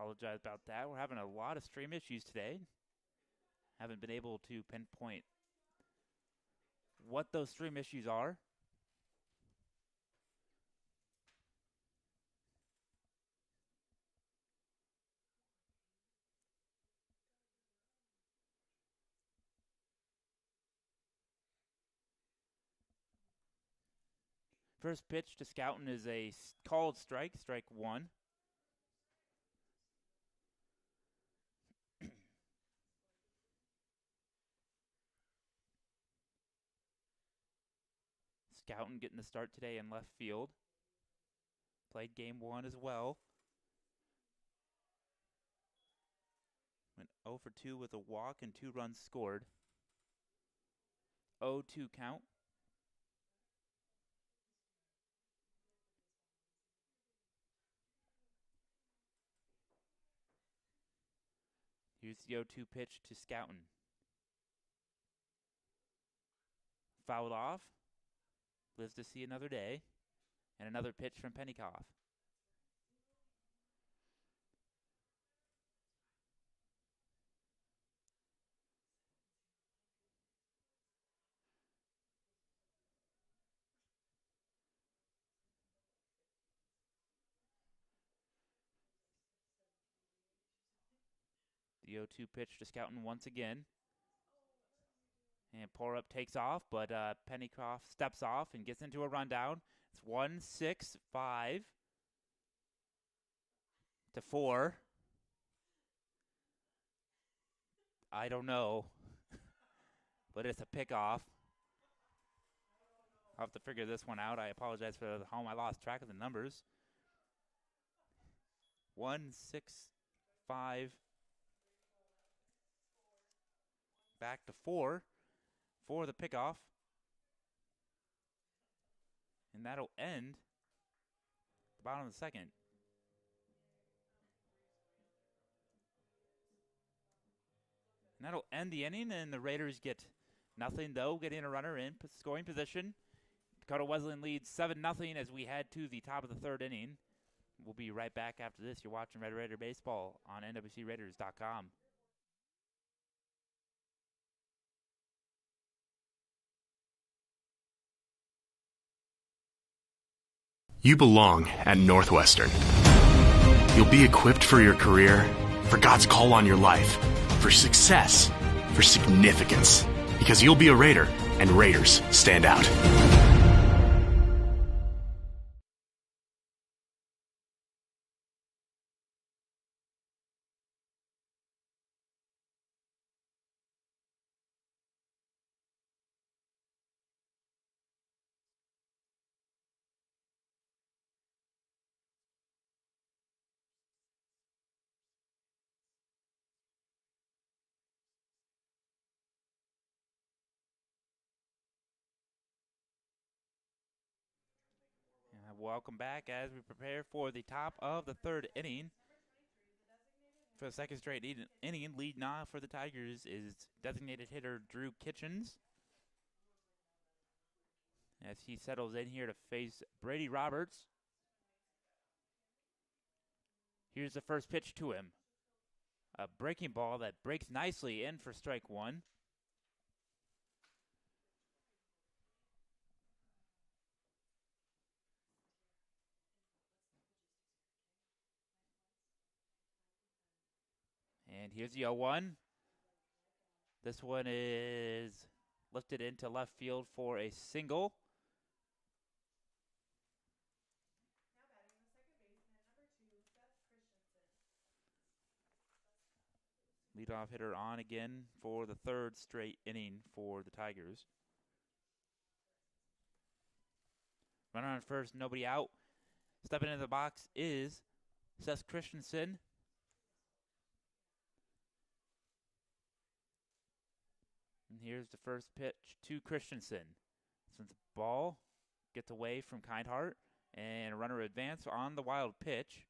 Apologize about that. We're having a lot of stream issues today. Haven't been able to pinpoint what those stream issues are. First pitch to Scouten is a called strike, strike one. Scouten getting the start today in left field. Played game one as well. Went 0 for 2 with a walk and 2 runs scored. 0-2 count. Here's the 0-2 pitch to Scouten. Fouled off. Lives to see another day. And another pitch from Pennycoff. The 0-2 pitch to Scouten once again. And Pour Up takes off, but Pennycroft steps off and gets into a rundown. It's 1-6-5 to 4. I don't know, but it's a pickoff. I'll have to figure this one out. I apologize for the home. I lost track of the numbers. 1-6-5 back to 4 for the pickoff. And that'll end the bottom of the second. And that'll end the inning, and the Raiders get nothing, though, getting a runner in scoring position. Dakota Wesleyan leads 7-0 as we head to the top of the third inning. We'll be right back after this. You're watching Red Raider Baseball on NWCRaiders.com. You belong at Northwestern. You'll be equipped for your career, for God's call on your life, for success, for significance, because you'll be a Raider, and Raiders stand out. Welcome back as we prepare for the top of the third inning. For the second straight inning, leading off for the Tigers is designated hitter Drew Kitchens, as he settles in here to face Brady Roberts. Here's the first pitch to him. A breaking ball that breaks nicely in for strike one. And here's the 0-1. This one is lifted into left field for a single. Leadoff hitter on again for the third straight inning for the Tigers. Runner on first, nobody out. Stepping into the box is Seth Christensen. here's the first pitch to Christensen. Since the ball gets away from Kindheart, and a runner advance on the wild pitch.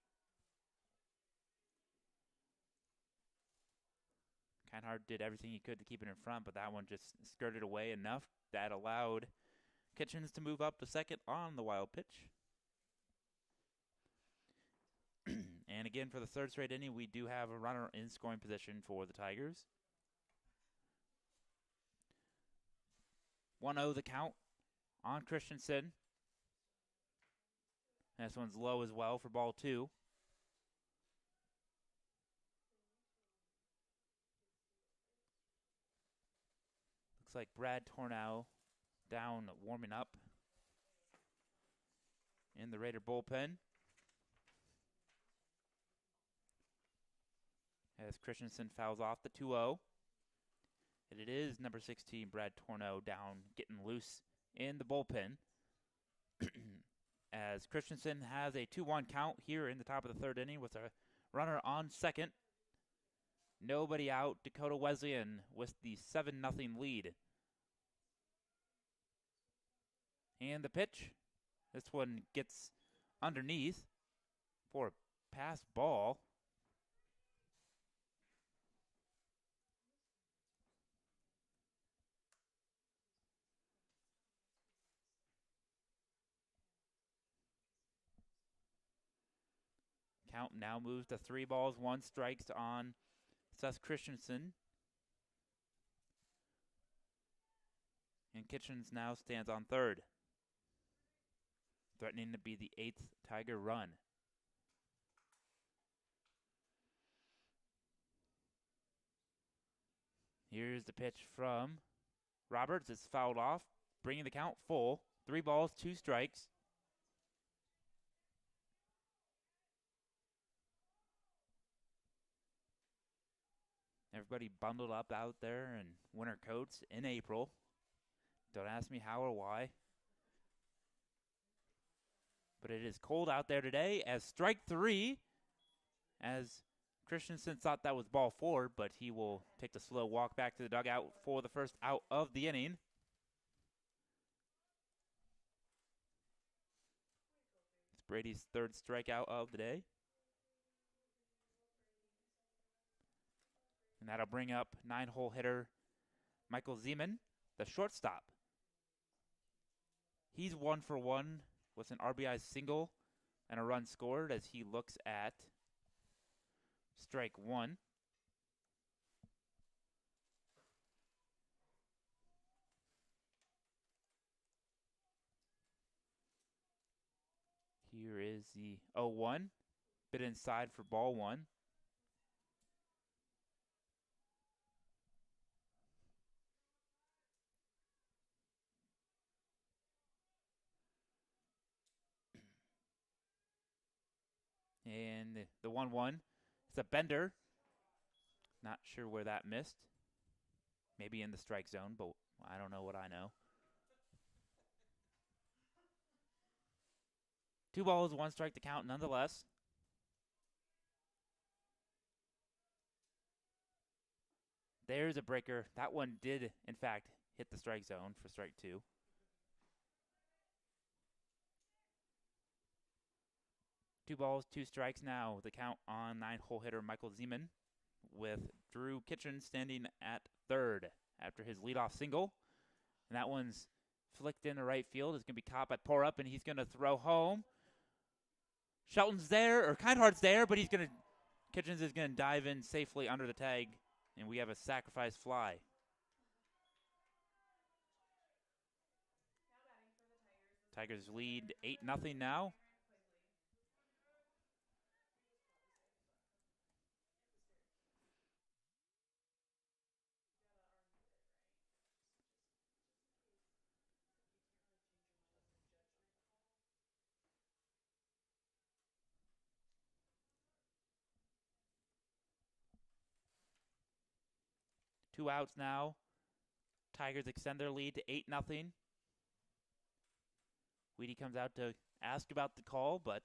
Kindheart did everything he could to keep it in front, but that one just skirted away enough that allowed Kitchens to move up to second on the wild pitch. And again, for the third straight inning, we do have a runner in scoring position for the Tigers. 1-0 the count on Christensen. This one's low as well for ball 2. Looks like Brad Tornow down warming up in the Raider bullpen. As Christensen fouls off the 2-0. And it is number 16, Brad Tornow, down, getting loose in the bullpen. As Christensen has a 2-1 count here in the top of the third inning with a runner on second. Nobody out. Dakota Wesleyan with the 7-0 lead. And the pitch. This one gets underneath for a pass ball. Count now moves to 3 balls, 1 strikes on Seth Christensen. And Kitchens now stands on third, threatening to be the 8th Tiger run. Here's the pitch from Roberts. It's fouled off, bringing the count full. 3 balls, 2 strikes. Everybody bundled up out there in winter coats in April. Don't ask me how or why. But it is cold out there today as strike 3. As Christensen thought that was ball 4, but he will take the slow walk back to the dugout for the first out of the inning. It's Brady's 3rd strikeout of the day. And that'll bring up 9-hole hitter Michael Zeman, the shortstop. He's 1 for 1 with an RBI single and a run scored as he looks at strike 1. Here is the 0-1, bit inside for ball 1. And the 1-1, it's a bender. Not sure where that missed. Maybe in the strike zone, but I don't know what I know. 2 balls, 1 strike to count nonetheless. There's a breaker. That one did, in fact, hit the strike zone for strike 2. Two balls, 2 strikes now. The count on 9-hole hitter Michael Zeman, with Drew Kitchens standing at third after his leadoff single. And that one's flicked into right field. It's going to be caught by Porup, and he's going to throw home. Shelton's there, or Kindhart's there, but Kitchens is going to dive in safely under the tag, and we have a sacrifice fly. Tigers lead 8-0 now. Two outs now. Tigers extend their lead to 8-0. Weedy comes out to ask about the call, but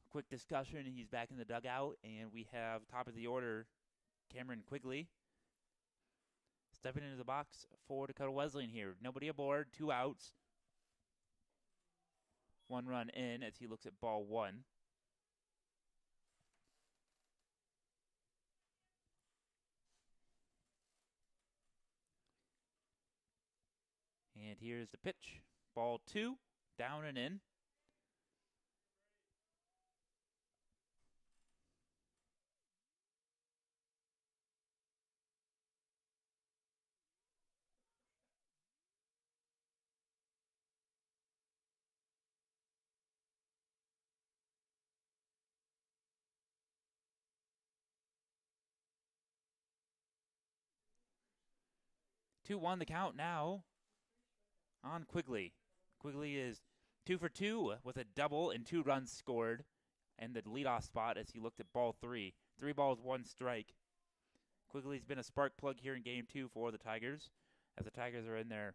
quick discussion. He's back in the dugout, and we have top of the order Cameron Quigley stepping into the box for Dakota Wesleyan here. Nobody aboard, 2 outs. 1 run in as he looks at ball 1. And here's the pitch. Ball 2, down and in. Two one the count now on Quigley. Quigley is 2 for 2 with a double and 2 runs scored in the leadoff spot as he looked at ball 3. 3 balls, 1 strike. Quigley's been a spark plug here in game 2 for the Tigers, as the Tigers are in their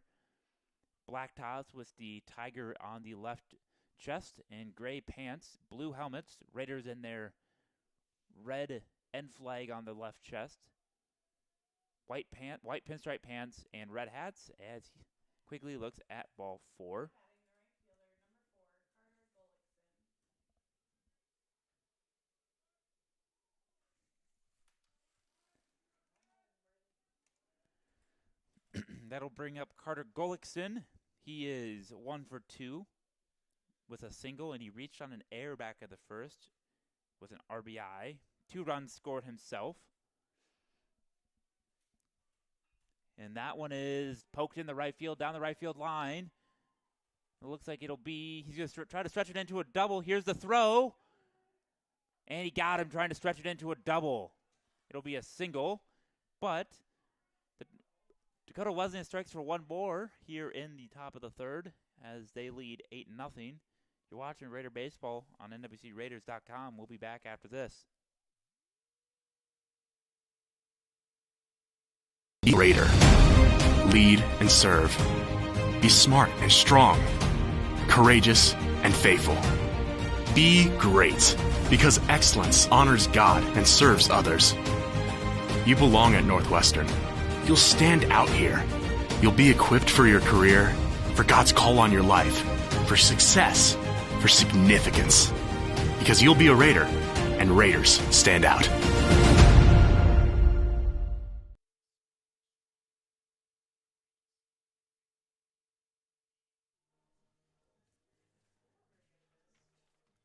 black tops with the tiger on the left chest and gray pants, blue helmets. Raiders in their red end flag on the left chest. White pinstripe pants and red hats as Quigley looks at ball 4. That'll bring up Carter Gullickson. He is 1 for 2 with a single, and he reached on an air back at the first with an RBI. 2 runs scored himself. And that one is poked in the right field, down the right field line. It looks like it'll be, he's going to try to stretch it into a double. Here's the throw. And he got him trying to stretch it into a double. It'll be a single. But the Dakota Wesleyan strikes for 1 more here in the top of the third as they lead 8-0. You're watching Raider Baseball on NWCRaiders.com. We'll be back after this. Raider. Lead and serve. Be smart and strong. Courageous and faithful. Be great, because excellence honors God and serves others. You belong at Northwestern. You'll stand out here. You'll be equipped for your career, for God's call on your life, for success, for significance. Because you'll be a Raider, and Raiders stand out.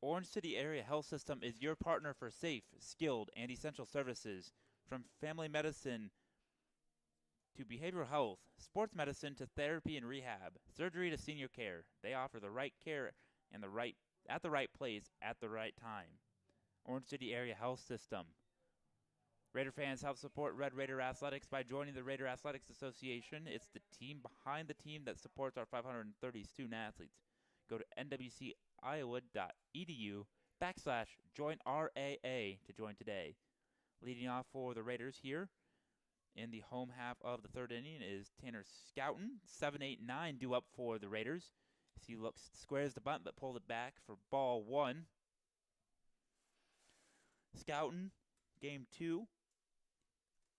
Orange City Area Health System is your partner for safe, skilled, and essential services. From family medicine to behavioral health, sports medicine to therapy and rehab, surgery to senior care, they offer the right care and at the right place at the right time. Orange City Area Health System. Raider fans help support Red Raider Athletics by joining the Raider Athletics Association. It's the team behind the team that supports our 530 student athletes. Go to nwciowa.edu/joinRAA to join today. Leading off for the Raiders here in the home half of the third inning is Tanner Scouten. 7-8-9 due up for the Raiders. As he squares the bunt but pulled it back for ball 1. Scouten, game 2.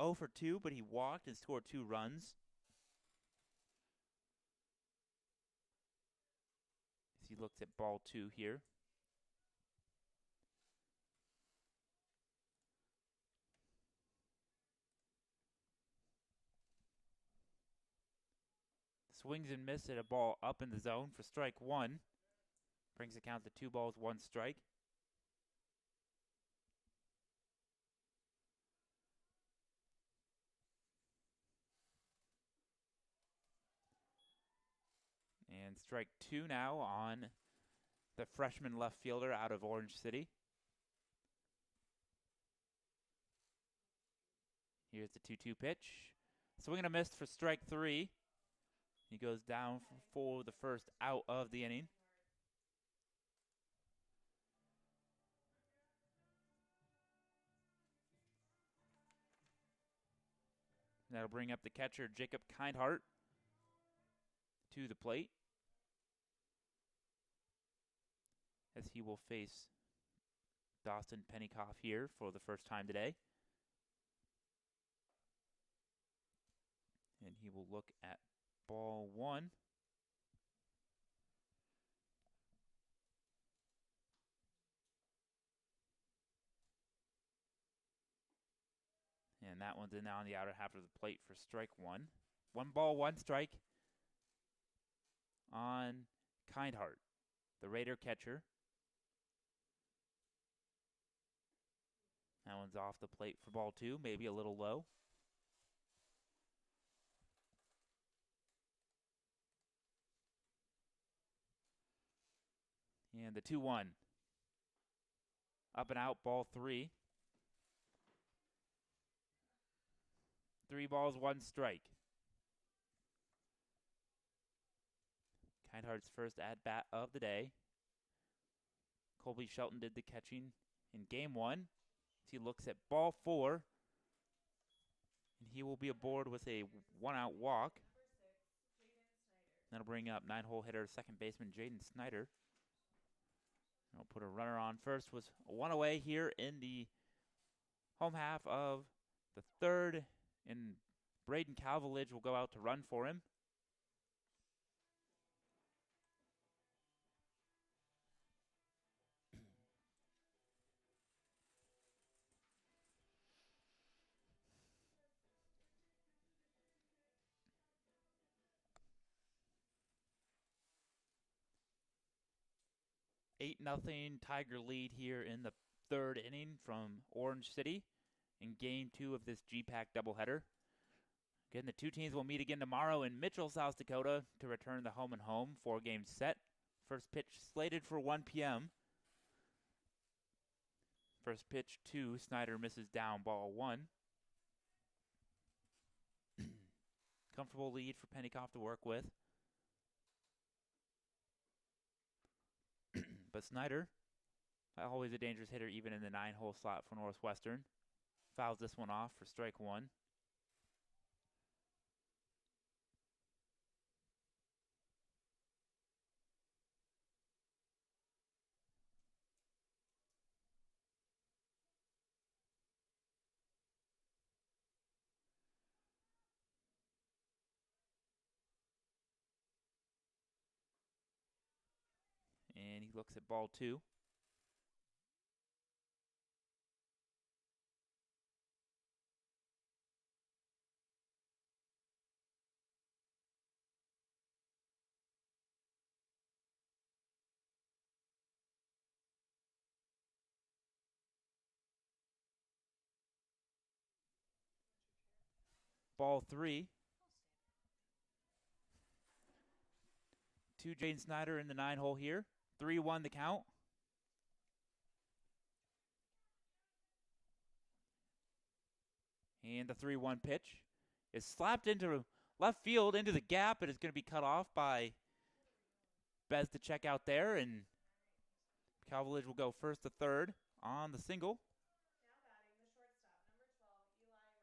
0 for 2, but he walked and scored 2 runs. As he looks at ball 2 here. Swings and misses at a ball up in the zone for strike 1. Brings the count to 2 balls, 1 strike. And strike 2 now on the freshman left fielder out of Orange City. Here's the 2-2 pitch. Swing and a miss for strike 3. He goes down for the first out of the inning. That'll bring up the catcher, Jacob Kindhart, to the plate, as he will face Dawson Pennycoff here for the first time today. And he will look at ball one. And that one's in now on the outer half of the plate for strike one. 1 ball, 1 strike on Kindheart, the Raider catcher. That one's off the plate for ball 2, maybe a little low. And the 2-1. Up and out, ball 3. 3 balls, 1 strike. Kindheart's first at-bat of the day. Colby Shelton did the catching in game 1. He looks at ball 4. And he will be aboard with a 1-out walk. That'll bring up 9-hole hitter, second baseman Jaden Snyder. I'll put a runner on first. Was 1 away here in the home half of the third. And Braden Calvilage will go out to run for him. Eight 0 Tiger lead here in the third inning from Orange City in game 2 of this GPAC doubleheader. Again, the two teams will meet again tomorrow in Mitchell, South Dakota to return the home and home 4-game set. First pitch slated for 1 p.m. First pitch 2, Snyder misses down, ball 1. Comfortable lead for Pennycoff to work with. But Snyder, always a dangerous hitter even in the 9-hole slot for Northwestern. Fouls this one off for strike 1. And he looks at ball 2. Ball 3. To Jaden Snyder in the 9-hole here. 3-1 the count. And the 3-1 pitch is slapped into left field into the gap. It is going to be cut off by Bez to check out there. And Calvilage will go first to third on the single. Now batting the shortstop, number 12, Eli Rash.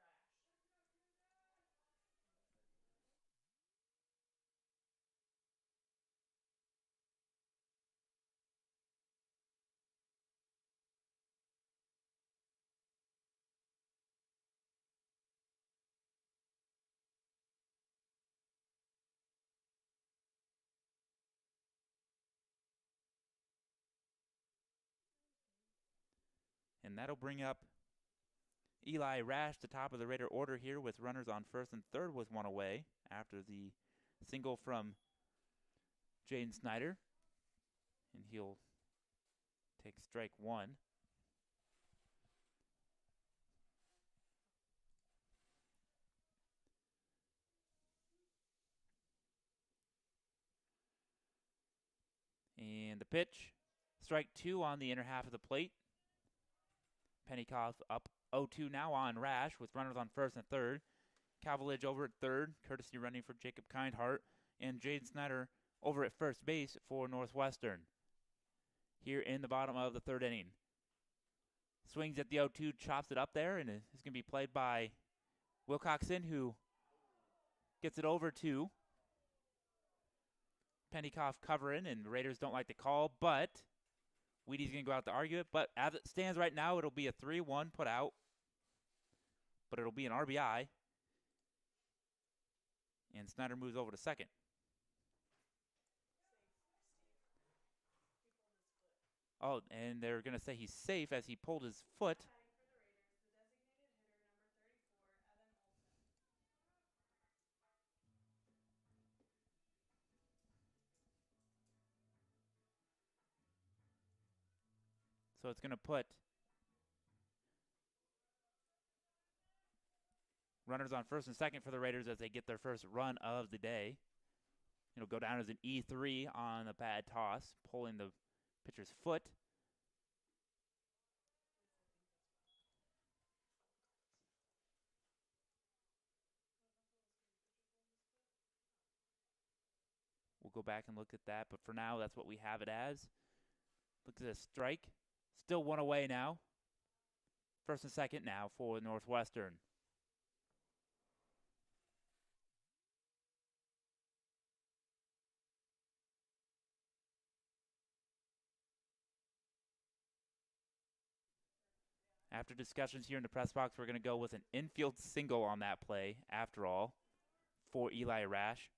And that'll bring up Eli Rash, the top of the Raider order here with runners on first and third with 1 away after the single from Jaden Snyder. And he'll take strike 1. And the pitch, strike 2 on the inner half of the plate. Pennycoff up 0-2 now on Rash with runners on first and third. Calvilage over at third, courtesy running for Jacob Kindheart. And Jaden Snyder over at first base for Northwestern. Here in the bottom of the third inning. Swings at the 0-2, chops it up there, and it's going to be played by Wilcoxon, who gets it over to Pennycoff covering, and the Raiders don't like the call, but Weedy's going to go out to argue it. But as it stands right now, it'll be a 3-1 put out, but it'll be an RBI. And Snyder moves over to second. Oh, and they're going to say he's safe as he pulled his foot. So it's going to put runners on first and second for the Raiders as they get their first run of the day. It'll go down as an E3 on a bad toss, pulling the pitcher's foot. We'll go back and look at that, but for now, that's what we have it as. Look at this strike. Still one away now. First and second now for Northwestern. After discussions here in the press box, we're going to go with an infield single on that play, after all, for Eli Rash.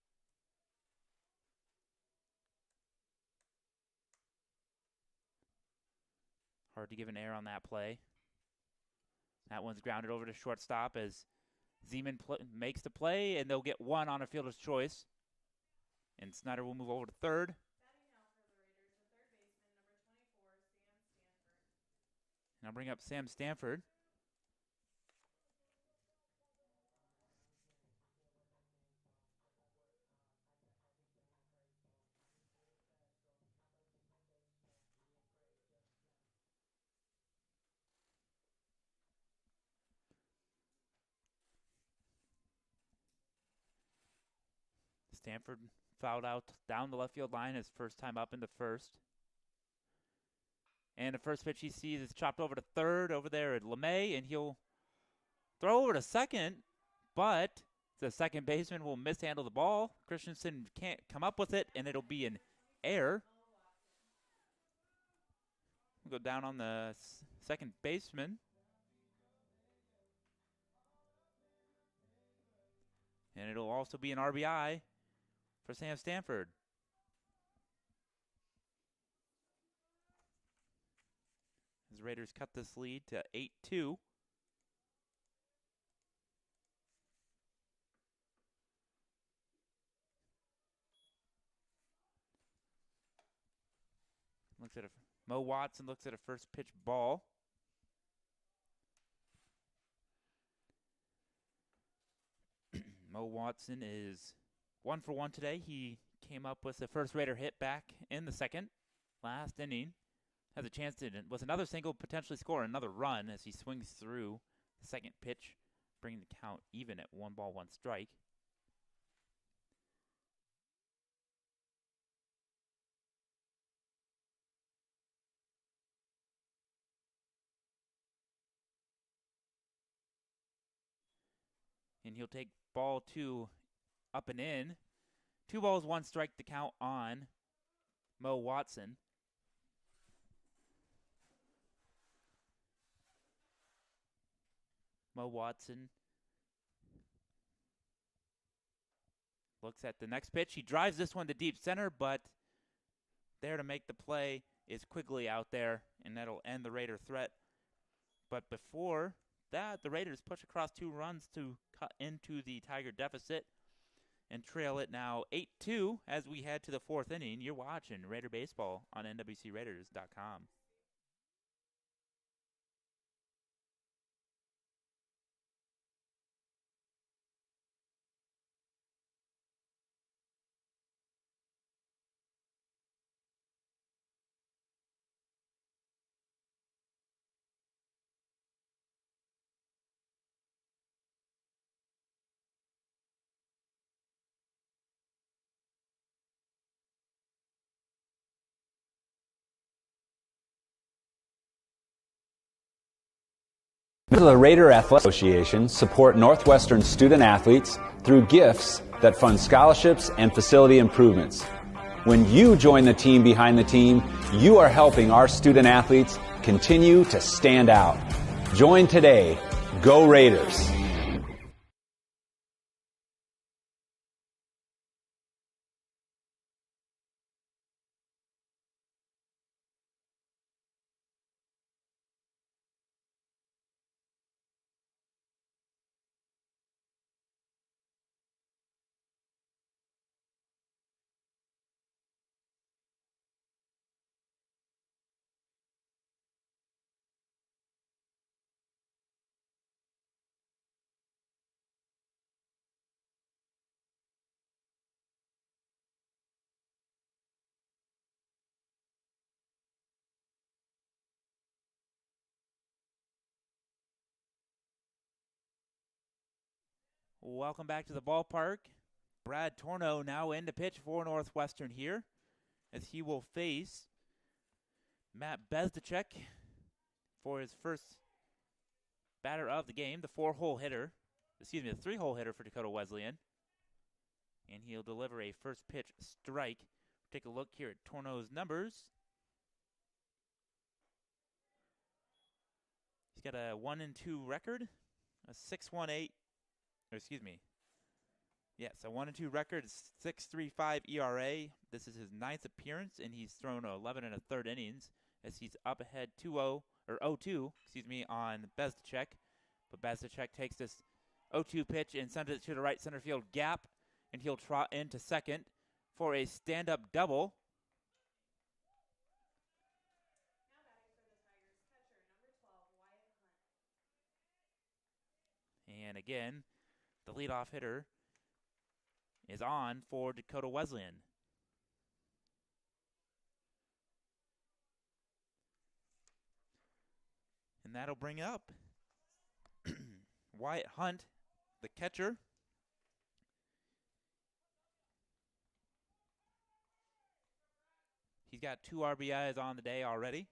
Hard to give an error on that play. That one's grounded over to shortstop as Zeman makes the play, and they'll get one on a fielder's choice. And Snyder will move over to third. And I'll bring up Sam Stanford. Stanford fouled out down the left field line his first time up into first. And the first pitch he sees is chopped over to third over there at LeMay, and he'll throw over to second, but the second baseman will mishandle the ball. Christensen can't come up with it, and it'll be an error. We'll go down on the second baseman. And it'll also be an RBI for Sam Stanford. As Raiders cut this lead to 8-2. Mo Watson looks at a first pitch ball. Mo Watson is 1 for 1 today. He came up with the first Raider hit back in the second, last inning. Has a chance to, with another single, potentially score another run as he swings through the second pitch, bringing the count even at 1 ball, 1 strike. And he'll take ball 2 up and in. 2 balls, 1 strike to count on Mo Watson. Mo Watson looks at the next pitch. He drives this one to deep center, but there to make the play is Quigley out there, and that'll end the Raider threat. But before that, the Raiders push across 2 runs to cut into the Tiger deficit and trail it now 8-2 as we head to the 4th inning. You're watching Raider Baseball on NWCRaiders.com. Members of the Raider Athletic Association support Northwestern student athletes through gifts that fund scholarships and facility improvements. When you join the team behind the team, you are helping our student athletes continue to stand out. Join today. Go Raiders! Welcome back to the ballpark. Brad Torno now in to pitch for Northwestern here, as he will face Matt Bezdacek for his first batter of the game, the three-hole hitter for Dakota Wesleyan. And he'll deliver a first pitch strike. Take a look here at Torno's numbers. He's got a 1-2 record, a 6.18, or excuse me. Yes, a 1-2 record, 6.35 ERA. This is his 9th appearance, and he's thrown 11 1/3 innings as he's up ahead 2-0 or 0-2, on Bezdacek. But Bezdacek takes this 0-2 pitch and sends it to the right center field gap, and he'll trot into second for a stand-up double. Now batting for the Tigers, catcher number 12, Wyatt Hunt. And again, the leadoff hitter is on for Dakota Wesleyan. And that'll bring up Wyatt Hunt, the catcher. He's got 2 RBIs on the day already.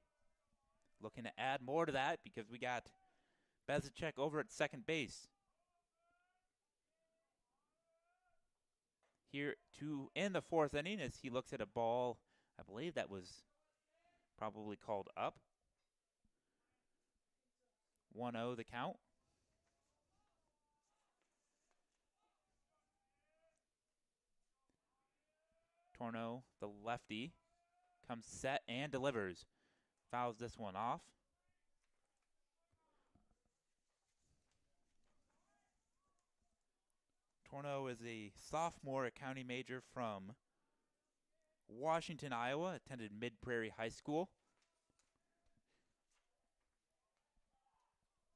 Looking to add more to that because we got Bezdacek over at second base. Here to end the 4th inning as he looks at a ball, I believe that was probably called up. 1-0 the count. Torno, the lefty, comes set and delivers. Fouls this one off. Torno is a sophomore accounting major from Washington, Iowa, attended Mid-Prairie High School.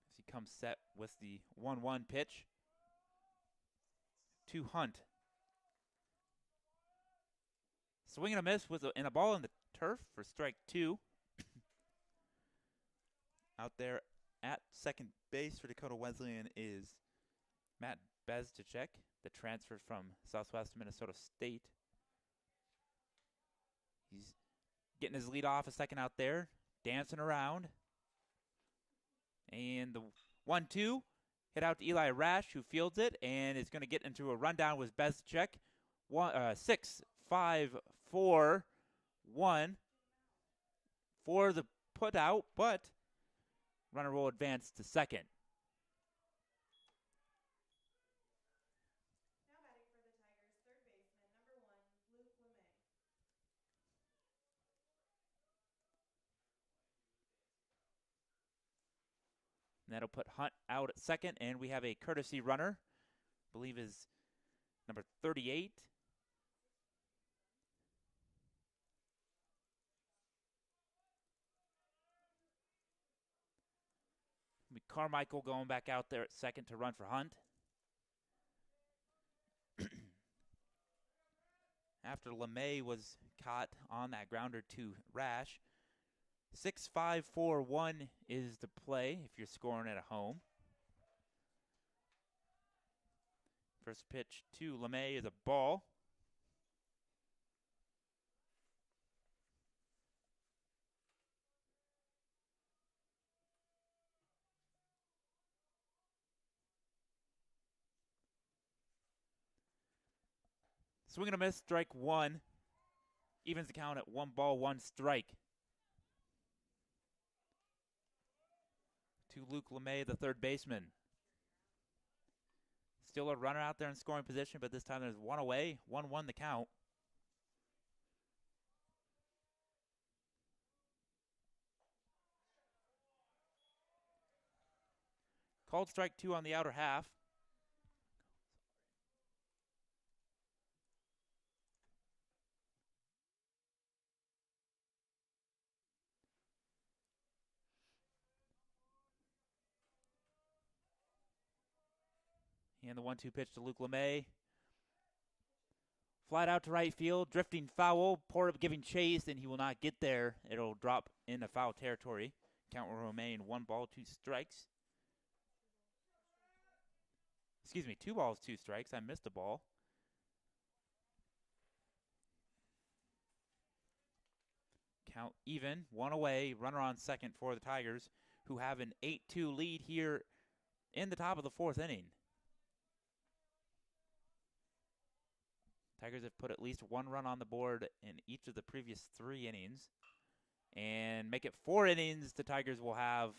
As he comes set with the 1-1 pitch to Hunt. Swing and a miss and a ball in the turf for strike 2. Out there at second base for Dakota Wesleyan is Matt Bezdacek, the transfer from Southwest Minnesota State. He's getting his lead off a second out there, dancing around. And the 1-2 hit out to Eli Rash, who fields it and is going to get into a rundown with Bezdacek. 6-5-4-1 for the put out, but runner will advance to second. Now batting for the Tigers, third baseman number 1, Luke LeMay. And that'll put Hunt out at second, and we have a courtesy runner, I believe is number 38. Carmichael going back out there at second to run for Hunt. After LeMay was caught on that grounder to Rash. 6-5-4-1 is the play if you're scoring at home. First pitch to LeMay is a ball. Swing and a miss, strike 1. Evens the count at 1 ball, 1 strike. To Luke LeMay, the third baseman. Still a runner out there in scoring position, but this time there's one away. 1-1 the count. Called strike 2 on the outer half. And the 1-2 pitch to Luke LeMay. Flied out to right field, drifting foul. Porter giving chase, and he will not get there. It'll drop into foul territory. Count will remain 1 ball, 2 strikes. Excuse me, 2 balls, 2 strikes. I missed a ball. Count even, 1 away, runner on second for the Tigers, who have an 8-2 lead here in the top of the 4th inning. Tigers have put at least 1 run on the board in each of the previous 3 innings. And make it 4 innings, the Tigers will have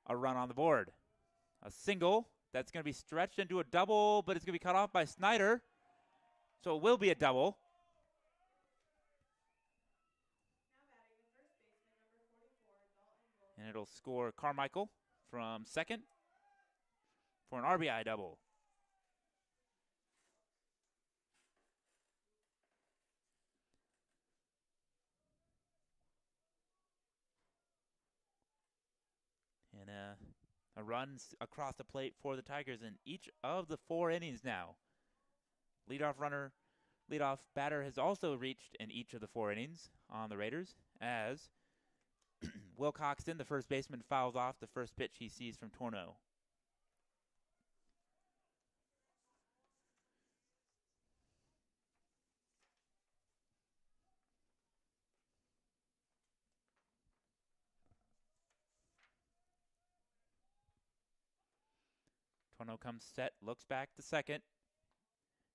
a run on the board. A single that's going to be stretched into a double, but it's going to be cut off by Snyder. So it will be a double. And it'll score Carmichael from second for an RBI double. And a run across the plate for the Tigers in each of the 4 innings now. Leadoff batter has also reached in each of the 4 innings on the Raiders as Will Coxton, the first baseman, fouls off the first pitch he sees from Torno. Torno comes set, looks back to second,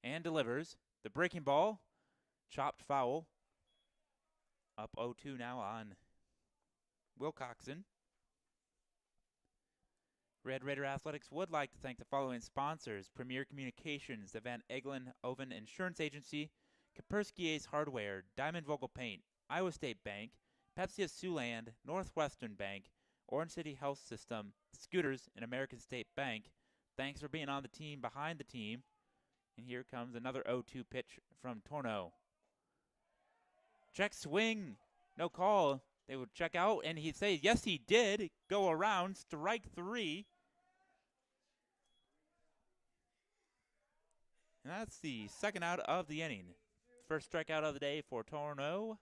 and delivers. The breaking ball, chopped foul. Up 0-2 now on Will Coxton. Red Raider Athletics would like to thank the following sponsors: Premier Communications, the Van Eglen Oven Insurance Agency, Kaspersky Ace Hardware, Diamond Vogel Paint, Iowa State Bank, Pepsi of Siouxland, Northwestern Bank, Orange City Health System, Scooters, and American State Bank. Thanks for being on the team behind the team. And here comes another 0-2 pitch from Torno. Check swing. No call. They would check out, and he'd say, yes, he did. Go around. Strike 3. And that's the second out of the inning. First strikeout of the day for Torno.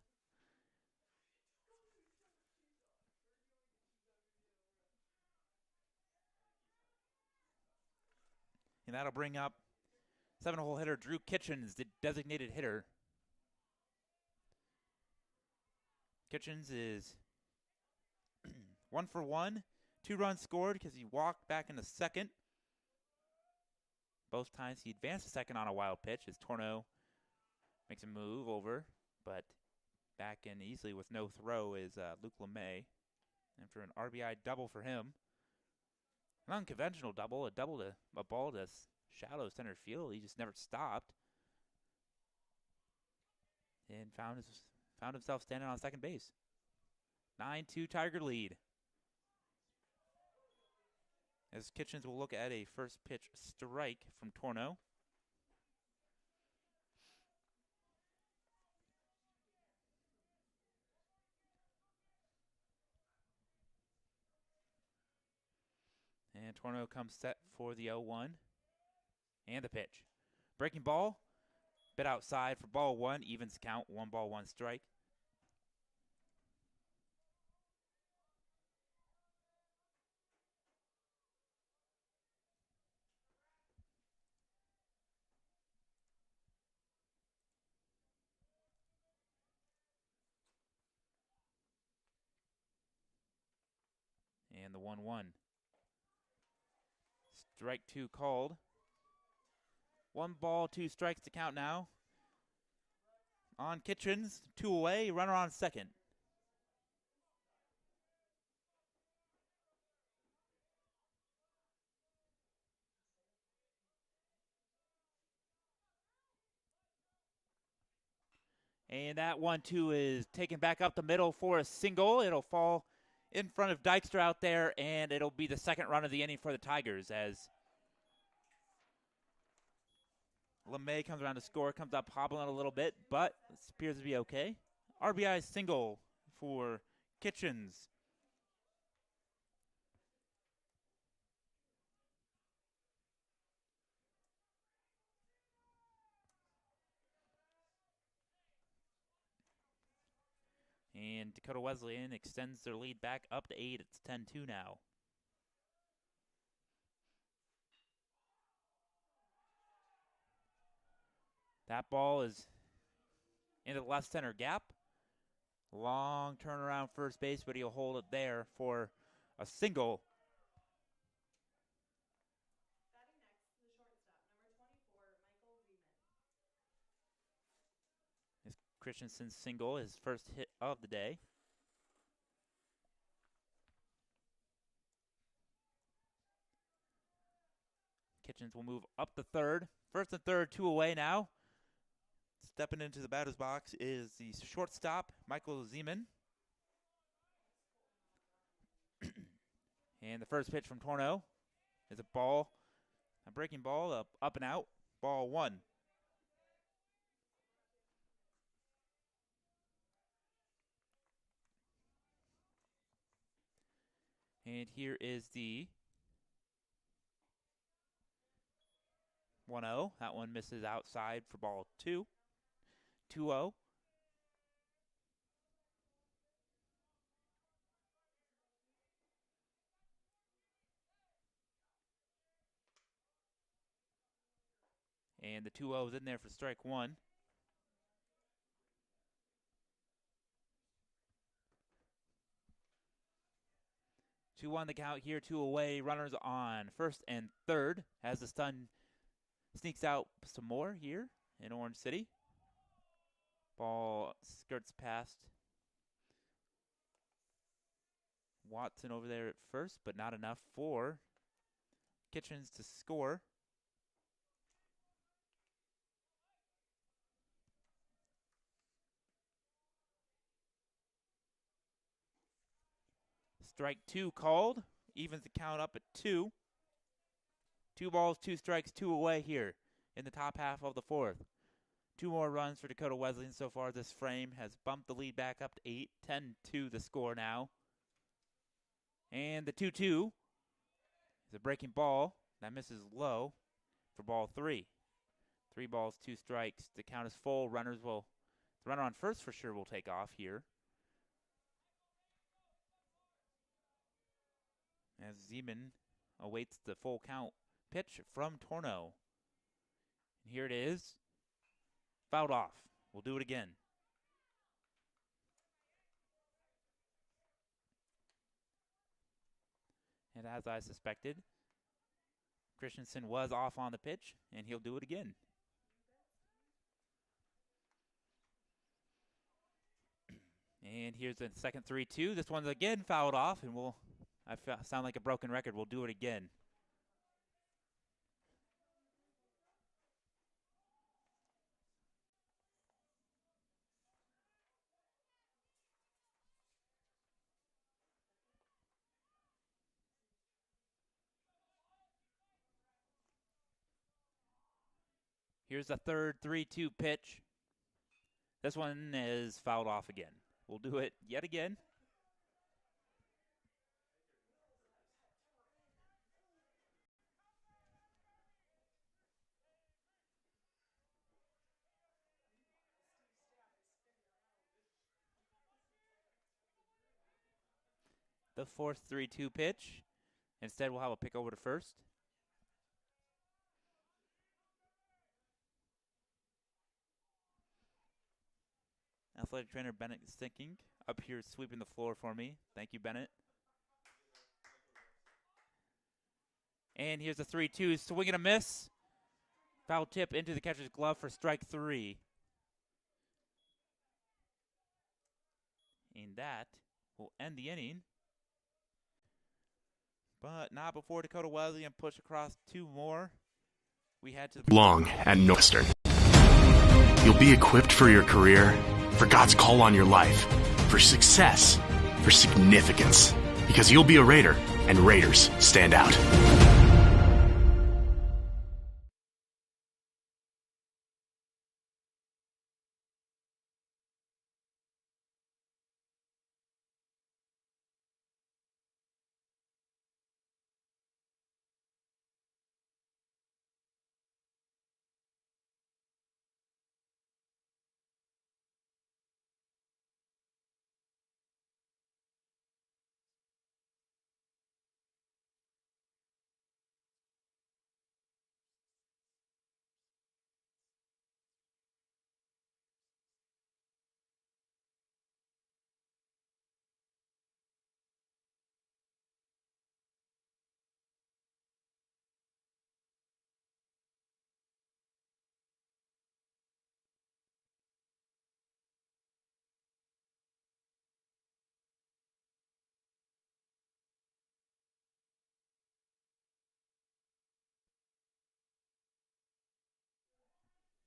And that'll bring up 7-hole hitter Drew Kitchens, the designated hitter. Kitchens is 1 for 1. 2 runs scored because he walked back in the second. Both times he advanced to second on a wild pitch as Torno makes a move over, but back in easily with no throw is Luke LeMay. And for an RBI double for him. An unconventional double, a ball to shallow center field. He just never stopped. And found himself standing on second base. 9-2 Tiger lead. As Kitchens will look at a first pitch strike from Torno. And Torno comes set for the 0-1. And the pitch. Breaking ball. Bit outside for ball 1. Evens count. 1 ball, 1 strike. And the 1-1. Strike 2 called. 1 ball, 2 strikes to count now. On Kitchens, 2 away, runner on second. And that 1-2 is taken back up the middle for a single. It'll fall in front of Dykstra out there, and it'll be the second run of the inning for the Tigers as LeMay comes around to score, comes up hobbling a little bit, but it appears to be okay. RBI single for Kitchens. And Dakota Wesleyan extends their lead back up to 8. It's 10-2 now. That ball is into the left center gap. Long turnaround first base, but he'll hold it there for a single. Batting next, the shortstop, number 24, Michael Zeman. This Christensen's single, his first hit of the day. Kitchens will move up to third. First and third, 2 away now. Stepping into the batter's box is the shortstop, Michael Zeman. And the first pitch from Torno is a breaking ball, up and out, ball 1. And here is the 1-0. That one misses outside for ball 2. 2-0. And the 2-0 is in there for strike 1. Two on the count here, 2 away. Runners on first and third as the sun sneaks out some more here in Orange City. Ball skirts past Watson over there at first, but not enough for Kitchens to score. Strike 2 called. Evens the count up at 2. 2 balls, 2 strikes, 2 away here in the top half of the 4th. 2 more runs for Dakota Wesleyan so far. This frame has bumped the lead back up to 8. 10-2 the score now. And the 2-2 is a breaking ball. That misses low for ball 3. 3 balls, 2 strikes. The count is full. The runner on first for sure will take off here. As Zeman awaits the full count pitch from Torno. And here it is. Fouled off. We'll do it again. And as I suspected, Christensen was off on the pitch, and he'll do it again. And here's the second 3-2. This one's again fouled off, and I sound like a broken record. We'll do it again. Here's the third 3-2 pitch. This one is fouled off again. We'll do it yet again. The fourth 3-2 pitch. Instead, we'll have a pick over to first. Athletic trainer Bennett Stinking up here sweeping the floor for me. Thank you, Bennett. And here's a 3-2. Swing and a miss. Foul tip into the catcher's glove for strike 3. And that will end the inning. But not before Dakota Wesleyan push across 2 more. We had to long at Northwestern. You'll be equipped for your career, for God's call on your life, for success, for significance, because you'll be a Raider, and Raiders stand out.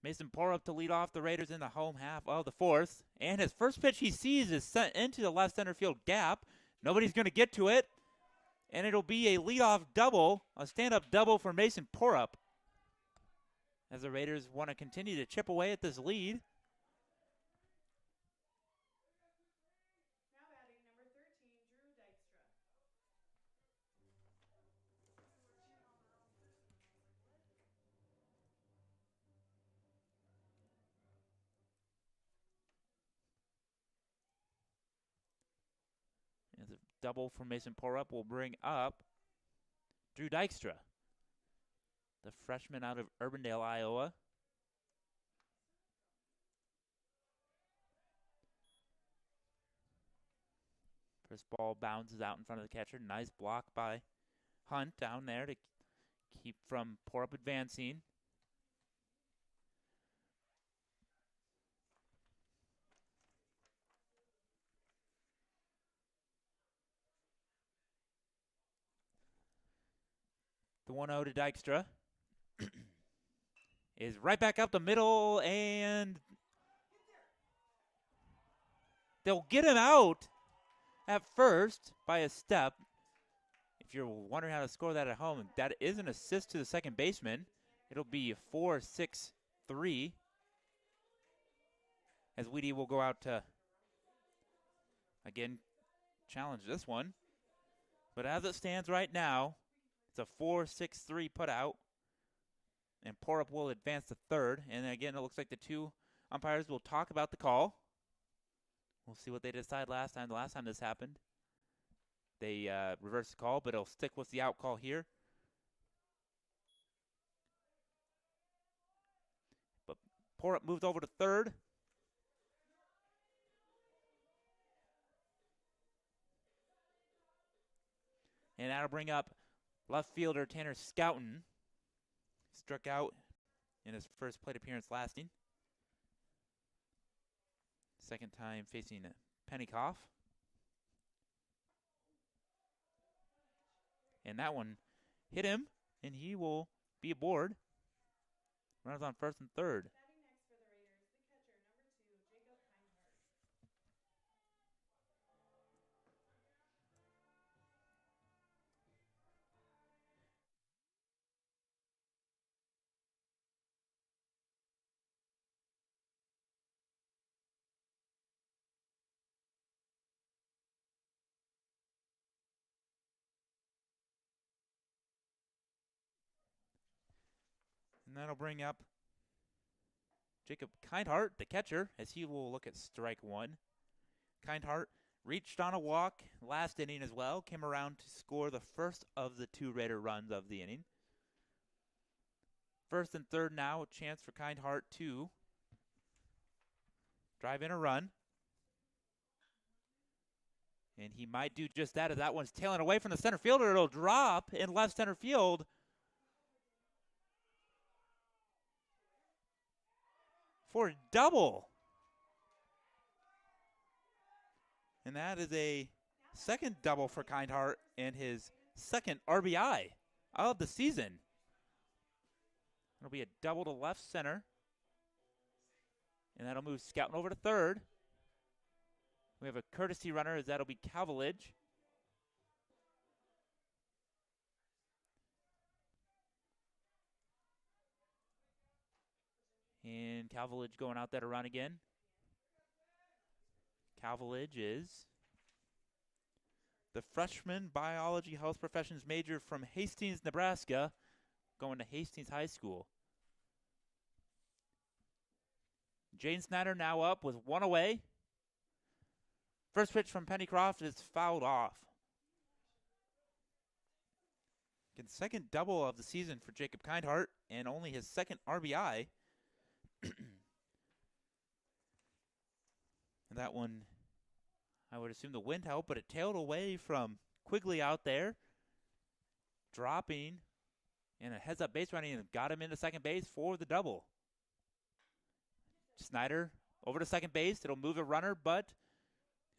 Mason Porup to lead off the Raiders in the home half of the fourth. And his first pitch he sees is sent into the left center field gap. Nobody's going to get to it. And it'll be a leadoff double, a stand-up double for Mason Porup, as the Raiders want to continue to chip away at this lead. Now batting number 13, Drew Dykstra. As a double from Mason Porup will bring up Drew Dykstra, the freshman out of Urbandale, Iowa. First ball bounces out in front of the catcher. Nice block by Hunt down there to keep from Porup advancing. The 1-0 to Dykstra is right back up the middle, and they'll get him out at first by a step. If you're wondering how to score that at home, that is an assist to the second baseman. It'll be 4-6-3 as Weedy will go out to, again, challenge this one. But as it stands right now, it's a 4-6-3 put out, and Porup will advance to third. And again, it looks like the two umpires will talk about the call. We'll see what they decide last time. The last time this happened, they reversed the call, but it'll stick with the out call here. But Porup moves over to third. And that'll bring up left fielder Tanner Scouten. Struck out in his first plate appearance lasting. Second time facing Pennycoff. And that one hit him, and he will be aboard. Runners on first and third. Batting next for the Raiders, the catcher, number 2, Jacob Kindhart. And that'll bring up Jacob Kindhart, the catcher, as he will look at strike one. Kindhart reached on a walk last inning as well, came around to score the first of the two Raider runs of the inning. First and third now, a chance for Kindhart to drive in a run. And he might do just that as that one's tailing away from the center fielder. It'll drop in left center field. For a double. And that is a second double for Kindhart and his second RBI of the season. It'll be a double to left center. And that'll move Scouten over to third. We have a courtesy runner as that'll be Calvilage. And Calvilage going out there to run again. Calvilage is the freshman biology health professions major from Hastings, Nebraska, going to Hastings High School. Jane Snyder now up with one away. First pitch from Pennycroft is fouled off. Again, second double of the season for Jacob Kindhart and only his second RBI. And that one, I would assume the wind helped, but it tailed away from Quigley out there, dropping, and a heads-up base running and got him into second base for the double. Snyder over to second base. It'll move a runner, but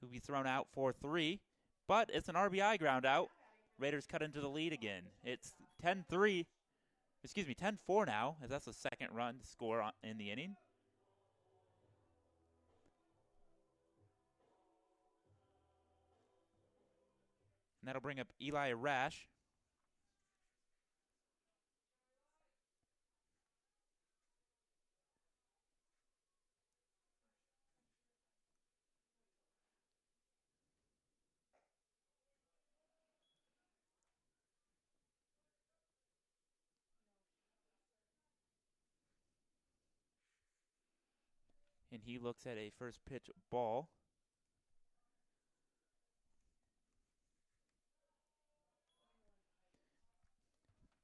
he'll be thrown out for 3. But it's an RBI ground out. Raiders cut into the lead again. It's 10-3. Excuse me, 10-4 now, as that's the second run to score in the inning. And that'll bring up Eli Rash. And he looks at a first pitch ball.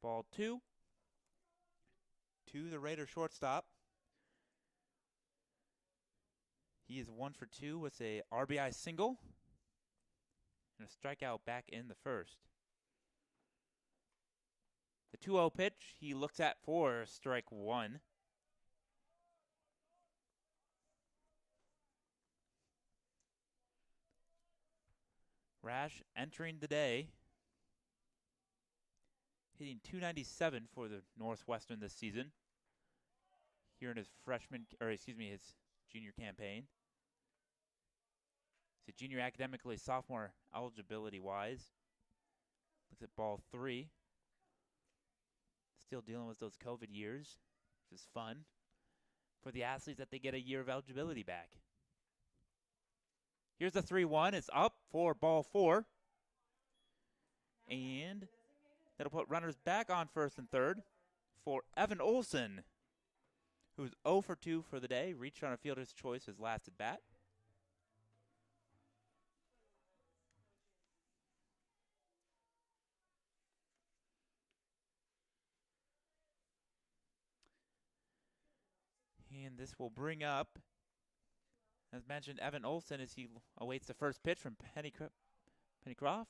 Ball 2 to the Raider shortstop. He is 1 for 2 with a RBI single and a strikeout back in the first. The 2-0 pitch he looks at for strike 1. Rash entering the day, hitting .297 for the Northwestern this season. Here in his his junior campaign. He's a junior academically, sophomore eligibility-wise. Looks at ball 3. Still dealing with those COVID years, which is fun for the athletes that they get a year of eligibility back. Here's the 3-1. It's up for ball 4. And that'll put runners back on first and third for Evan Olson, who's 0 for 2 for the day. Reached on a fielder's choice his last at bat. And this will bring up, as mentioned, Evan Olson as he awaits the first pitch from Pennycroft,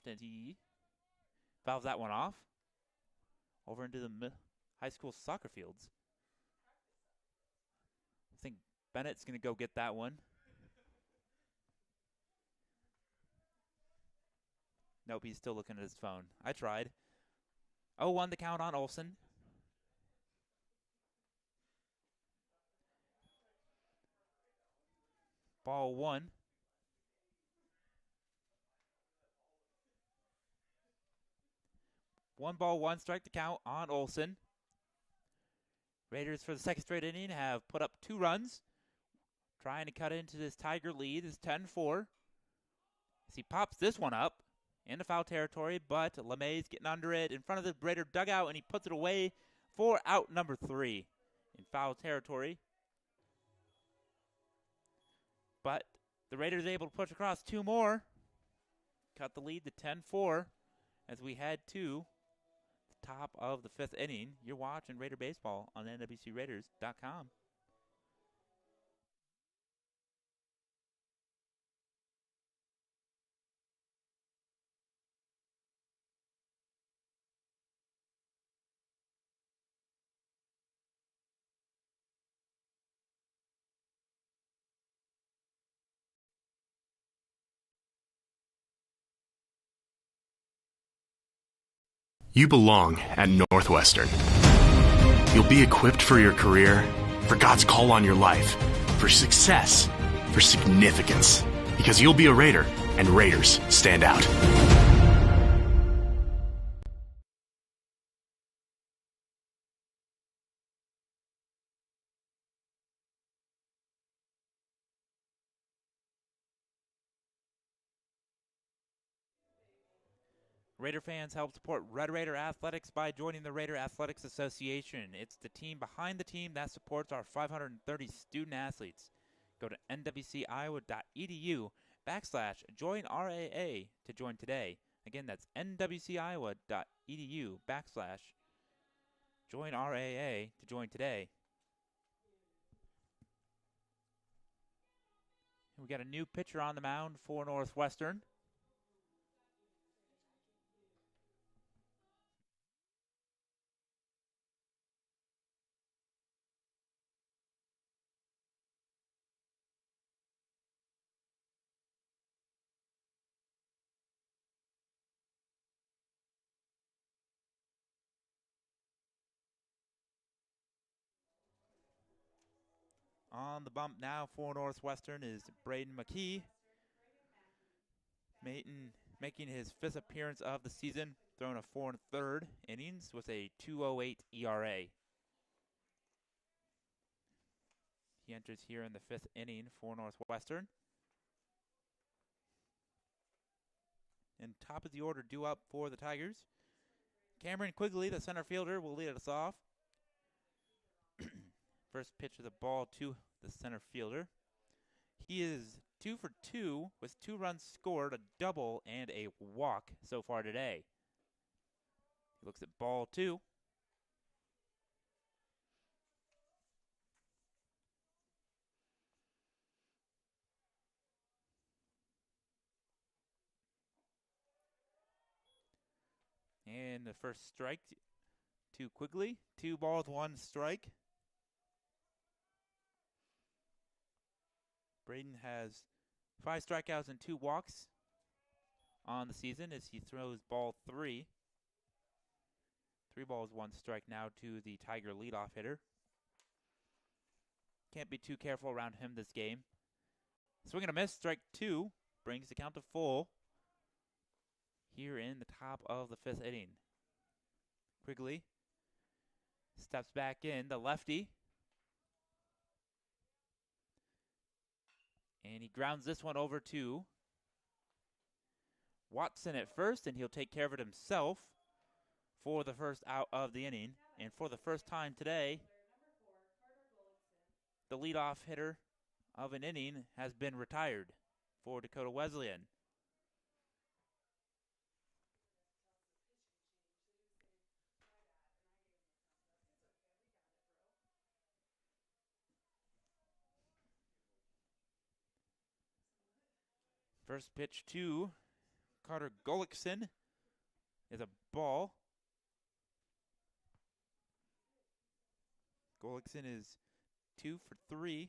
and he fouls that one off over into the high school soccer fields. I think Bennett's going to go get that one. Nope, he's still looking at his phone. I tried. 0-1 the count on Olson. Ball 1. One ball, one strike to count on Olson. Raiders for the second straight inning have put up 2 runs. Trying to cut into this Tiger lead is 10-4. As he pops this one up into foul territory, but LeMay's getting under it in front of the Raider dugout, and he puts it away for out number 3 in foul territory. But the Raiders able to push across 2 more. Cut the lead to 10-4 as we head to the top of the 5th inning. You're watching Raider Baseball on NWCRaiders.com. You belong at Northwestern. You'll be equipped for your career, for God's call on your life, for success, for significance, because you'll be a Raider, and Raiders stand out. Raider fans, help support Red Raider Athletics by joining the Raider Athletics Association. It's the team behind the team that supports our 530 student athletes. Go to nwciowa.edu/join-RAA to join today. Again, that's nwciowa.edu/join-RAA to join today. We got a new pitcher on the mound for Northwestern. On the bump now for Northwestern is Braden McKee. Making his 5th appearance of the season, throwing a 4 1/3 innings with a 2.08 ERA. He enters here in the 5th inning for Northwestern. And top of the order due up for the Tigers. Cameron Quigley, the center fielder, will lead us off. First pitch of the ball to the center fielder. He is 2 for 2 with 2 runs scored, a double, and a walk so far today. He looks at ball 2. And the first strike to Quigley. 2 balls, 1 strike. Braden has 5 strikeouts and 2 walks on the season as he throws ball 3. 3 balls, 1 strike now to the Tiger leadoff hitter. Can't be too careful around him this game. Swing and a miss, strike 2, brings the count to full here in the top of the 5th inning. Quigley steps back in, the lefty. And he grounds this one over to Watson at first, and he'll take care of it himself for the first out of the inning. And for the first time today, the leadoff hitter of an inning has been retired for Dakota Wesleyan. First pitch to Carter Gullickson is a ball. Gullickson is 2 for 3.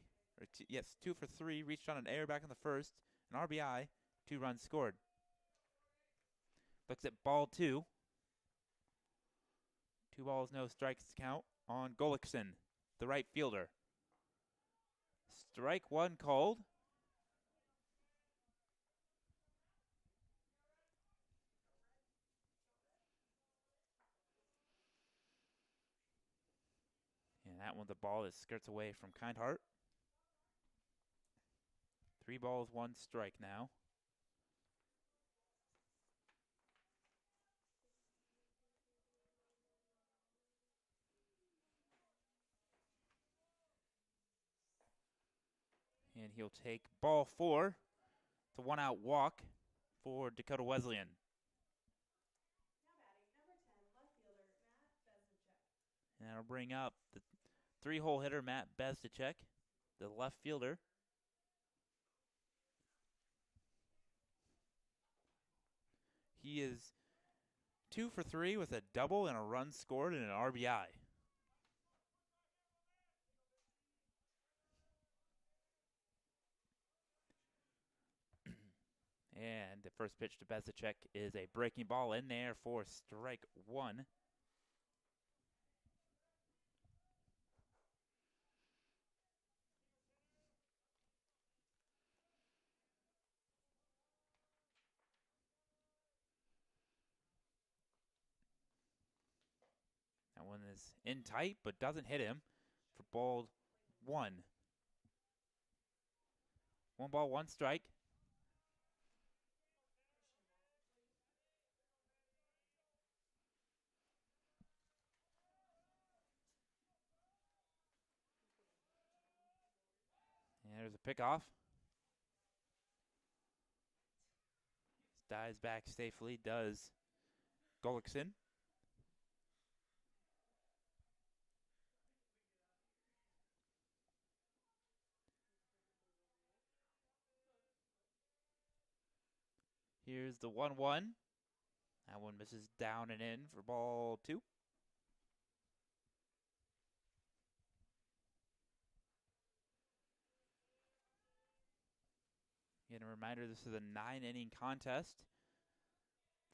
Yes, 2 for 3. Reached on an error back in the first. An RBI, 2 runs scored. Looks at ball 2. 2 balls, no strikes count on Gullickson, the right fielder. Strike 1 called. And that one, the ball is skirts away from Kindheart. 3 balls, 1 strike now. And he'll take ball 4. It's a 1-out walk for Dakota Wesleyan. And that'll bring up the 3-hole hitter, Matt Bezdacek, the left fielder. He is 2 for 3 with a double and a run scored and an RBI. And the first pitch to Bezdacek is a breaking ball in there for strike 1. That one is in tight, but doesn't hit him for ball 1. 1 ball, 1 strike. And there's a pickoff. Dives back safely, does Gullickson. Here's the 1-1. That one misses down and in for ball 2. And a reminder, this is a 9-inning contest.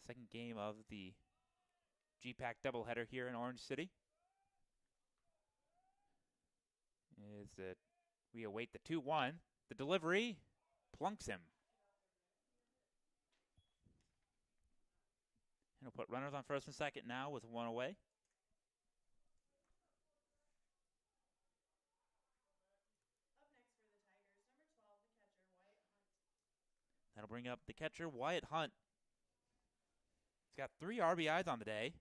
Second game of the GPAC doubleheader here in Orange City. It's a We await the 2-1. The delivery plunks him. And he'll put runners on first and second now with one away. That'll bring up the catcher, Wyatt Hunt. He's got 3 RBIs on the day.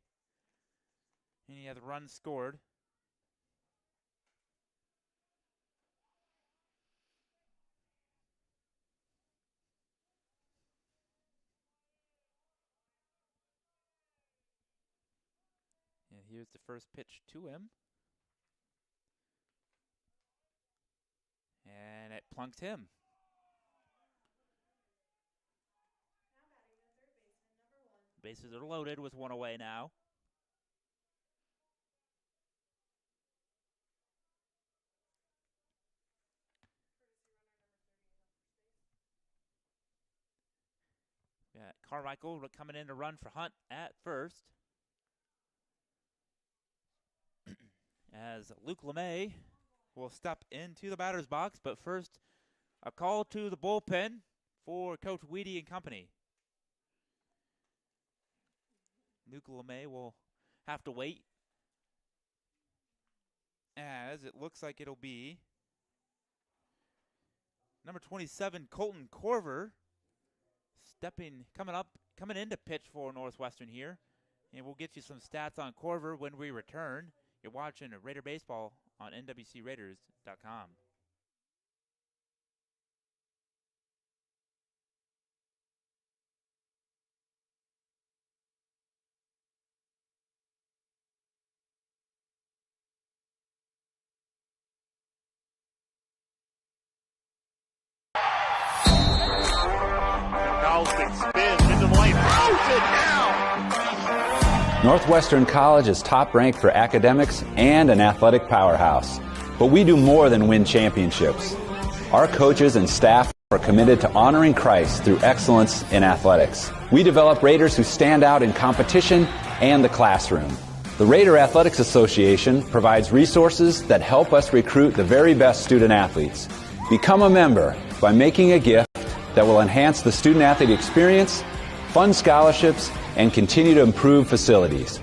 And he has runs scored. And here's the first pitch to him. And it plunked him. Bases are loaded with one away now. Got Carmichael coming in to run for Hunt at first. As Luke LeMay will step into the batter's box, but first a call to the bullpen for Coach Weedy and company. Luke LeMay will have to wait, as it looks like it'll be number 27, Colton Corver, coming in to pitch for Northwestern here. And we'll get you some stats on Corver when we return. You're watching Raider Baseball on nwcraiders.com. Spins into the lane, throws it down. Northwestern College is top ranked for academics and an athletic powerhouse. But we do more than win championships. Our coaches and staff are committed to honoring Christ through excellence in athletics. We develop Raiders who stand out in competition and the classroom. The Raider Athletics Association provides resources that help us recruit the very best student athletes. Become a member by making a gift that will enhance the student-athlete experience, fund scholarships, and continue to improve facilities.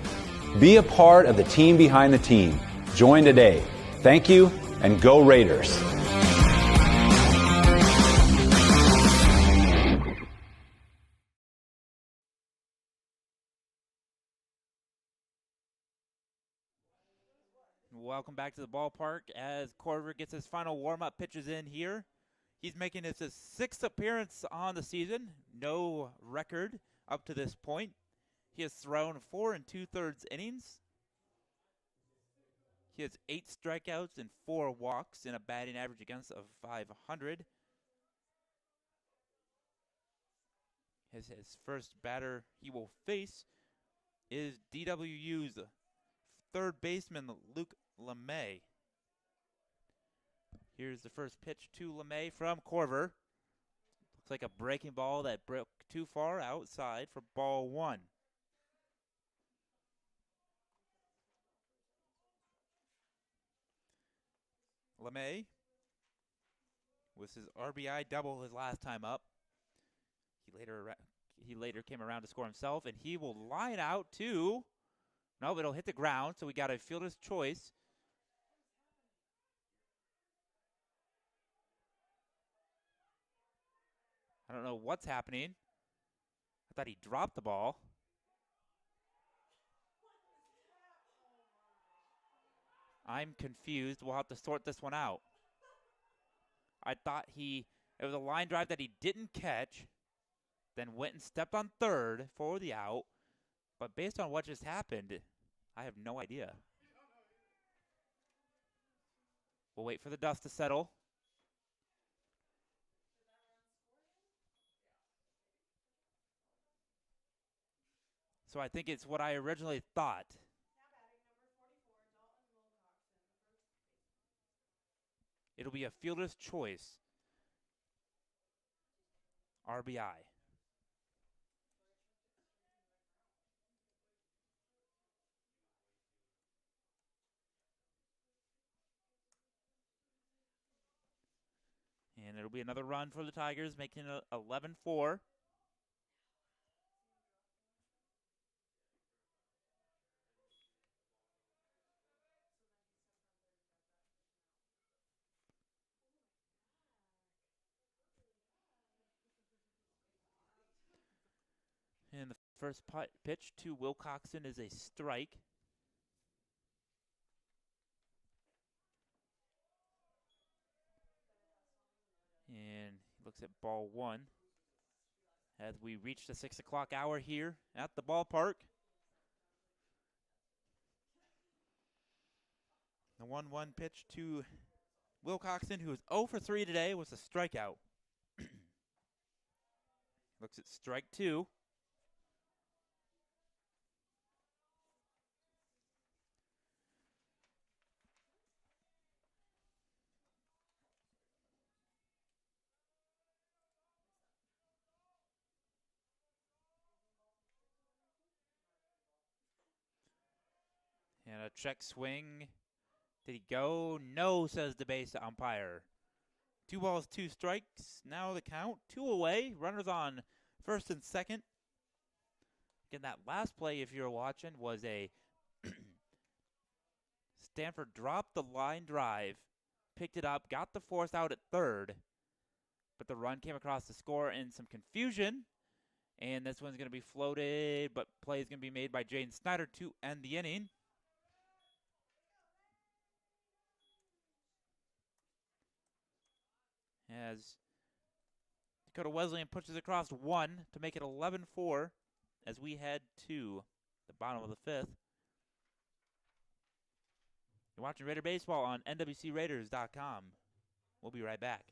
Be a part of the team behind the team. Join today. Thank you, and go Raiders. Welcome back to the ballpark as Corver gets his final warm-up pitches in here. He's making his 6th appearance on the season. No record up to this point. He has thrown 4 2/3 innings. He has 8 strikeouts and 4 walks and a batting average against of .500. His first batter he will face is DWU's third baseman Luke LeMay. Here's the first pitch to LeMay from Corver. Looks like a breaking ball that broke too far outside for ball 1. LeMay was his RBI double his last time up. He later came around to score himself, and he will line out to. No, it'll hit the ground, so we got a fielder's choice. I don't know what's happening. I thought he dropped the ball. I'm confused. We'll have to sort this one out. I thought it was a line drive that he didn't catch, then went and stepped on third for the out. But based on what just happened, I have no idea. We'll wait for the dust to settle. So I think it's what I originally thought. It'll be a fielder's choice. RBI. And it'll be another run for the Tigers, making it 11-4. And the first pitch to Wilcoxon is a strike. And he looks at ball one as we reach the 6 o'clock hour here at the ballpark. The 1-1 pitch to Wilcoxon, who is 0 for 3 today, was a strikeout. Looks at strike two. And a check swing. Did he go? No, says the base umpire. 2 balls, 2 strikes. Now the count, 2 away. Runners on first and second. Again, that last play, if you're watching, was a Stanford dropped the line drive, picked it up, got the force out at third, but the run came across the score in some confusion. And this one's going to be floated, but play is going to be made by Jaden Snyder to end the inning. As Dakota Wesleyan pushes across 1 to make it 11-4 as we head to the bottom of the 5th. You're watching Raider Baseball on NWCRaiders.com. We'll be right back.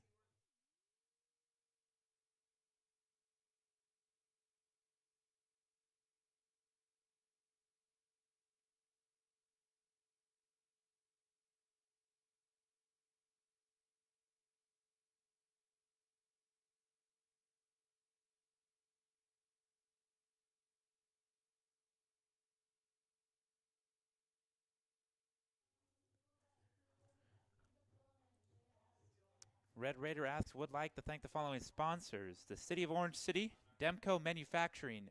Red Raider asks, would like to thank the following sponsors: the City of Orange City, Demco Manufacturing.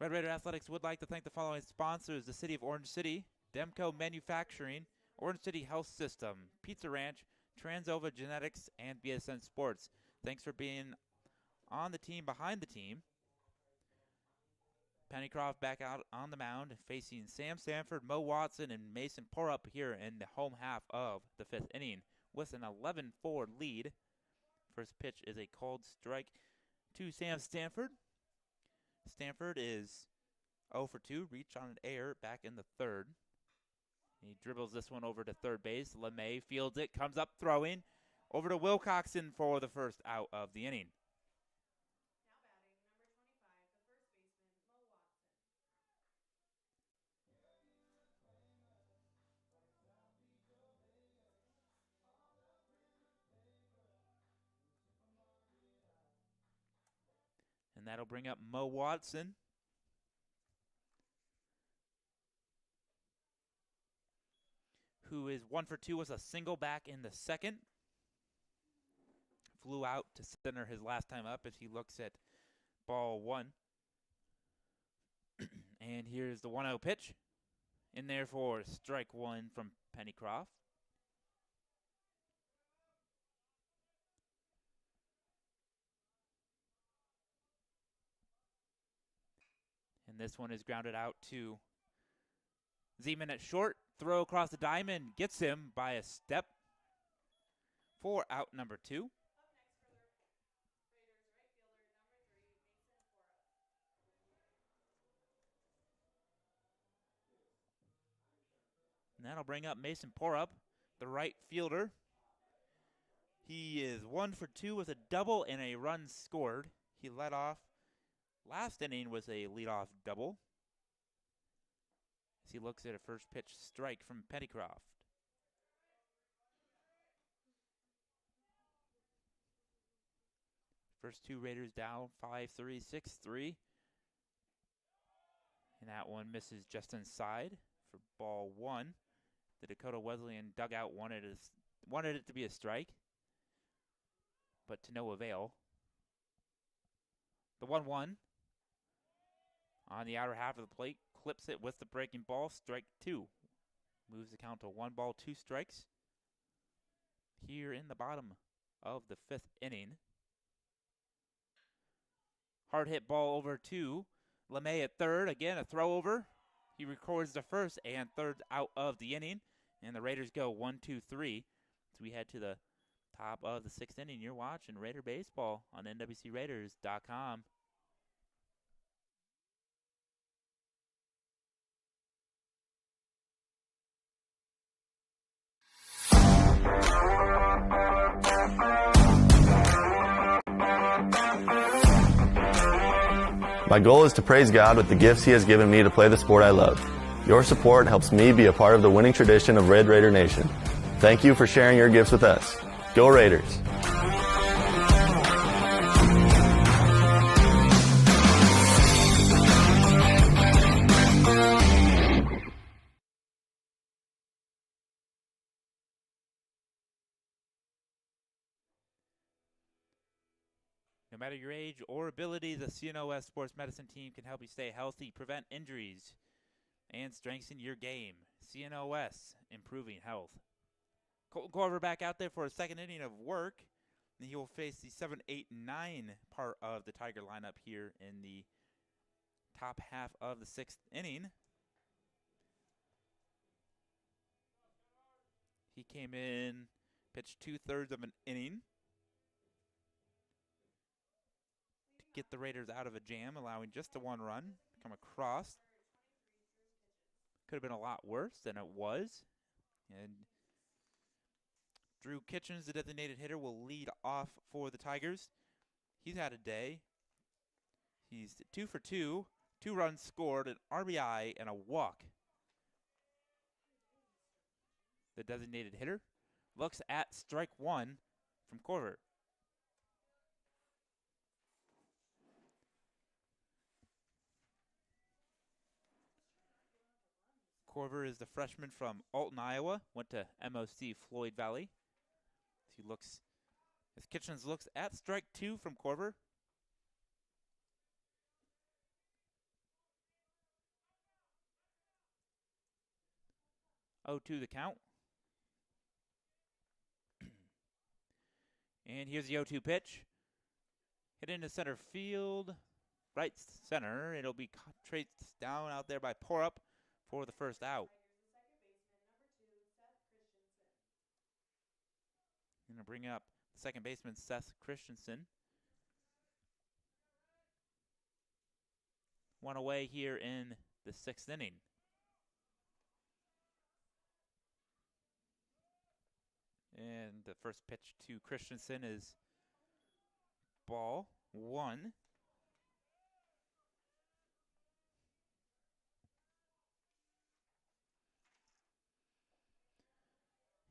Red Raider Athletics would like to thank the following sponsors: the City of Orange City, Demco Manufacturing, Orange City Health System, Pizza Ranch, Transova Genetics, and BSN Sports. Thanks for being on the team behind the team. Pennycroft back out on the mound, facing Sam Stanford, Mo Watson, and Mason Porup here in the home half of the 5th inning with an 11-4 lead. First pitch is a called strike to Sam Stanford. Stanford is 0 for 2, reach on an error back in the 3rd. He dribbles this one over to third base. LeMay fields it, comes up throwing over to Wilcoxon for the first out of the inning. And that'll bring up Mo Watson. Who is 1 for 2 with a single back in the 2nd. Flew out to center his last time up as he looks at ball 1. And here's the 1-0 pitch. In there for strike 1 from Pennycroft. And this one is grounded out to Zeman at short. Throw across the diamond. Gets him by a step for out number 2. And that'll bring up Mason Porup, the right fielder. He is 1 for 2 with a double and a run scored. He led off. Last inning was a leadoff double. As he looks at a first pitch strike from Pennycroft. First two Raiders down 5-3, 6-3. And that one misses just inside for ball one. The Dakota Wesleyan dugout wanted it to be a strike, but to no avail. The 1-1 on the outer half of the plate, clips it with the breaking ball, strike two. Moves the count to 1 ball, 2 strikes. Here in the bottom of the 5th inning. Hard hit ball over to LeMay at third. Again, a throw over. He records the first and third out of the inning. And the Raiders go 1-2-3. So we head to the top of the 6th inning. You're watching Raider Baseball on NWCRaiders.com. My goal is to praise God with the gifts He has given me to play the sport I love. Your support helps me be a part of the winning tradition of Red Raider Nation. Thank you for sharing your gifts with us. Go Raiders! No matter your age or ability, the CNOS Sports Medicine team can help you stay healthy, prevent injuries, and strengthen your game. CNOS, improving health. Colton Corver back out there for a second inning of work. And he will face the 7, 8, 9 part of the Tiger lineup here in the top half of the 6th inning. He came in, pitched 2/3 of an inning to get the Raiders out of a jam, allowing just a 1 run to come across. Could have been a lot worse than it was. And Drew Kitchens, the designated hitter, will lead off for the Tigers. He's had a day. He's 2 for 2, 2 runs scored, an RBI, and a walk. The designated hitter looks at strike one from Corver. Corver is the freshman from Alton, Iowa. Went to MOC Floyd Valley. As Kitchens looks at strike two from Corver. Oh, 2 the count. And here's the 0-2 pitch. Hit into center field. Right center. It'll be traced down out there by Porup for the first out. Going to bring up the second baseman, Seth Christensen. 1 away here in the 6th inning. And the first pitch to Christensen is ball 1.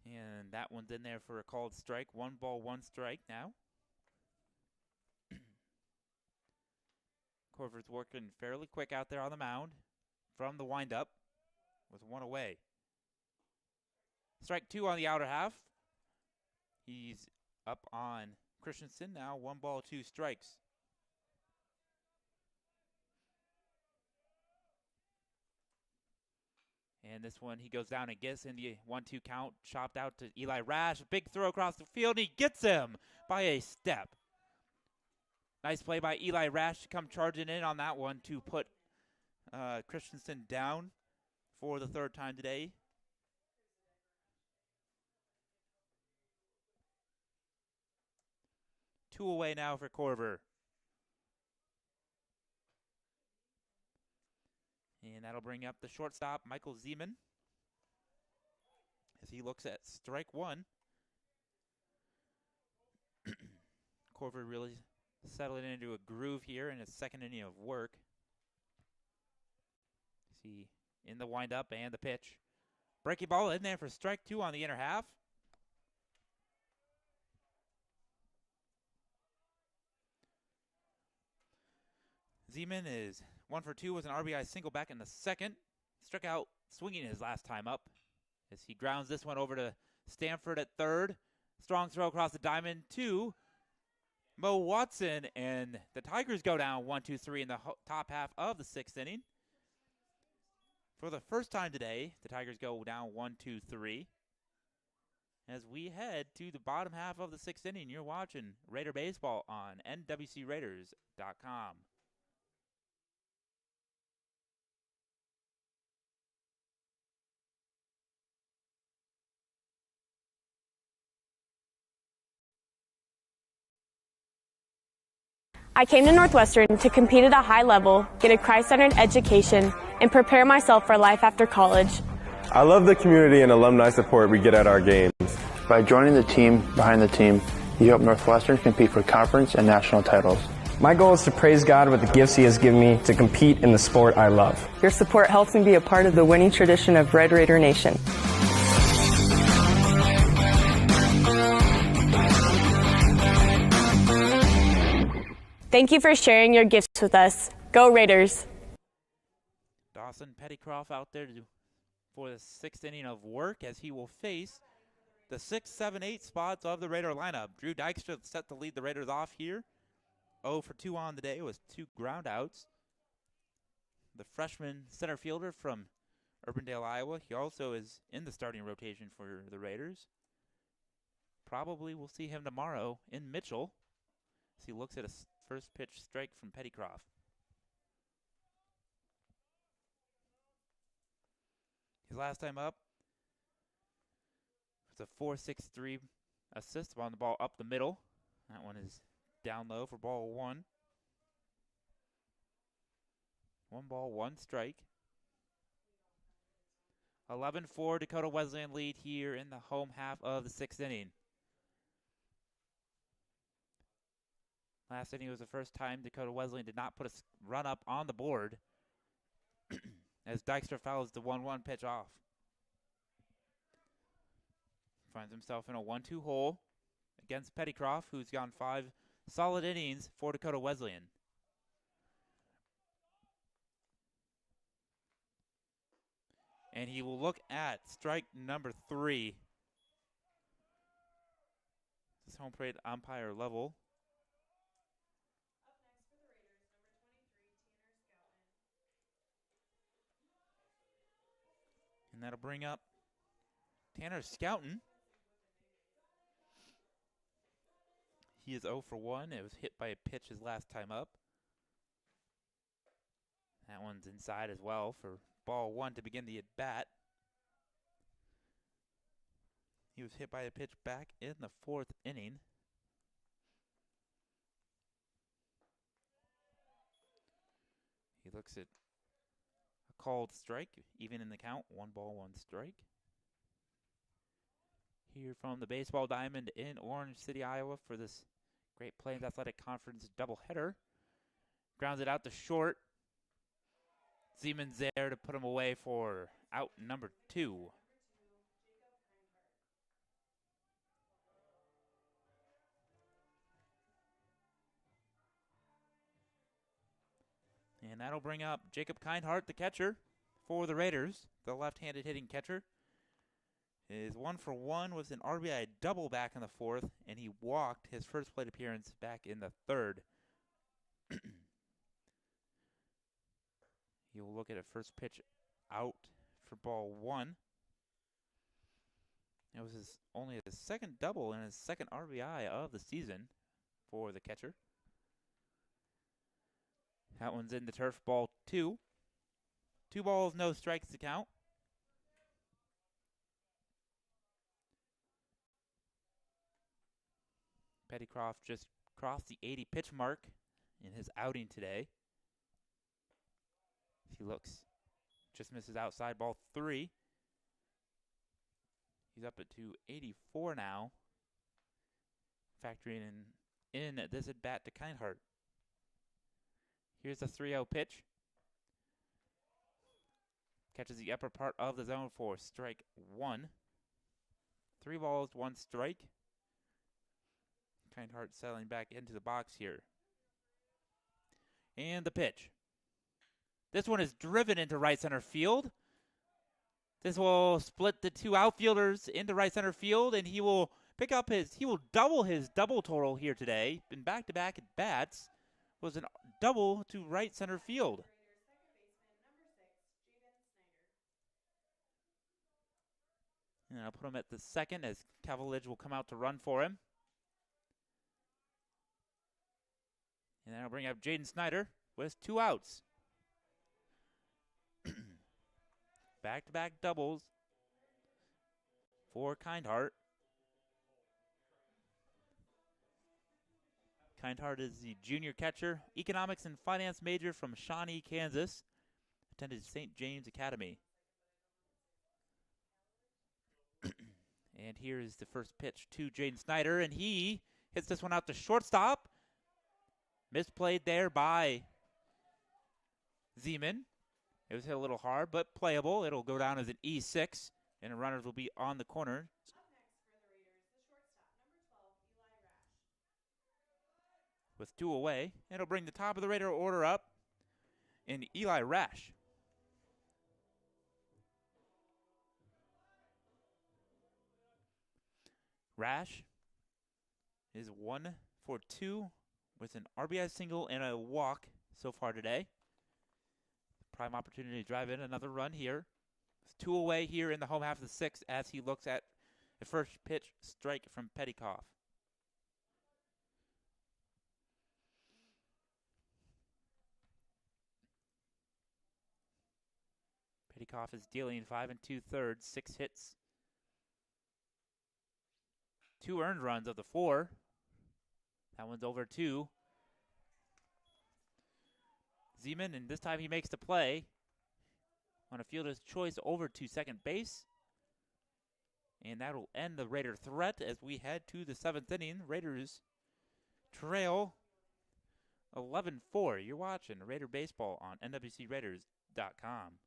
And that one's in there for a called strike. 1 ball, 1 strike now. Corver's working fairly quick out there on the mound from the windup with 1 away. Strike 2 on the outer half. He's up on Christensen now. 1 ball, 2 strikes. And this one, he goes down and gets in the 1-2 count. Chopped out to Eli Rash. A big throw across the field. And he gets him by a step. Nice play by Eli Rash to come charging in on that one to put Christensen down for the 3rd time today. Two away now for Corver. And that'll bring up the shortstop, Michael Zeman, as he looks at strike 1. Corver really settling into a groove here in his 2nd inning of work. See in the windup and the pitch. Breaking ball in there for strike 2 on the inner half. Zeman is 1 for 2 with an RBI single back in the second. Struck out swinging his last time up as he grounds this one over to Stanford at third. Strong throw across the diamond to Mo Watson, and the Tigers go down 1-2-3 in the top half of the sixth inning. For the first time today, the Tigers go down 1-2-3. As we head to the bottom half of the sixth inning, you're watching Raider Baseball on NWCRaiders.com. I came to Northwestern to compete at a high level, get a Christ-centered education, and prepare myself for life after college. I love the community and alumni support we get at our games. By joining the team behind the team, you help Northwestern compete for conference and national titles. My goal is to praise God with the gifts He has given me to compete in the sport I love. Your support helps me be a part of the winning tradition of Red Raider Nation. Thank you for sharing your gifts with us. Go Raiders! Dawson Pettycroft out there for the sixth inning of work as he will face the 6, 7, 8 spots of the Raider lineup. Drew Dykstra set to lead the Raiders off here. 0 for 2 on the day with 2 ground outs. The freshman center fielder from Urbandale, Iowa. He also is in the starting rotation for the Raiders. Probably we'll see him tomorrow in Mitchell as he looks at a first pitch strike from Pettycroft. His last time up was a 4.63 assist on the ball up the middle. That one is down low for ball 1. 1 ball, 1 strike. 11-4 Dakota Wesleyan lead here in the home half of the sixth inning. Last inning was the first time Dakota Wesleyan did not put a run up on the board as Dykstra fouls the 1-1 pitch off. Finds himself in a 1-2 hole against Pettycroft, who's gone 5 solid innings for Dakota Wesleyan. And he will look at strike number 3. This home plate umpire level. And that'll bring up Tanner Scouten. He is 0 for 1. It was hit by a pitch his last time up. That one's inside as well for ball 1 to begin the at-bat. He was hit by a pitch back in the 4th inning. He looks at a called strike, even in the count. 1 ball, 1 strike. Here from the baseball diamond in Orange City, Iowa for this Great Plains Athletic Conference doubleheader. Grounds it out to short. Zeman's there to put him away for out number 2. And that'll bring up Jacob Kindhart, the catcher for the Raiders. The left-handed hitting catcher is 1 for 1 with an RBI double back in the 4th, and he walked his first plate appearance back in the 3rd. He will look at a first pitch out for ball 1. It was only his second double and his second RBI of the season for the catcher. That one's in the turf, ball 2. 2 balls, no strikes to count. Pettycroft just crossed the 80 pitch mark in his outing today. He looks, just misses outside, ball 3. He's up to 84 now, factoring in this at bat to Kindhart. Here's a 3-0 pitch. Catches the upper part of the zone for strike 1. 3 balls, 1 strike. Kindhart settling back into the box here. And the pitch. This one is driven into right center field. This will split the two outfielders into right center field, and he will double his double total here today. In back-to-back at bats was a double to right center field. And I'll put him at the second as Cavalier will come out to run for him. And then I'll bring up Jaden Snyder with 2 outs. Back-to-back doubles for Kindheart. Kindheart is the junior catcher, economics and finance major from Shawnee, Kansas. Attended St. James Academy. And here is the first pitch to Jaden Snyder, and he hits this one out to shortstop. Misplayed there by Zeman. It was hit a little hard, but playable. It'll go down as an E6, and the runners will be on the corner. With 2 away, it'll bring the top of the Raider order up in Eli Rash. Rash is 1 for 2 with an RBI single and a walk so far today. Prime opportunity to drive in another run here. It's 2 away here in the home half of the 6th as he looks at the first pitch strike from Pettykoff. Pettykoff is dealing 5 2/3, 6 hits. 2 earned runs of the 4. That one's over 2. Zeman, and this time he makes the play on a fielder's choice over to second base. And that will end the Raider threat as we head to the 7th inning. Raiders trail 11-4. You're watching Raider Baseball on NWCRaiders.com.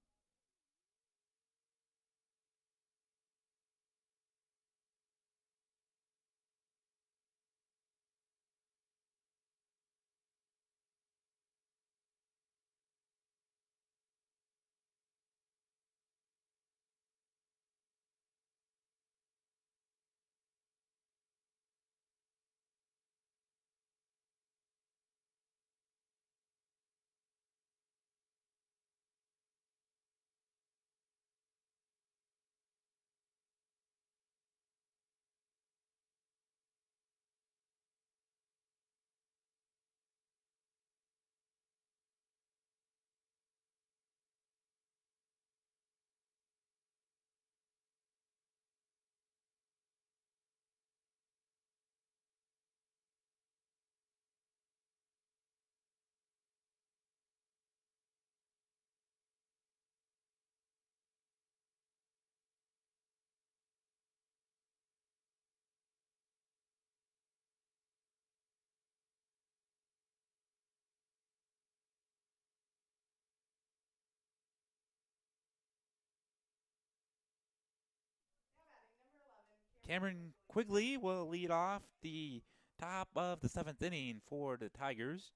Cameron Quigley will lead off the top of the 7th inning for the Tigers.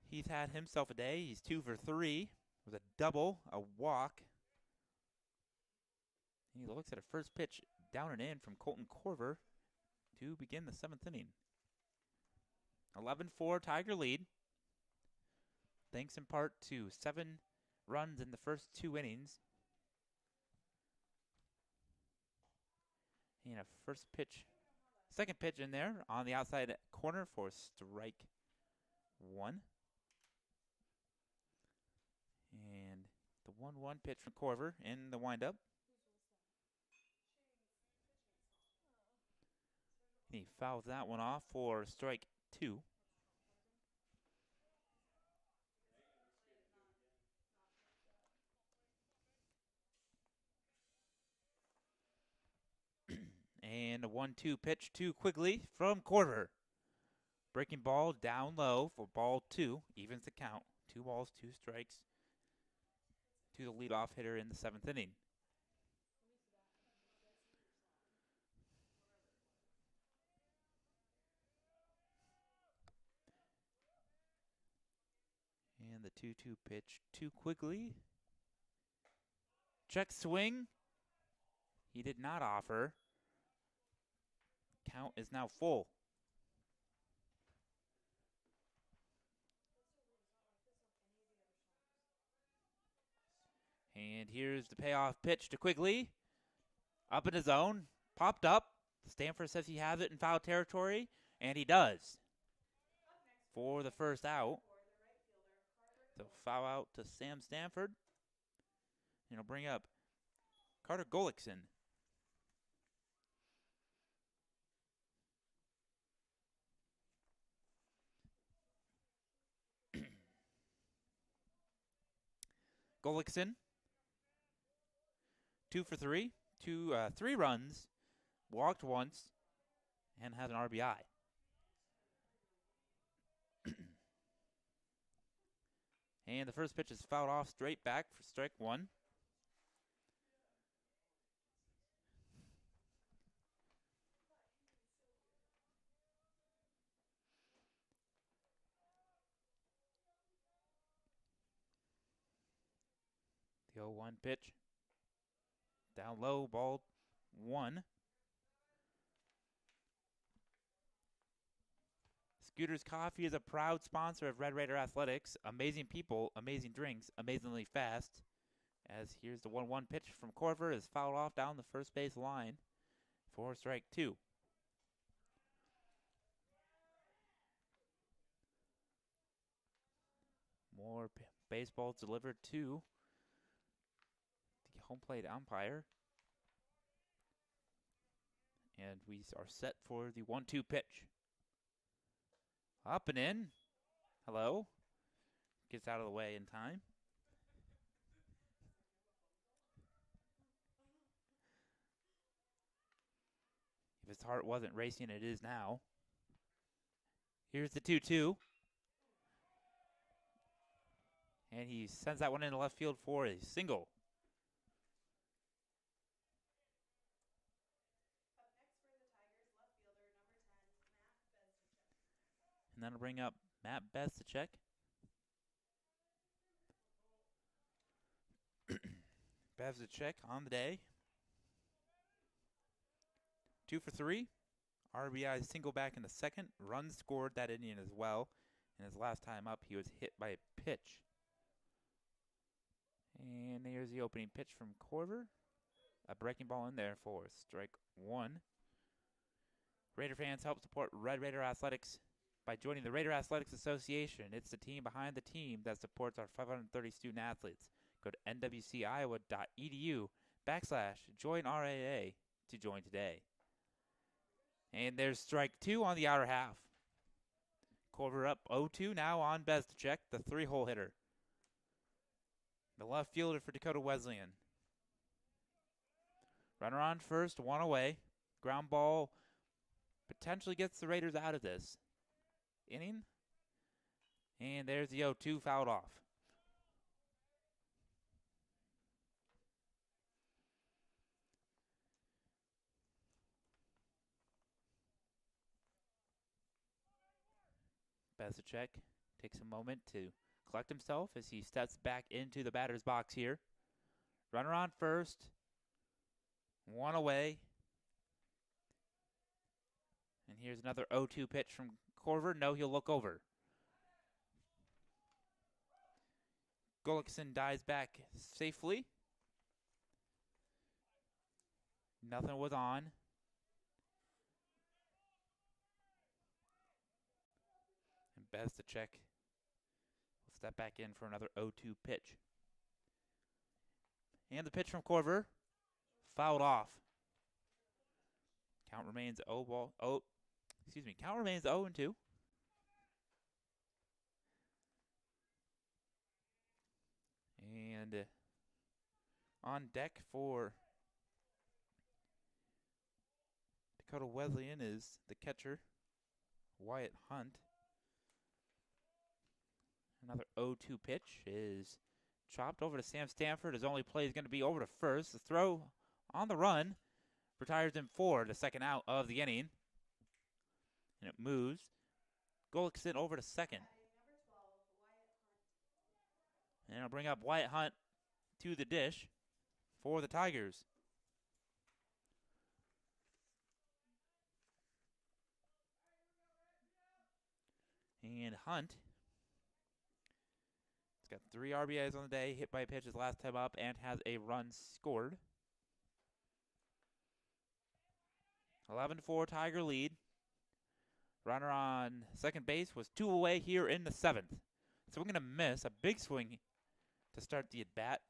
He's had himself a day. He's 2 for 3 with a double, a walk. And he looks at a first pitch down and in from Colton Corver to begin the 7th inning. 11-4 Tiger lead. Thanks in part to 7 runs in the first 2 innings. And a second pitch in there on the outside corner for strike 1. And the 1-1 pitch from Corver in the windup. He fouls that one off for strike 2. And a 1-2 pitch to Quigley from Corver. Breaking ball down low for ball 2. Evens the count. 2 balls, 2 strikes to the leadoff hitter in the 7th inning. the 2-2 pitch too quickly. Check swing. He did not offer. Count is now full. And here's the payoff pitch to Quigley. Up in his zone. Popped up. Stanford says he has it in foul territory, and he does. For the first out. So foul out to Sam Stanford. And he'll bring up Carter Golickson. Golickson, 2 for 3, 3 runs, walked once, and has an RBI. And the first pitch is fouled off straight back for strike 1. The 0-1 pitch. Down low, ball 1. Scooter's Coffee is a proud sponsor of Red Raider Athletics. Amazing people, amazing drinks, amazingly fast. As here's the 1-1 pitch from Corver is fouled off down the first base line for strike 2. More baseballs delivered to the home plate umpire. And we are set for the 1-2 pitch. Up and in. Hello. Gets out of the way in time. If his heart wasn't racing, it is now. Here's the 2-2. And he sends that one into left field for a single. Up next for the Tigers, left fielder number 10, Matt Bezicek. And then I'll bring up Matt Bezicek. Bezicek on the day. 2 for 3. RBI single back in the second. Runs scored that inning as well. And his last time up, he was hit by a pitch. And here's the opening pitch from Corver. A breaking ball in there for strike 1. Raider fans, help support Red Raider Athletics by joining the Raider Athletics Association. It's the team behind the team that supports our 530 student athletes. Go to nwciowa.edu/join-RAA to join today. And there's strike 2 on the outer half. Corver up 0-2 now on Bezicek, the 3-hole hitter. The left fielder for Dakota Wesleyan. Runner on first, 1 away. Ground ball potentially gets the Raiders out of this inning. And there's the 0-2 fouled off. Bezicek takes a moment to collect himself as he steps back into the batter's box here. Runner on first. 1 away. And here's another 0-2 pitch from Corver. No, he'll look over. Golickson dives back safely. Nothing was on. And Bezicek will step back in for another 0-2 pitch. And the pitch from Corver. Fouled off. Count remains Count remains 0-2. And on deck for Dakota Wesleyan is the catcher, Wyatt Hunt. Another 0-2 pitch is chopped over to Sam Stanford. His only play is going to be over to first. The throw on the run retires him for the second out of the inning. And it moves. Golickson over to second. And I'll bring up Wyatt Hunt to the dish for the Tigers. And Hunt has got 3 RBIs on the day, hit by a pitch his last time up, and has a run scored. 11-4 Tiger lead. Runner on second base was 2 away here in the 7th. So we're going to miss a big swing to start the at-bat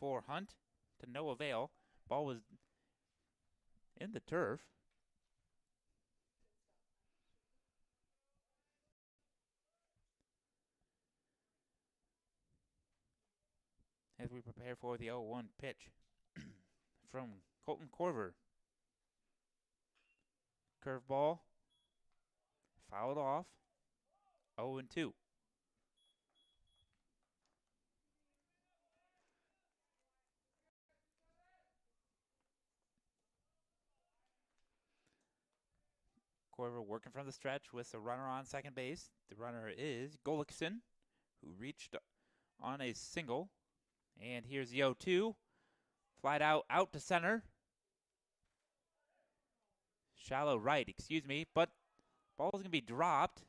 for Hunt to no avail. Ball was in the turf. As we prepare for the 0-1 pitch from Colton Corver. Curveball, fouled off, 0-2. Corver working from the stretch with a runner on second base. The runner is Golickson, who reached on a single. And here's the 0-2. Flied out to center. Shallow right, but ball is going to be dropped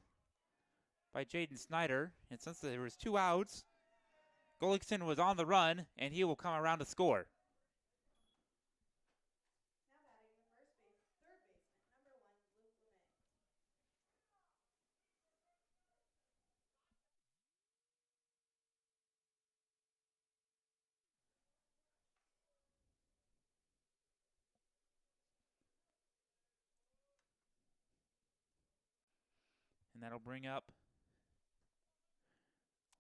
by Jaden Snyder. And since there was 2 outs, Golickson was on the run, and he will come around to score. Now batting the third baseman, number 1, Luke LeMay. And that'll bring up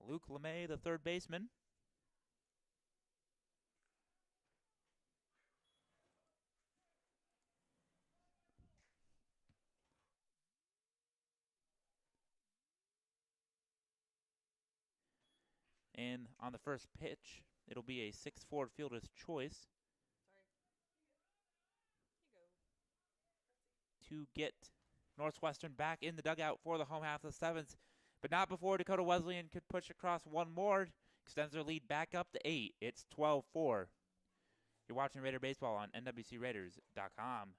Luke LeMay, the third baseman. And on the first pitch, it'll be a 6-4 fielder's choice. To get Northwestern back in the dugout for the home half of the 7th, but not before Dakota Wesleyan could push across one more, extends their lead back up to 8. It's 12-4. You're watching Raider Baseball on NWCRaiders.com.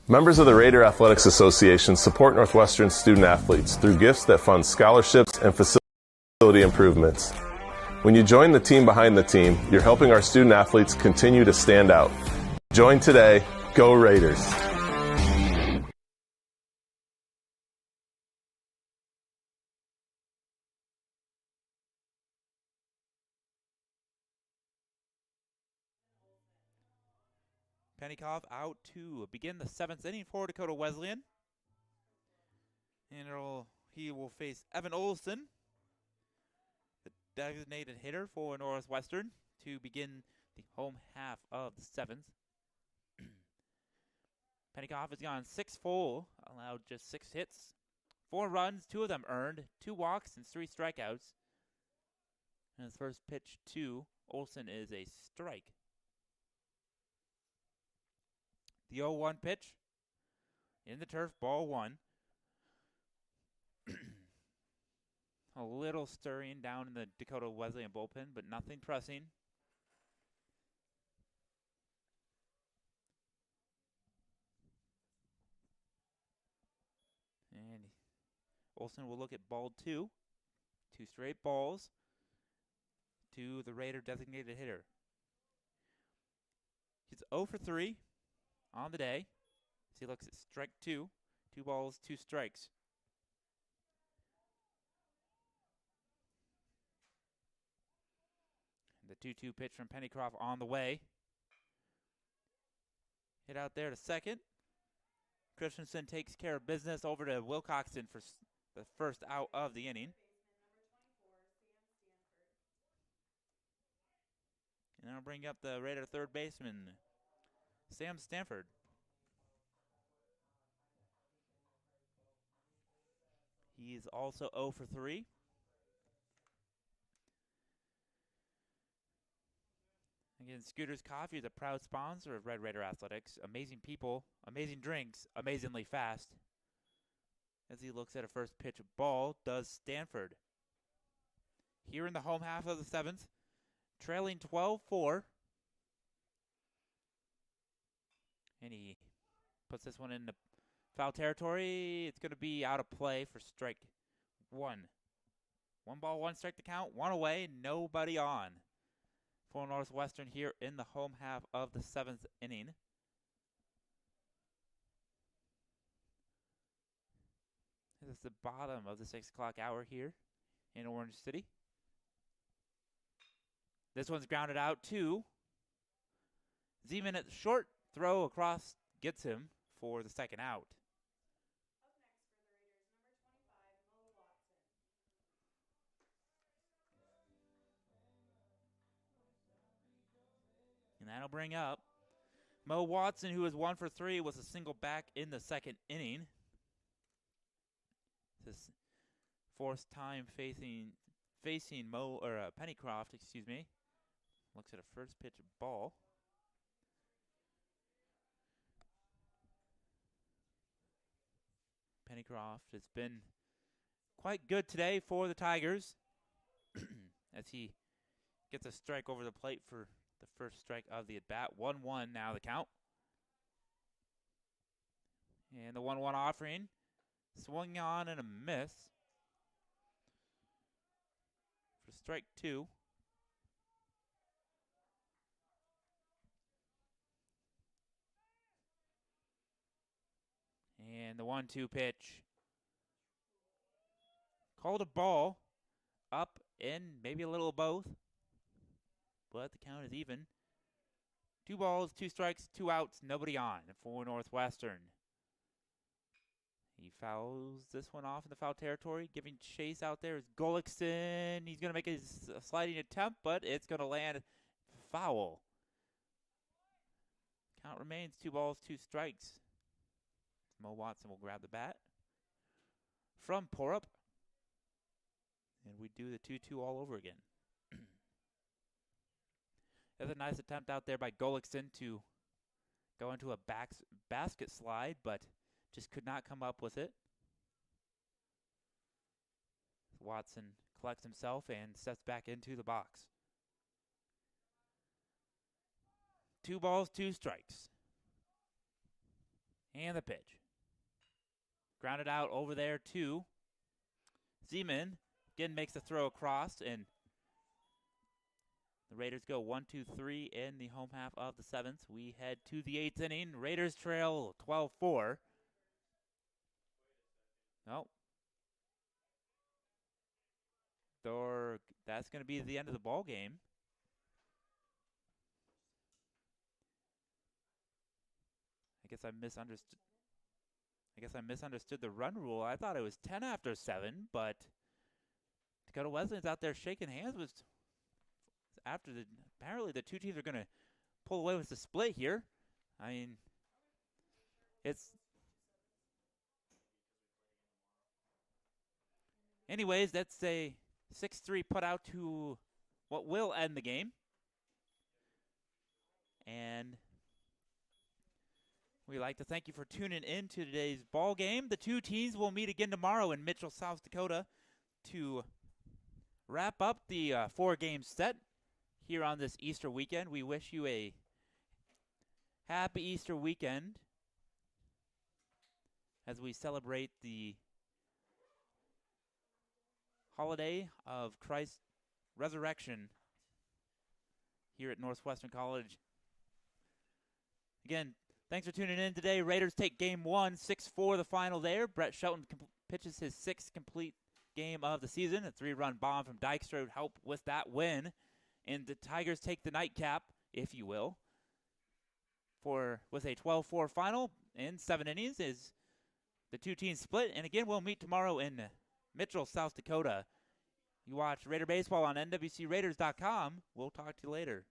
Members of the Raider Athletics Association support Northwestern student athletes through gifts that fund scholarships and facility improvements. When you join the team behind the team, you're helping our student athletes continue to stand out. Join today. Go Raiders! Pennycoff out to begin the 7th inning for Dakota Wesleyan. And he will face Evan Olson, the designated hitter for Northwestern, to begin the home half of the 7th. Pennycoff has gone 6 full, allowed just 6 hits, 4 runs, 2 of them earned, 2 walks, and 3 strikeouts. And his first pitch to Olson is a strike. The 0-1 pitch in the turf, ball 1. A little stirring down in the Dakota Wesleyan bullpen, but nothing pressing. And Olson will look at ball 2. 2 straight balls to the Raider designated hitter. He's 0 for 3 on the day. So he looks at strike 2. 2 balls, 2 strikes. The 2-2 pitch from Pennycroft on the way. Hit out there to second. Christensen takes care of business over to Wilcoxon for the first out of the inning. And I'll bring up the Raider third baseman, Sam Stanford. He's also 0 for 3 Again, Scooter's Coffee is a proud sponsor of Red Raider Athletics. Amazing people, amazing drinks, amazingly fast. As he looks at a first pitch ball, does Stanford. Here in the home half of the 7th, trailing 12-4. And he puts this one in the foul territory. It's going to be out of play for strike one. 1 ball, 1 strike to count, 1 away, nobody on for Northwestern here in the home half of the 7th inning. This is the bottom of the 6 o'clock hour here in Orange City. This one's grounded out to Zeman at the short. Throw across gets him for the second out. Up next for the Raiders, number 25, Mo Watson. And that'll bring up Mo Watson, who is 1 for 3, was a single back in the 2nd inning. This fourth time facing Pennycroft, excuse me. Looks at a first pitch ball. Pennycroft has been quite good today for the Tigers as he gets a strike over the plate for the first strike of the at-bat. 1-1 now the count. And the 1-1 offering. Swung on and a miss for strike 2. And the 1-2 pitch. Called a ball. Up, in, maybe a little of both. But the count is even. 2 balls, 2 strikes, 2 outs, nobody on for Northwestern. He fouls this one off in the foul territory. Giving chase out there is Gullickson. He's going to make a sliding attempt, but it's going to land foul. Count remains 2 balls, 2 strikes. Mo Watson will grab the bat from Porup. And we do the 2-2 all over again. That's a nice attempt out there by Gullickson to go into a basket slide, but just could not come up with it. Watson collects himself and steps back into the box. 2 balls, 2 strikes. And the pitch. Grounded out over there to Zeman. Again makes the throw across, and the Raiders go 1-2-3 in the home half of the 7th. We head to the 8th inning. Raiders trail 12-4. No. That's going to be the end of the ball game. I guess I misunderstood the run rule. I thought it was 10 after 7, but Dakota Wesleyan's out there shaking hands with apparently the two teams are going to pull away with the split here. I mean, anyways, that's a 6-3 put out to what will end the game. And we'd like to thank you for tuning in to today's ball game. The two teams will meet again tomorrow in Mitchell, South Dakota to wrap up the 4-game set here on this Easter weekend. We wish you a happy Easter weekend as we celebrate the holiday of Christ's resurrection here at Northwestern College. Again, thanks for tuning in today. Raiders take game 1, 6-4 the final there. Brett Shelton pitches his 6th complete game of the season. A 3-run bomb from Dykstra would help with that win. And the Tigers take the nightcap, if you will, with a 12-4 final in 7 innings as the two teams split. And again, we'll meet tomorrow in Mitchell, South Dakota. You watch Raider Baseball on NWCRaiders.com. We'll talk to you later.